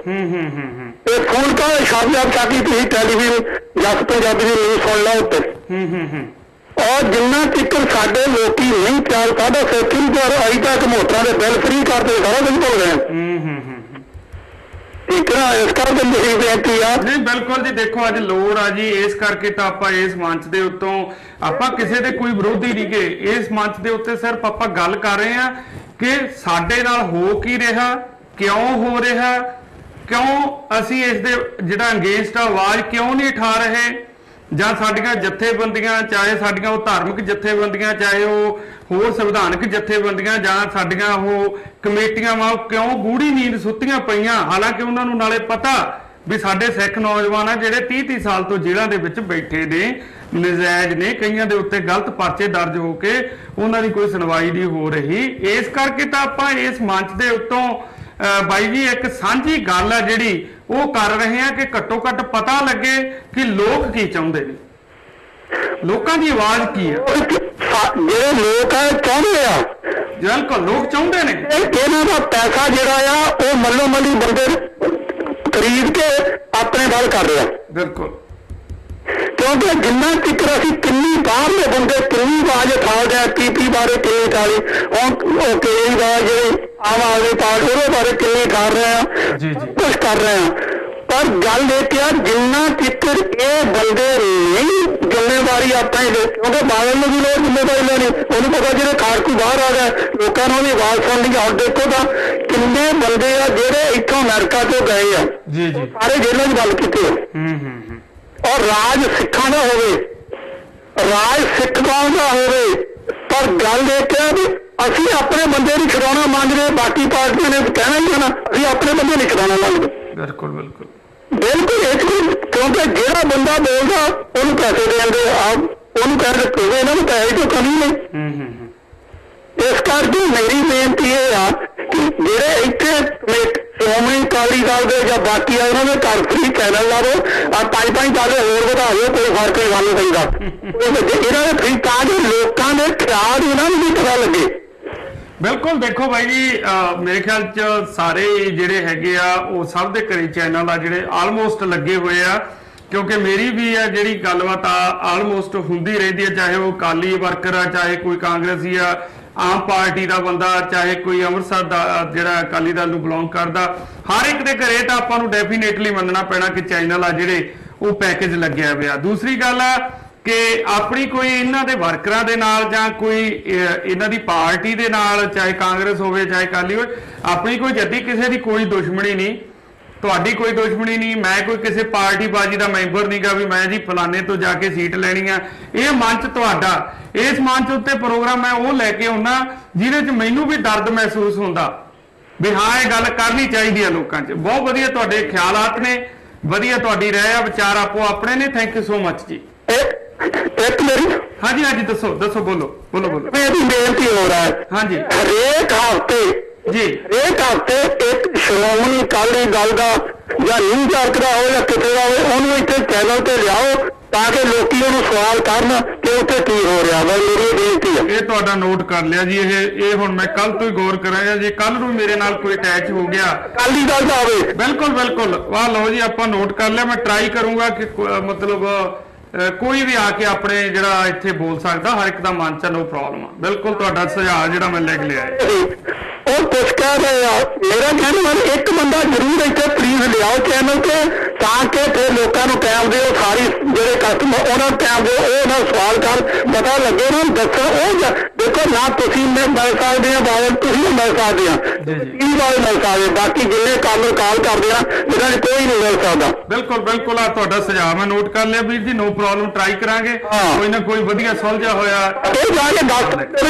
ਇਹ ਫੂਲਕਾਂ ਦੇ ਸ਼ਬਦ ਆ ਕਿ ਤੁਸੀਂ ਟੈਲੀਵਿਜ਼ਨ ਜੱਸ ਪੰਜਾਬੀ ਦੀ ਨਿਊਜ਼ ਸੁਣ ਲਓ ਉੱਤੇ। ਔਰ ਜਿੰਨਾ ਚਿੱਕਰ ਸਾਡੇ ਲੋਕੀ ਨਹੀਂ ਪਿਆਰ ਸਾਡਾ ਸੋਚੀ ਪਰ ਅਜੇ ਤੱਕ ਮੋਟਰਾਂ ਦੇ ਬਿੱਲ ਫ੍ਰੀ ਕਰਦੇ ਸਾਰਾ ਕੁਝ ਭੁੱਲ ਗਏ। ਠੀਕ ਹੈ ਨਾ, ਇਸ ਕਰਕੇ ਮੇਰੀ ਬੇਨਤੀ ਆ। ਨਹੀਂ ਬਿਲਕੁਲ ਜੀ, ਦੇਖੋ ਅੱਜ ਲੋੜ ਆ ਜੀ, ਇਸ ਕਰਕੇ ਤਾਂ ਆਪਾਂ ਇਸ ਮੰਚ ਦੇ ਉੱਤੋਂ ਆਪਾਂ ਕਿਸੇ ਦੇ ਕੋਈ ਵਿਰੋਧੀ ਨਹੀਂ ਗੇ, ਇਸ ਮੰਚ ਦੇ ਉੱਤੇ ਸਿਰਫ ਆਪਾਂ ਗੱਲ ਕਰ ਰਹੇ ਹਾਂ ਕਿ ਸਾਡੇ ਨਾਲ ਹੋ ਕੀ ਰਿਹਾ, ਕਿਉਂ ਹੋ ਰਿਹਾ, ਕਿਉਂ ਅਸੀਂ ਇਸ ਦੇ ਜਿਹੜਾ ਅਗੇਂਸਟ ਆਵਾਜ਼ ਕਿਉਂ ਨਹੀਂ ਉਠਾ ਰਹੇ, ਜਾਂ ਸਾਡੀਆਂ ਜਥੇਬੰਦੀਆਂ, ਚਾਹੇ ਸਾਡੀਆਂ ਉਹ ਧਾਰਮਿਕ ਜਥੇਬੰਦੀਆਂ, ਚਾਹੇ ਉਹ ਹੋਰ ਸੰਵਿਧਾਨਕ ਜਥੇਬੰਦੀਆਂ, ਜਾਂ ਸਾਡੀਆਂ ਉਹ ਕਮੇਟੀਆਂ ਵਾ, ਕਿਉਂ ਗੂੜੀ ਨੀਂਦ ਸੁੱਤੀਆਂ ਪਈਆਂ। ਹਾਲਾਂਕਿ ਉਹਨਾਂ ਨੂੰ ਨਾਲੇ ਪਤਾ ਵੀ ਸਾਡੇ ਸਿੱਖ ਨੌਜਵਾਨ ਆ ਜਿਹੜੇ 30-30 ਸਾਲ ਤੋਂ ਜੇਲ੍ਹਾਂ ਦੇ ਵਿੱਚ ਬੈਠੇ ਨੇ, ਨਜਾਇਜ਼ ਨੇ, ਕਈਆਂ ਦੇ ਉੱਤੇ ਗਲਤ ਪਰਚੇ ਦਰਜ ਹੋ ਕੇ ਉਹਨਾਂ ਦੀ ਕੋਈ ਸੁਣਵਾਈ ਨਹੀਂ ਹੋ ਰਹੀ। ਇਸ ਕਰਕੇ ਤਾਂ ਆਪਾਂ ਇਸ ਮੰਚ ਦੇ ਉੱਤੋਂ ਬਾਈ ਜੀ ਇੱਕ ਸਾਂਝੀ ਗੱਲ ਆ ਜਿਹੜੀ ਉਹ ਕਰ ਰਹੇ ਆ ਕਿ ਘੱਟੋ ਘੱਟ ਪਤਾ ਲੱਗੇ ਕਿ ਲੋਕ ਕੀ ਚਾਹੁੰਦੇ ਨੇ, ਲੋਕਾਂ ਦੀ ਆਵਾਜ਼ ਕੀ ਆ। ਜਿਹੜੇ ਲੋਕ ਆ ਚਾਹੁੰਦੇ ਆ, ਬਿਲਕੁਲ ਲੋਕ ਚਾਹੁੰਦੇ ਨੇ ਇਹਨਾਂ ਦਾ ਪੈਸਾ ਜਿਹੜਾ ਆ ਉਹ ਮੱਲੋ ਮੱਲੀ ਬੰਦੇ ਖਰੀਦ ਕੇ ਆਪਣੇ ਵੱਲ ਕਰ ਰਿਹਾ। ਬਿਲਕੁਲ, ਕਿਉਂਕਿ ਜਿੰਨਾ ਚਿਰ ਅਸੀਂ ਕਿੰਨੀ ਬਾਹਰਲੇ ਬੰਦੇ ਕਿੰਨੀ ਆਵਾਜ਼ ਉਠਾਉਂਦੇ ਆ, ਪੀਪੀ ਬਾਰੇ ਕਿੰਨੀ ਉਠਾਲੀ, ਉਹ ਕੇਜਰੀਵਾਲ ਜਿਹੜੇ ਆਮ ਆਦਮੀ ਪਾਰਟੀ ਉਹਦੇ ਬਾਰੇ ਕਿੰਨੀ ਕਰ ਰਹੇ ਆ, ਕੁਛ ਕਰ ਰਹੇ ਆ। ਪਰ ਗੱਲ ਇਹ ਕਿ ਜਿੰਨਾ ਚਿਰ ਇਹ ਬੰਦੇ ਨਹੀਂ ਜ਼ਿੰਮੇਵਾਰੀ ਆਪਣੀ, ਕਿਉਂਕਿ ਬਾਦਲ ਨੂੰ ਵੀ ਲੋੜ ਜ਼ਿੰਮੇਵਾਰੀ ਲੈਣੀ, ਉਹਨੂੰ ਪਤਾ ਜਿਹੜੇ ਖਾੜਕੂ ਬਾਹਰ ਆ ਗਏ ਲੋਕਾਂ ਨੂੰ ਉਹਦੀ ਆਵਾਜ਼ ਸੁਣਨੀ। ਹੁਣ ਦੇਖੋ ਤਾਂ ਕਿੰਨੇ ਬੰਦੇ ਆ ਜਿਹੜੇ ਇੱਥੋਂ ਅਮਰੀਕਾ ਤੋਂ ਗਏ ਆ, ਸਾਰੇ ਜੇਲ੍ਹਾਂ 'ਚ ਗੱਲ ਕੀਤੀ ਆ। ਔਰ ਰਾਜ ਸਿੱਖਾਂ ਦਾ ਹੋਵੇ, ਰਾਜ ਸਿੱਖ ਕੌਮ ਦਾ ਹੋਵੇ, ਪਰ ਗੱਲ ਇਹ ਕਿ ਵੀ ਅਸੀਂ ਆਪਣੇ ਬੰਦੇ ਨਹੀਂ ਖਿਡਾਉਣਾ ਮੰਗਦੇ, ਬਾਕੀ ਪਾਰਟੀਆਂ ਨੇ ਕਹਿਣਾ ਹੀ ਨਾ ਅਸੀਂ ਆਪਣੇ ਬੰਦੇ ਨਹੀਂ ਖਿਡਾਉਣਾ ਮੰਗਦੇ। ਬਿਲਕੁਲ ਬਿਲकुल ਇੱਕ ਕਿਉਂਕਿ ਜਿਹੜਾ ਬੰਦਾ ਬੋਲਦਾ ਉਹਨੂੰ ਪੈਸੇ ਦੇਂਦੇ ਆਪ ਉਹਨੂੰ ਕਹਿੰਦੇ ਕੋਈ ਇਹਨਾਂ ਨੂੰ ਪੈਸੇ ਤੋਂ ਕਮੀ ਨਹੀਂ। ਇਸ ਕਰਕੇ ਮੇਰੀ ਬੇਨਤੀ ਇਹ ਆ ਕਿ ਜਿਹੜੇ ਇੱਥੇ ਸ਼੍ਰੋਮਣੀ ਅਕਾਲੀ ਦਲ ਦੇ ਜਾਂ ਬਾਕੀ ਆ ਉਹਨਾਂ ਦੇ ਘਰ ਫ੍ਰੀ ਚੈਨਲ ਲਾ ਦਿਓ, ਆ 5-5 ਡਾਲਰ ਹੋਰ ਵਧਾ ਦਿਓ, ਕੋਈ ਫਰਕ ਨਹੀਂ ਸਾਨੂੰ ਪੈਂਦਾ। ਇਹਨਾਂ ਦੇ ਫ੍ਰੀ ਤਾਂ ਜੋ ਲੋਕਾਂ ਦੇ ਖਿਆਲ ਇਹਨਾਂ ਨੂੰ ਵੀ ਪਤਾ ਲੱਗੇ। ਬਿਲਕੁਲ ਦੇਖੋ ਬਾਈ ਜੀ, ਮੇਰੇ ਖਿਆਲ ਚ ਸਾਰੇ ਜਿਹੜੇ ਹੈਗੇ ਆ ਉਹ ਸਭ ਦੇ ਘਰੇ ਚੈਨਲ ਆ ਜਿਹੜੇ ਆਲਮੋਸਟ ਲੱਗੇ ਹੋਏ ਆ, ਕਿਉਂਕਿ ਮੇਰੀ ਵੀ ਆ ਜਿਹੜੀ ਗੱਲਬਾਤ ਆ ਆਲਮੋਸਟ ਹੁੰਦੀ ਰਹਿੰਦੀ ਹੈ, ਚਾਹੇ ਉਹ ਅਕਾਲੀ ਵਰਕਰ ਆ, ਚਾਹੇ ਕੋਈ ਕਾਂਗਰਸੀ ਆ, ਆਮ ਪਾਰਟੀ ਦਾ ਬੰਦਾ, ਚਾਹੇ ਕੋਈ ਅੰਮ੍ਰਿਤਸਰ ਦਾ ਜਿਹੜਾ ਅਕਾਲੀ ਦਲ ਨੂੰ ਬਿਲੋਂਗ ਕਰਦਾ, ਹਰ ਇੱਕ ਦੇ ਘਰੇ ਤਾਂ ਆਪਾਂ ਨੂੰ ਡੈਫੀਨੇਟਲੀ ਮੰਨਣਾ ਪੈਣਾ ਕਿ ਚੈਨਲ ਆ ਜਿਹੜੇ ਉਹ ਪੈਕੇਜ ਲੱਗਿਆ ਪਿਆ। ਦੂਸਰੀ ਗੱਲ ਆ ਕਿ ਆਪਣੀ ਕੋਈ ਇਹਨਾਂ ਦੇ ਵਰਕਰਾਂ ਦੇ ਨਾਲ ਜਾਂ ਕੋਈ ਇਹਨਾਂ ਦੀ ਪਾਰਟੀ ਦੇ ਨਾਲ, ਚਾਹੇ ਕਾਂਗਰਸ ਹੋਵੇ ਚਾਹੇ ਅਕਾਲੀ ਹੋਵੇ, ਆਪਣੀ ਕੋਈ ਜੱਦੀ ਕਿਸੇ ਦੀ ਕੋਈ ਦੁਸ਼ਮਣੀ ਨਹੀਂ, ਤੁਹਾਡੀ ਕੋਈ ਦੁਸ਼ਮਣੀ ਨਹੀਂ, ਮੈਂ ਕੋਈ ਕਿਸੇ ਪਾਰਟੀ ਬਾਜੀ ਦਾ ਮੈਂਬਰ ਨਹੀਂਗਾ ਵੀ ਮੈਂ ਜੀ ਫਲਾਣੇ ਤੋਂ ਜਾ ਕੇ ਸੀਟ ਲੈਣੀ ਆ। ਇਹ ਮੰਚ ਤੁਹਾਡਾ, ਇਸ ਮੰਚ ਉੱਤੇ ਪ੍ਰੋਗਰਾਮ ਮੈਂ ਉਹ ਲੈ ਕੇ ਆਉਣਾ ਜਿਹਦੇ ਚ ਮੈਨੂੰ ਵੀ ਦਰਦ ਮਹਿਸੂਸ ਹੁੰਦਾ ਵੀ ਹਾਂ ਇਹ ਗੱਲ ਕਰਨੀ ਚਾਹੀਦੀ ਆ ਲੋਕਾਂ 'ਚ। ਬਹੁਤ ਵਧੀਆ ਤੁਹਾਡੇ ਖਿਆਲਾਤ ਨੇ, ਵਧੀਆ ਤੁਹਾਡੀ ਰਾਏ ਆ, ਵਿਚਾਰ ਆਪੋ ਆਪਣੇ ਨੇ। ਥੈਂਕ ਯੂ ਸੋ ਮਚ ਜੀ। ਇੱਕ ਮੇਰੀ ਹਾਂਜੀ ਹਾਂਜੀ ਦੱਸੋ ਦੱਸੋ, ਬੋਲੋ ਬੋਲੋ ਬੋਲੋ। ਮੇਰੀ ਬੇਨਤੀ ਹੋ ਰਿਹਾ ਹੈ ਹਾਂਜੀ, ਹਰੇਕ ਹਫ਼ਤੇ ਜੀ ਹਰੇਕ ਹਫ਼ਤੇ ਇੱਕ ਸ਼੍ਰੋਮਣੀ ਅਕਾਲੀ ਦਲ ਦਾ ਜਾਂ ਨਿਊਜ਼ ਆਰਕ ਦਾ ਹੋਵੇ ਜਾਂ ਕਿਤੇ ਦਾ ਹੋਵੇ, ਉਹਨੂੰ ਇੱਥੇ ਚੈਨਲ ਤੇ ਲਿਆਓ ਤਾਂ ਕਿ ਲੋਕੀ ਉਹਨੂੰ ਸਵਾਲ ਕਰਨ ਕਿ ਉੱਥੇ ਕੀ ਹੋ ਰਿਹਾ ਵਾ। ਮੇਰੀ ਬੇਨਤੀ ਹੈ। ਇਹ ਤੁਹਾਡਾ ਨੋਟ ਕਰ ਲਿਆ ਜੀ। ਇਹ ਹੁਣ ਮੈਂ ਕੱਲ ਤੋਂ ਹੀ ਗੌਰ ਕਰਾਂਗਾ। ਜੇ ਕੱਲ ਨੂੰ ਮੇਰੇ ਨਾਲ ਕੋਈ ਅਟੈਚ ਹੋ ਗਿਆ ਅਕਾਲੀ ਦਲ ਦਾ ਹੋਵੇ, ਬਿਲਕੁਲ ਬਿਲਕੁਲ, ਵਾਹ ਲਓ ਜੀ ਆਪਾਂ ਨੋਟ ਕਰ ਲਿਆ। ਮੈਂ ਟਰਾਈ ਕਰੂੰਗਾ ਕਿ ਮਤਲਬ ਕੋਈ ਵੀ ਆ ਕੇ ਆਪਣੇ ਜਿਹੜਾ ਇੱਥੇ ਬੋਲ ਸਕਦਾ, ਹਰ ਇੱਕ ਦਾ ਮਨ ਚ ਨੋ ਪ੍ਰੋਬਲਮ ਆ। ਬਿਲਕੁਲ ਤੁਹਾਡਾ ਸੁਝਾਅ ਜਿਹੜਾ ਮੈਂ ਲਿਖ ਲਿਆ ਹੈ। ਉਹ ਕੁਛ ਕਹਿ ਰਹੇ ਆ, ਮੇਰਾ ਕਹਿਣ ਵਾਲਾ ਇੱਕ ਬੰਦਾ ਜ਼ਰੂਰ ਇੱਥੇ ਪਲੀਜ਼ ਲਿਆਓ ਚੈਨਲ ਤੇ ਤਾਂ ਕਿ ਫਿਰ ਲੋਕਾਂ ਨੂੰ ਟਾਈਮ ਦਿਓ, ਸਾਰੀ ਜਿਹੜੇ ਕਸਟਮਰ ਉਹਨਾਂ ਨੂੰ ਟਾਈਮ ਦਿਓ, ਉਹ ਉਹਨਾਂ ਸਵਾਲ ਕਰ ਪਤਾ ਲੱਗੇ ਉਹਨਾਂ ਨੂੰ ਦੱਸੋ। ਉਹ ਦੇਖੋ ਨਾ ਤੁਸੀਂ ਮਿਲ ਸਕਦੇ ਆ ਬਾਅਦ ਤੁਸੀਂ ਮਿਲ ਸਕਦੇ ਆ ਕੀ ਬਾਅਦ ਮਿਲ ਸਕਦੇ, ਬਾਕੀ ਜਿੰਨੇ ਕੰਮ ਕਾਲ ਕਰਦੇ ਆ ਇਹਨਾਂ ਨੇ ਕੋਈ ਨਹੀਂ ਮਿਲ ਸਕਦਾ। ਬਿਲਕੁਲ ਬਿਲਕੁਲ, ਆ ਤੁਹਾਡਾ ਸੁਝਾਅ ਮੈਂ ਨੋਟ ਕਰ ਲਿਆ ਵੀਰ ਜੀ, ਨੋ ਪ੍ਰੋਬਲਮ, ਟਰਾਈ ਕਰਾਂਗੇ ਕੋਈ ਨਾ ਕੋਈ ਵਧੀਆ ਸੁਲਝਿਆ ਹੋਇਆ ਇਹ ਜਾ ਕੇ ਦੱਸ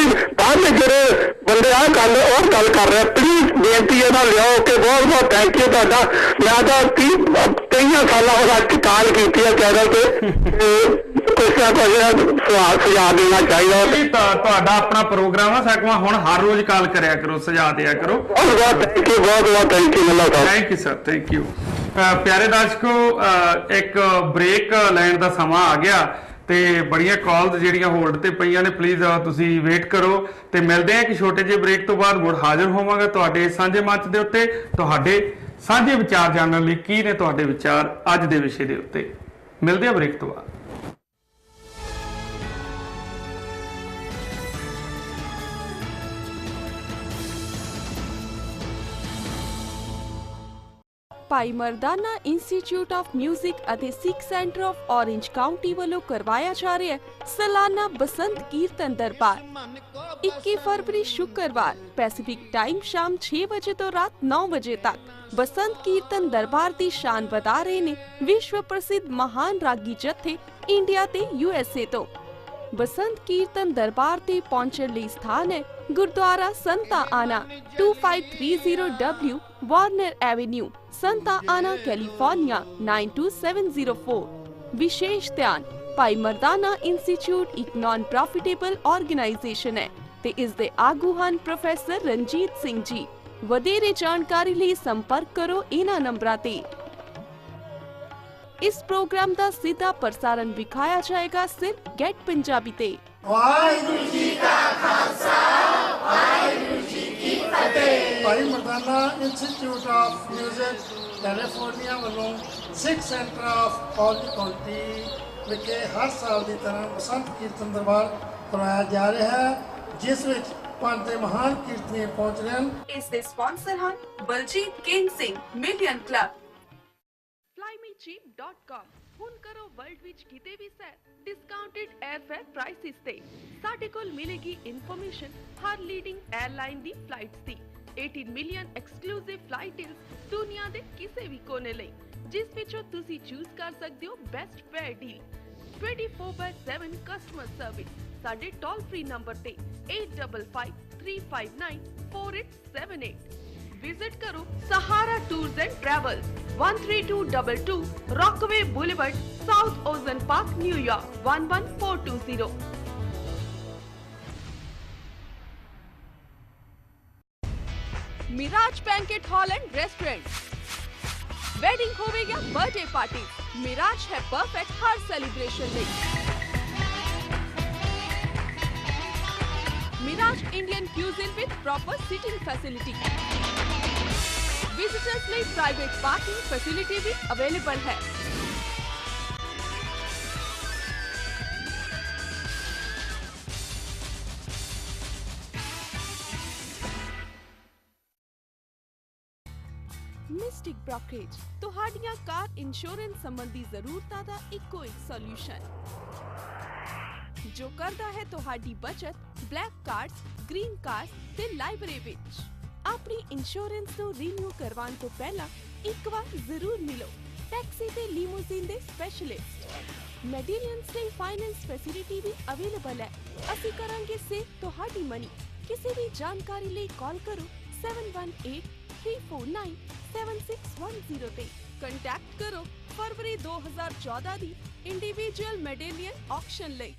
ਬਾਅਦ ਵਿੱਚ ਜਿਹੜੇ ਬੰਦੇ ਆ ਗੱਲ ਉਹ ਗੱਲ ਕਰ ਰਿਹਾ। ਪਲੀਜ਼ ਬੇਨਤੀ ਹੈ ਨਾ ਲਿਆਓ ਕਿ ਬਹੁਤ ਬਹੁਤ ਥੈਂਕ ਯੂ ਤੁਹਾਡਾ। ਮੈਂ ਤਾਂ ਕਈਆਂ ਸਾਲਾਂ ਬਾਅਦ ਕਾਲ ਕੀਤੀ ਹੈ ਚੈਨਲ ਤੇ, ਕੁਛ ਨਾ ਕੁਛ ਸੁਝਾਅ ਦੇਣਾ ਚਾਹੀਦਾ। ਤੁਹਾਡਾ ਆਪਣਾ ਪ੍ਰੋਗਰਾਮ ਆ, ਸਗੋਂ ਹੁਣ ਹਰ ਰੋਜ਼ ਕਾਲ ਕਰਿਆ ਕਰੋ, ਸੁਝਾਅ ਦਿਆ ਕਰੋ। ਬਹੁਤ ਬਹੁਤ ਥੈਂਕ ਯੂ, ਬਹੁਤ ਬਹੁਤ thank you Malla Sahib. Thank you sir, thank you. ਪਿਆਰੇ ਦਰਸ਼ਕੋ, ਇੱਕ ਬ੍ਰੇਕ ਲੈਣ ਦਾ ਸਮਾਂ ਆ ਗਿਆ ਤੇ ਬੜੀਆਂ ਕਾਲਸ ਜਿਹੜੀਆਂ ਹੋਲਡ ਤੇ ਪਈਆਂ ਨੇ, ਪਲੀਜ਼ ਤੁਸੀਂ ਵੇਟ ਕਰੋ ਤੇ ਮਿਲਦੇ ਆ ਕਿ ਛੋਟੇ ਜਿਹੇ ਬ੍ਰੇਕ ਤੋਂ ਬਾਅਦ ਮੁੜ ਹਾਜ਼ਰ ਹੋਵਾਂਗਾ ਤੁਹਾਡੇ ਸਾਂਝੇ ਮੰਚ ਦੇ ਉੱਤੇ, ਤੁਹਾਡੇ ਸਾਂਝੇ ਵਿਚਾਰ ਜਾਣਨ ਲਈ। ਕੀ ਨੇ ਤੁਹਾਡੇ ਵਿਚਾਰ ਅੱਜ ਦੇ ਵਿਸ਼ੇ ਦੇ ਉੱਤੇ? ਮਿਲਦੇ ਆ ਬ੍ਰੇਕ ਤੋਂ ਬਾਅਦ। ਭਾਈ ਮਰਦਾਨਾ ਇੰਸਟੀਚਿਊਟ ਆਫ ਮਿਊਜ਼ਿਕ ਅਤੇ ਸਿੱਖ ਸੈਂਟਰ ਆਫ ਔਰੇਂਜ ਕਾਉਂਟੀ ਵੱਲੋਂ ਕਰਵਾਇਆ ਜਾ ਰਿਹਾ ਹੈ ਸਾਲਾਨਾ ਬਸੰਤ ਕੀਰਤਨ ਦਰਬਾਰ। 21 ਫਰਵਰੀ ਸ਼ੁੱਕਰਵਾਰ ਪੈਸੀਫਿਕ ਟਾਈਮ ਸ਼ਾਮ 6 ਵਜੇ ਤੋਂ ਰਾਤ 9 ਵਜੇ ਤੱਕ ਬਸੰਤ ਕੀਰਤਨ ਦਰਬਾਰ ਦੀ ਸ਼ਾਨ ਵਧਾ ਰਹੇ ਨੇ ਵਿਸ਼ਵ ਪ੍ਰਸਿੱਧ ਮਹਾਨ ਰਾਗੀ ਜਥੇ ਇੰਡੀਆ ਤੇ USA ਤੋਂ। ਬਸੰਤ ਕੀਰਤਨ ਦਰਬਾਰ ਤੇ ਪਹੁੰਚਣ ਲਈ ਸਥਾਨ ਹੈ ਗੁਰਦੁਆਰਾ ਸੰਤਾ ਆਨਾ 2530W ਵਾਰਨਰ ਐਵੇਨਿਊ, ਸੰਤਾ ਆਨਾ, ਕੈਲੀਫੋਰਨੀਆ 92704। ਵਿਸ਼ੇਸ਼ ਧਿਆਨ, ਭਾਈ ਮਰਦਾਨਾ ਇੰਸਟੀਚਿਊਟ ਇੱਕ ਨਾਨ ਪ੍ਰੋਫਿਟੇਬਲ ਆਰਗੇਨਾਈਜੇਸ਼ਨ ਹੈ ਤੇ ਇਸ ਦੇ ਆਗੂ ਹਨ ਪ੍ਰੋਫੈਸਰ ਰਣਜੀਤ ਸਿੰਘ ਜੀ। ਵਧੇਰੇ ਜਾਣਕਾਰੀ ਲਈ ਸੰਪਰਕ ਕਰੋ ਇਹਨਾਂ ਨੰਬਰਾਂ ਤੇ। ਇਸ ਪ੍ਰੋਗਰਾਮ ਦਾ ਸਿੱਧਾ ਪ੍ਰਸਾਰਣ ਵਿਖਾਇਆ ਜਾਏਗਾ ਸਿਰਫ ਗੈਟ ਪੰਜਾਬੀ ਤੇ। ਵਾਹਿਗੁਰੂ ਜੀ ਕਾ ਖਾਲਸਾ, ਵਾਹਿਗੁਰੂ ਜੀ ਕੀ ਫਤਿਹ। ਭਾਈ Mardana institute of music California ਵੱਲੋਂ ਸਿੱਖ ਸੈਂਟਰ ਆਫ ਔਰੇਂਜ ਕਾਉਂਟੀ ਵਿਖੇ ਹਰ ਸਾਲ ਦੀ ਤਰ੍ਹਾਂ ਬਸੰਤ ਕੀਰਤਨ ਦਰਬਾਰ ਕਰਵਾਇਆ ਜਾ ਰਿਹਾ ਹੈ, ਜਿਸ ਵਿੱਚ ਪੰਜ ਦੇ ਮਹਾਨ ਕੀਰਤਨੀਏ ਪਹੁੰਚ ਰਹੇ ਹਨ। ਇਸ ਦੇ ਸਪਾਂਸਰ ਹਨ Baljit King Singh, million club, flymecheap.com। ਹੁਣ ਕਰੋ ਵਰਲਡ ਵਿੱਚ ਕਿਤੇ ਵੀ ਸੈਰ ਡਿਸਕਾਊਂਟਡ 에ਅਰਫੇਅਰ ਪ੍ਰਾਈਸਿਸ ਤੇ। ਸਾਡੇ ਕੋਲ ਮਿਲੇਗੀ ਇਨਫੋਰਮੇਸ਼ਨ ਹਰ ਲੀਡਿੰਗ 에ਅਰਲਾਈਨ ਦੀ ਫਲਾਈਟਸ ਦੀ। 18 ਮਿਲੀਅਨ ਐਕਸਕਲੂਸਿਵ ਫਲਾਈਟ ਡੀਲਸ ਦੁਨੀਆ ਦੇ ਕਿਸੇ ਵੀ ਕੋਨੇ ਲਈ, ਜਿਸ ਵਿੱਚੋਂ ਤੁਸੀਂ ਚੂਜ਼ ਕਰ ਸਕਦੇ ਹੋ best fare deal. 24/7 customer service ਸਾਡੇ ਟੋਲ ਫ੍ਰੀ ਨੰਬਰ ਤੇ 8555 73594878। विजिट करो Sahara tours and travels, 13222 Rockaway boulevard, south Ozone park, New York 11420। Mirage banquet hall and restaurant. Wedding होवे या बर्थडे पार्टी, मिराज है परफेक्ट हर सेलिब्रेशन ਲਈ। Mirage Indian cuisine with proper sitting facility. Visitors ਲਈ private parking facility भी available है। Mystic brokerage ਤੁਹਾਡੀਆਂ ਕਾਰ insurance ਸੰਬੰਧੀ ਜ਼ਰੂਰਤਾਂ ਦਾ ਇੱਕੋ ਇੱਕ ਸੋਲੂਸ਼ਨ ਜੋ ਕਰਦਾ ਹੈ ਤੁਹਾਡੀ ਬਚਤ ਬਲੈਕ ਕਾਰਡਸ, ਗ੍ਰੀਨ ਕਾਰਡਸ ਤੇ ਲਾਇਬ੍ਰੇਰੀ ਵਿੱਚ। ਆਪਣੀ ਇੰਸ਼ੋਰੈਂਸ ਨੂੰ ਰੀਨਿਊ ਕਰਵਾਉਣ ਤੋਂ ਪਹਿਲਾਂ ਇੱਕ ਵਾਰ ਜ਼ਰੂਰ ਮਿਲੋ ਟੈਕਸੀ ਤੇ ਲੀਮੂਜ਼ੀਨ ਦੇ ਸਪੈਸ਼ਲਿਸਟ। ਮੈਡੀਲੀਅਨਸ ਲਈ ਫਾਈਨੈਂਸ ਫੈਸਿਲਿਟੀ ਵੀ ਅਵੇਲੇਬਲ ਹੈ। ਅਸੀਂ ਕਰਾਂਗੇ ਸੇਵ ਤੁਹਾਡੀ ਮਨੀ। ਕਿਸੇ ਵੀ ਜਾਣਕਾਰੀ ਲਈ ਕਾਲ ਕਰੋ 7183497610 ਤੇ। ਕੰਟੈਕਟ ਕਰੋ ਫਰਵਰੀ 2014 ਦੀ ਇੰਡੀਵਿਜੂਅਲ ਮੈਡੇਲੀਅਨ ਆਕਸ਼ਨ ਲਈ।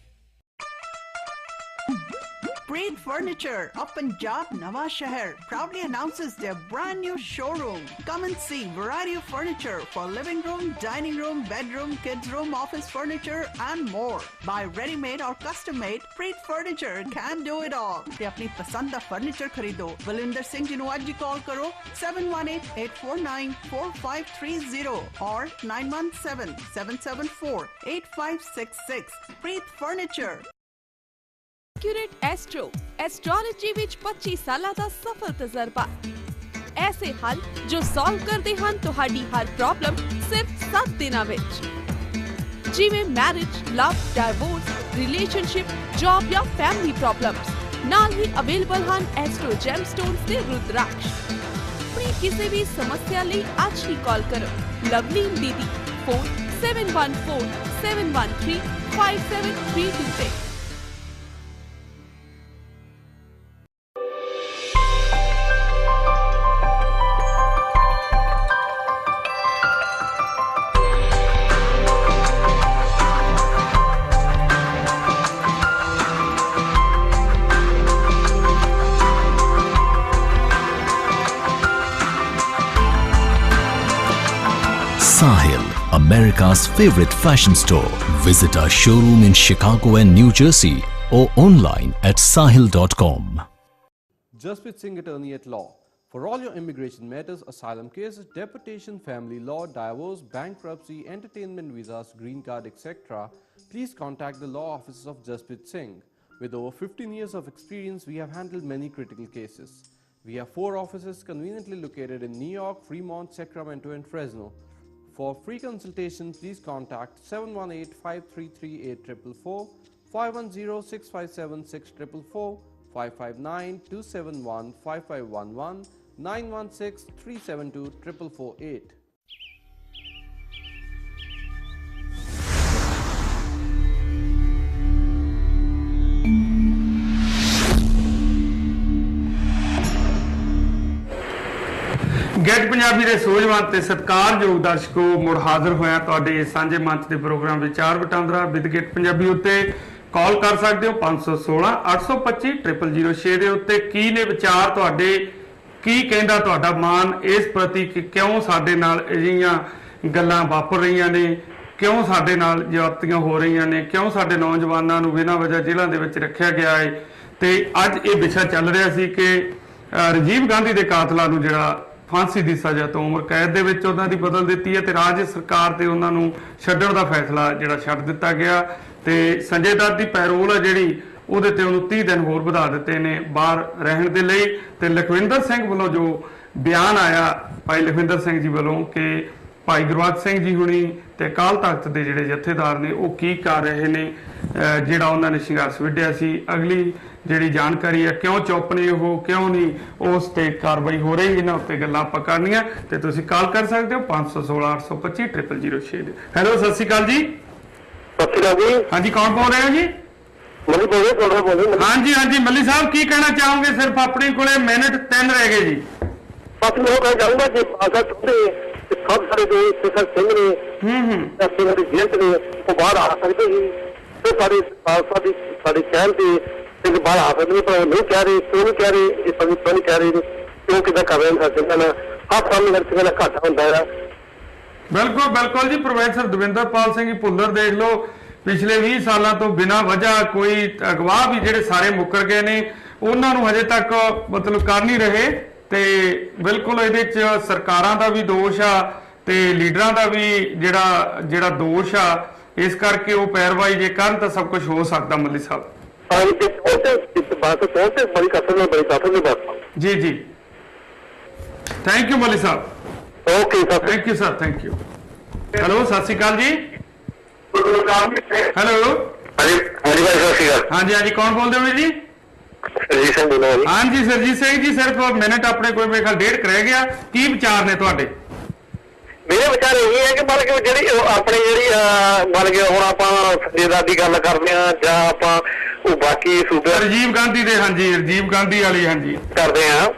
Preet Furniture of Punjab Nawa Shahar proudly announces their brand new showroom. Come and see variety of furniture for living room, dining room, bedroom, kids room, office furniture and more. Buy ready-made or custom-made, Preet Furniture can do it all. ਤੇ ਆਪਣੀ ਪਸੰਦ ਦਾ furniture ਖਰੀਦੋ। ਬਲਵਿੰਦਰ ਸਿੰਘ ਜੀ ਨੂੰ ਅੱਜ ਹੀ ਕਾਲ ਕਰੋ 7188494530 or 9177748566. Preet Furniture. Accurate astro astrology which 25 साल का सफल तजर्बा। ऐसे हल जो सॉल्व करते हैं तुहाडी हर प्रॉब्लम सिर्फ 7 दिनों विच। जिवें marriage, love, divorce, relationship, job या फैमिली प्रॉब्लम्स। नाल ही अवेलेबल हैं एस्ट्रो जेमस्टोन्स ते रुद्राक्ष। अपनी किसी भी समस्या लई आज ही कॉल करो लवली दीदी, फोन 7147135732 पे। Sahil, America's favorite fashion store. Visit our showroom in Chicago and New Jersey or online at sahil.com. Jasprit Singh, attorney at law. For all your immigration matters, asylum cases, deportation, family law, divorce, bankruptcy, entertainment visas, green card, etc., please contact the law offices of Jasprit Singh. With over 15 years of experience, we have handled many critical cases. We have 4 offices conveniently located in New York, Fremont, Sacramento, and Fresno. For free consultation, please contact 718-533-8444, 510-657-6444, 559-271-5511, 916-372-4448. Get Punjabi ਦੇ ਸੂਝਵਾਨ ਤੇ ਸਤਿਕਾਰਯੋਗ ਦਰਸ਼ਕੋ, ਮੁੜ ਹਾਜ਼ਰ ਹੋਇਆ ਤੁਹਾਡੇ ਸਾਂਝੇ ਮੰਚ ਦੇ ਪ੍ਰੋਗਰਾਮ ਵਿਚਾਰ ਵਟਾਂਦਰਾ ਵਿਦ ਗੈਟ ਪੰਜਾਬੀ ਉੱਤੇ। ਕਾਲ ਕਰ ਸਕਦੇ ਹੋ 516 825 0006 ਦੇ ਉੱਤੇ। ਕੀ ਨੇ ਵਿਚਾਰ ਤੁਹਾਡੇ, ਕੀ ਕਹਿੰਦਾ ਤੁਹਾਡਾ ਮਾਨ ਇਸ ਪ੍ਰਤੀ ਕਿ ਕਿਉਂ ਸਾਡੇ ਨਾਲ ਅਜਿਹੀਆਂ ਗੱਲਾਂ ਵਾਪਰ ਰਹੀਆਂ ਨੇ, ਕਿਉਂ ਸਾਡੇ ਨਾਲ ਜ਼ਿਆਦਤੀਆਂ ਹੋ ਰਹੀਆਂ ਨੇ, ਕਿਉਂ ਸਾਡੇ ਨੌਜਵਾਨਾਂ ਨੂੰ ਬਿਨਾਂ ਵਜ੍ਹਾ ਜੇਲ੍ਹਾਂ ਦੇ ਵਿੱਚ ਰੱਖਿਆ ਗਿਆ ਹੈ। ਤੇ ਅੱਜ ਇਹ ਵਿਸ਼ਾ ਚੱਲ ਰਿਹਾ ਸੀ ਕਿ ਰਾਜੀਵ ਗਾਂਧੀ ਦੇ ਕਾਤਲਾਂ ਨੂੰ ਜਿਹੜਾ फांसी की सज़ा तो उम्र कैद दे विच उन्हां दी बदल दी है, राज सरकार ते उन्हां नूं छड्डण दा फैसला जिहड़ा छड्ड दिता गया। ते संजय दत्त दी पैरोल है जिहड़ी ਉਹਦੇ ਤੇ ਉਹਨੂੰ 30 ਦਿਨ ਹੋਰ ਵਧਾ ਦਿੱਤੇ ਨੇ ਬਾਹਰ ਰਹਿਣ ਦੇ ਲਈ। ਤੇ ਲਖਵਿੰਦਰ ਸਿੰਘ ਵੱਲੋਂ ਜੋ ਬਿਆਨ ਆਇਆ ਭਾਈ ਲਖਵਿੰਦਰ ਸਿੰਘ ਜੀ ਵੱਲੋਂ ਕਿ ਭਾਈ ਗੁਰਬਖਸ਼ ਸਿੰਘ ਜੀ ਹੁਣੀ ਤੇ ਅਕਾਲ ਤਖਤ ਦੇ ਜਿਹੜੇ ਜਥੇਦਾਰ ਨੇ ਉਹ ਕੀ ਕਰ ਰਹੇ ਨੇ, ਜਿਹੜਾ ਉਹਨਾਂ ਨੇ ਸੰਘਰਸ਼ ਵਿੱਢਿਆ ਸੀ। ਅਗਲੀ ਜਿਹੜੀ ਜਾਣਕਾਰੀ ਹੈ ਕਿਉਂ ਚੁੱਪ ਨੇ ਉਹ, ਕਿਉਂ ਨਹੀਂ ਉਸ ਤੇ ਕਾਰਵਾਈ ਹੋ ਰਹੀ, ਇਹਨਾਂ ਉੱਤੇ ਗੱਲਾਂ ਆਪਾਂ ਕਰਨੀਆਂ। ਤੇ ਤੁਸੀਂ ਕਾਲ ਕਰ ਸਕਦੇ ਹੋ 516 825 0006 ਦੇ। ਹੈਲੋ, ਸਤਿ ਸ਼੍ਰੀ ਅਕਾਲ ਜੀ। ਸਤਿ ਸ਼੍ਰੀ ਅਕਾਲ ਜੀ। ਹਾਂਜੀ, ਕੌਣ ਬੋਲ ਰਹੇ ਹੋ ਜੀ? ਮੱਲੀ ਬੋਲੇ ਬੋਲੇ ਹਾਂਜੀ ਹਾਂਜੀ ਮੱਲੀ ਸਾਹਿਬ ਕੀ ਕਹਿਣਾ ਚਾਹੋਗੇ? ਸਿਰਫ ਆਪਣੇ ਕੋਲੇ ਮਿੰਟ 3 ਰਹਿ ਗਏ ਜੀ। ਬਸ ਮੈਂ ਉਹ ਕਹਿਣਾ ਚਾਹੂੰਗਾ ਕਿ ਆਸਾ ਚਾਹੁੰਦੇ ਸਭ ਸਾਰੇ ਜੋ ਸਿੱਖ ਸਿੰਘ ਨੇ ਸਿੰਘ ਦੇ ਜੇਲ੍ਹ ਨੇ ਉਹ ਬਾਹਰ ਆ ਸਕਦੇ ਸੀ ਤੇ ਸਾਡੇ ਖਾਲਸਾ ਦੀ ਸਾਡੇ ਕਹਿਣ ਤੇ ਸਿੰਘ ਬਾਹਰ ਆ ਸਕਦੇ ਪਰ ਉਹ ਨਹੀਂ ਕਹਿ ਰਹੇ, ਕਿਉਂ ਨਹੀਂ ਕਹਿ ਰਹੇ? ਇਹ ਸਾਨੂੰ ਕਿਉਂ ਨਹੀਂ ਕਹਿ ਰਹੇ ਕਿਉਂ ਕਿੱਦਾਂ ਕਰ ਰਹੇ ਨੇ ਸਿੰਘਾਂ ਨਾਲ? ਹਰ ਸਾਲ ਨੂੰ ਸਿੰਘਾਂ ਦਾ ਘਾਟਾ ਹੁੰਦਾ ਹੈ। ਬਿਲਕੁਲ ਬਿਲਕੁਲ ਜੀ। ਪ੍ਰੋਫੈਸਰ ਦਵਿੰਦਰਪਾਲ ਸਿੰਘ ਭੁੱਲਰ ਦੇਖ ਲਓ, ਪਿਛਲੇ 20 ਸਾਲਾਂ ਤੋਂ ਬਿਨਾਂ ਵਜ੍ਹਾ ਕੋਈ ਅਗਵਾਹ ਵੀ ਜਿਹੜੇ ਸਾਰੇ ਮੁੱਕਰ ਗਏ ਨੇ ਉਹਨਾਂ ਨੂੰ ਹਜੇ ਤੱਕ ਮਤਲਬ ਕਰ ਨਹੀਂ ਰਹੇ। ਤੇ ਬਿਲਕੁਲ ਇਹਦੇ 'ਚ ਸਰਕਾਰਾਂ ਦਾ ਵੀ ਦੋਸ਼ ਆ ਤੇ ਲੀਡਰਾਂ ਦਾ ਵੀ ਜਿਹੜਾ ਦੋਸ਼ ਆ। ਇਸ ਕਰਕੇ ਉਹ ਪੈਰਵਾਈ ਜੇ ਕਰਨ ਤਾਂ ਸਭ ਕੁਝ ਹੋ ਸਕਦਾ। ਮੱਲੀ ਸਾਹਿਬ ਜੀ ਜੀ ਥੈਂਕ ਯੂ ਮੱਲੀ ਸਾਹਿਬ। Okay sir, thank you sir, thank you. Hello ਸਤਿ ਸ਼੍ਰੀ ਅਕਾਲ ਜੀ। ਹੈਲੋ ਹਾਂਜੀ ਭਾਈ ਸਤਿ ਸ਼੍ਰੀ ਅਕਾਲ। ਹਾਂਜੀ ਹਾਂਜੀ ਕੌਣ ਬੋਲਦੇ ਹੋ ਜੀ? ਸਰਜੀਤ ਸਿੰਘ ਬੋਲਦਾ ਜੀ। ਹਾਂਜੀ ਸਰਜੀਤ ਸਿੰਘ ਜੀ, ਸਿਰਫ ਮਿੰਟ ਆਪਣੇ ਕੋਲ ਮੇਰੇ ਖਿਆਲ 1.5 ਰਹਿ ਗਿਆ। ਕੀ ਵਿਚਾਰ ਨੇ ਤੁਹਾਡੇ? ਮੇਰੇ ਵਿਚਾਰ ਇਹ ਹੈ ਕਿ ਮੰਨ ਕੇ ਜਿਹੜੀ ਆਪਣੀ ਮੰਨ ਕੇ ਹੁਣ ਆਪਾਂ ਸੰਜੇਦਾਰ ਦੀ ਗੱਲ ਕਰਦੇ ਹਾਂ ਜਾਂ ਆਪਾਂ ਉਹ ਬਾਕੀ ਸੂਬੇ ਰਾਜੀਵ ਗਾਂਧੀ ਦੇ, ਹਾਂਜੀ ਰਾਜੀਵ ਗਾਂਧੀ ਵਾਲੀ ਹਾਂਜੀ ਕਰਦੇ ਹਾਂ।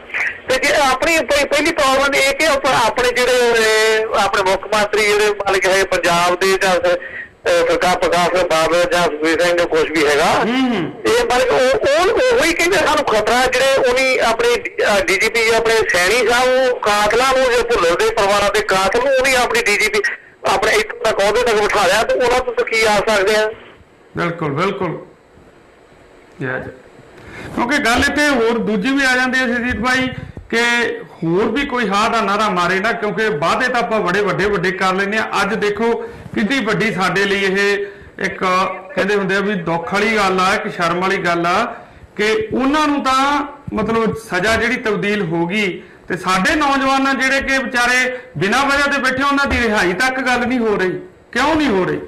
ਤੇ ਜੇ ਆਪਣੀ ਪਹਿਲੀ ਪ੍ਰੋਬਲਮ ਇਹ ਕਿ ਆਪਣੇ ਜਿਹੜੇ ਆਪਣੇ ਮੁੱਖ ਮੰਤਰੀ ਜਿਹੜੇ ਮੰਨ ਕੇ ਪੰਜਾਬ ਦੇ ਜਾਂ ਸਰਕਾਰ ਪ੍ਰਕਾਸ਼ ਸਿੰਘ ਬਾਦਲ ਜਾਂ ਸੁਖਬੀਰ ਸਿੰਘ ਕੁਛ ਵੀ ਹੈਗਾ ਇਹ ਮਤਲਬ ਉਹੀ ਕਹਿੰਦੇ ਸਾਨੂੰ ਖਤਰਾ ਜਿਹੜੇ ਉਹਨੀ ਆਪਣੇ DGP ਆਪਣੇ ਸੈਣੀ ਸਾਹਿਬ ਕਾਤਲਾਂ ਨੂੰ ਜੇ ਭੁੱਲਰ ਦੇ ਪਰਿਵਾਰਾਂ ਦੇ ਕਾਤਲ ਨੂੰ ਉਹਨੀ ਆਪਣੀ DGP ਆਪਣੇ ਇੱਥੋਂ ਤੱਕ ਉਹਦੇ ਤੱਕ ਬਿਠਾ ਲਿਆ ਤੇ ਉਹਨਾਂ ਤੋਂ ਕੀ ਆ ਸਕਦੇ ਆ? ਬਿਲਕੁਲ ਬਿਲਕੁਲ। ਕਿਉਂਕਿ ਗੱਲ ਇੱਥੇ ਹੋਰ ਦੂਜੀ ਵੀ ਆ ਜਾਂਦੀ ਹੈ ਸਰਜੀਤ ਭਾਈ ਕਿ ਹੋਰ ਵੀ ਕੋਈ ਹਾਂ ਦਾ ਨਾਰਾ ਮਾਰੇ ਨਾ, ਕਿਉਂਕਿ ਵਾਅਦੇ ਤਾਂ ਆਪਾਂ ਵੱਡੇ ਕਰ ਲੈਂਦੇ ਆ। ਅੱਜ ਦੇਖੋ ਕਿੰਨੀ ਵੱਡੀ ਸਾਡੇ ਲਈ ਇਹ ਇੱਕ ਕਹਿੰਦੇ ਹੁੰਦੇ ਆ ਵੀ ਦੁੱਖ ਵਾਲੀ ਗੱਲ ਆ, ਇੱਕ ਸ਼ਰਮ ਵਾਲੀ ਗੱਲ ਆ ਕਿ ਉਹਨਾਂ ਨੂੰ ਤਾਂ ਮਤਲਬ ਸਜ਼ਾ ਜਿਹੜੀ ਤਬਦੀਲ ਹੋ ਗਈ ਤੇ ਸਾਡੇ ਨੌਜਵਾਨਾਂ ਜਿਹੜੇ ਕਿ ਵਿਚਾਰੇ ਬਿਨਾਂ ਵਜ੍ਹਾ ਤੇ ਬੈਠੇ ਉਹਨਾਂ ਦੀ ਰਿਹਾਈ ਤੱਕ ਗੱਲ ਨਹੀਂ ਹੋ ਰਹੀ। ਕਿਉਂ ਨਹੀਂ ਹੋ ਰਹੀ?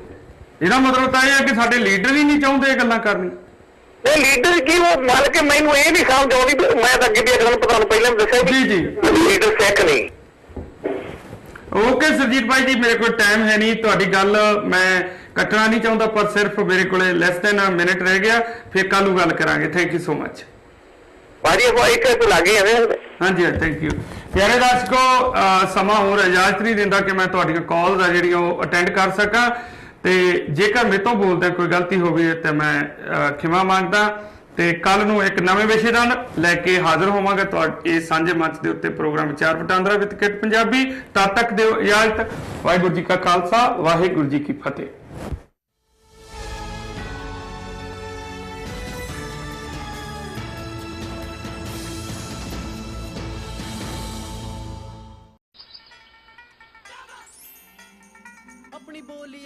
ਇਹਦਾ ਮਤਲਬ ਤਾਂ ਇਹ ਹੈ ਕਿ ਸਾਡੇ ਲੀਡਰ ਹੀ ਨਹੀਂ ਚਾਹੁੰਦੇ ਇਹ ਗੱਲਾਂ ਕਰਨੀਆਂ। ਇਹ ਲੀਡਰ ਕੀ ਉਹ ਮੰਨ ਕੇ ਮੈਨੂੰ ਇਹ ਨਹੀਂ ਸਮਝ ਆਉਂਦੀ। ਮੈਂ ਤਾਂ ਅੱਗੇ ਵੀ ਇੱਕ ਗੱਲ ਤੁਹਾਨੂੰ ਪਹਿਲਾਂ ਦੱਸਿਆ ਜੀ ਜੀ ਲੀਡਰ ਸਿੱਖ ਨਹੀਂ। ਓਕੇ ਸਰਜੀਤ ਭਾਈ ਜੀ, ਮੇਰੇ ਕੋਲ ਟਾਈਮ ਹੈ ਨਹੀਂ, ਤੁਹਾਡੀ ਗੱਲ ਮੈਂ ਕੱਟਣਾ ਨਹੀਂ ਚਾਹੁੰਦਾ ਪਰ ਸਿਰਫ ਮੇਰੇ ਕੋਲੇ ਲੈਸ ਦੈਨ ਮਿੰਟ ਰਹਿ ਗਿਆ। ਫਿਰ ਕੱਲ ਨੂੰ ਗੱਲ ਕਰਾਂਗੇ। ਥੈਂਕ ਯੂ ਸੋ ਮਚ ਭਾਜੀ। ਇੱਕ ਲੱਗੇ ਹਾਂਜੀ ਥੈਂਕ ਯੂ। ਪਿਆਰੇ ਦਰਸ਼ਕੋ, ਸਮਾਂ ਹੋਰ ਇਜਾਜ਼ਤ ਨਹੀਂ ਦਿੰਦਾ ਕਿ ਮੈਂ ਤੁਹਾਡੀਆਂ ਕਾਲਸ ਆ ਜਿਹੜੀਆਂ ਉਹ ਅਟੈਂਡ ਕਰ ਸਕਾਂ ਤੇ ਜੇਕਰ ਮੇਰੇ ਤੋਂ ਬੋਲਦੇ ਕੋਈ ਗਲਤੀ ਹੋਵੇ ਤੇ ਮੈਂ ਖਿਮਾ ਮੰਗਦਾ। ਤੇ ਕੱਲ ਨੂੰ ਇੱਕ ਨਵੇਂ ਵਿਸ਼ੇ ਨਾਲ ਲੈ ਕੇ ਹਾਜ਼ਰ ਹੋਵਾਂਗਾ ਤੁਹਾਡੇ ਸਾਂਝੇ ਮੰਚ ਦੇ ਉੱਤੇ ਪ੍ਰੋਗਰਾਮ ਵਿਚਾਰ ਵਟਾਂਦਰਾ ਵਿਦ ਕਿਟ ਪੰਜਾਬੀ। ਤਦ ਤੱਕ ਦਿਓ ਇਜਾਜ਼ਤ। ਵਾਹਿਗੁਰੂ ਜੀ ਕਾ ਖਾਲਸਾ, ਵਾਹਿਗੁਰੂ ਜੀ ਕੀ ਫਤਿਹ। अपनी बोली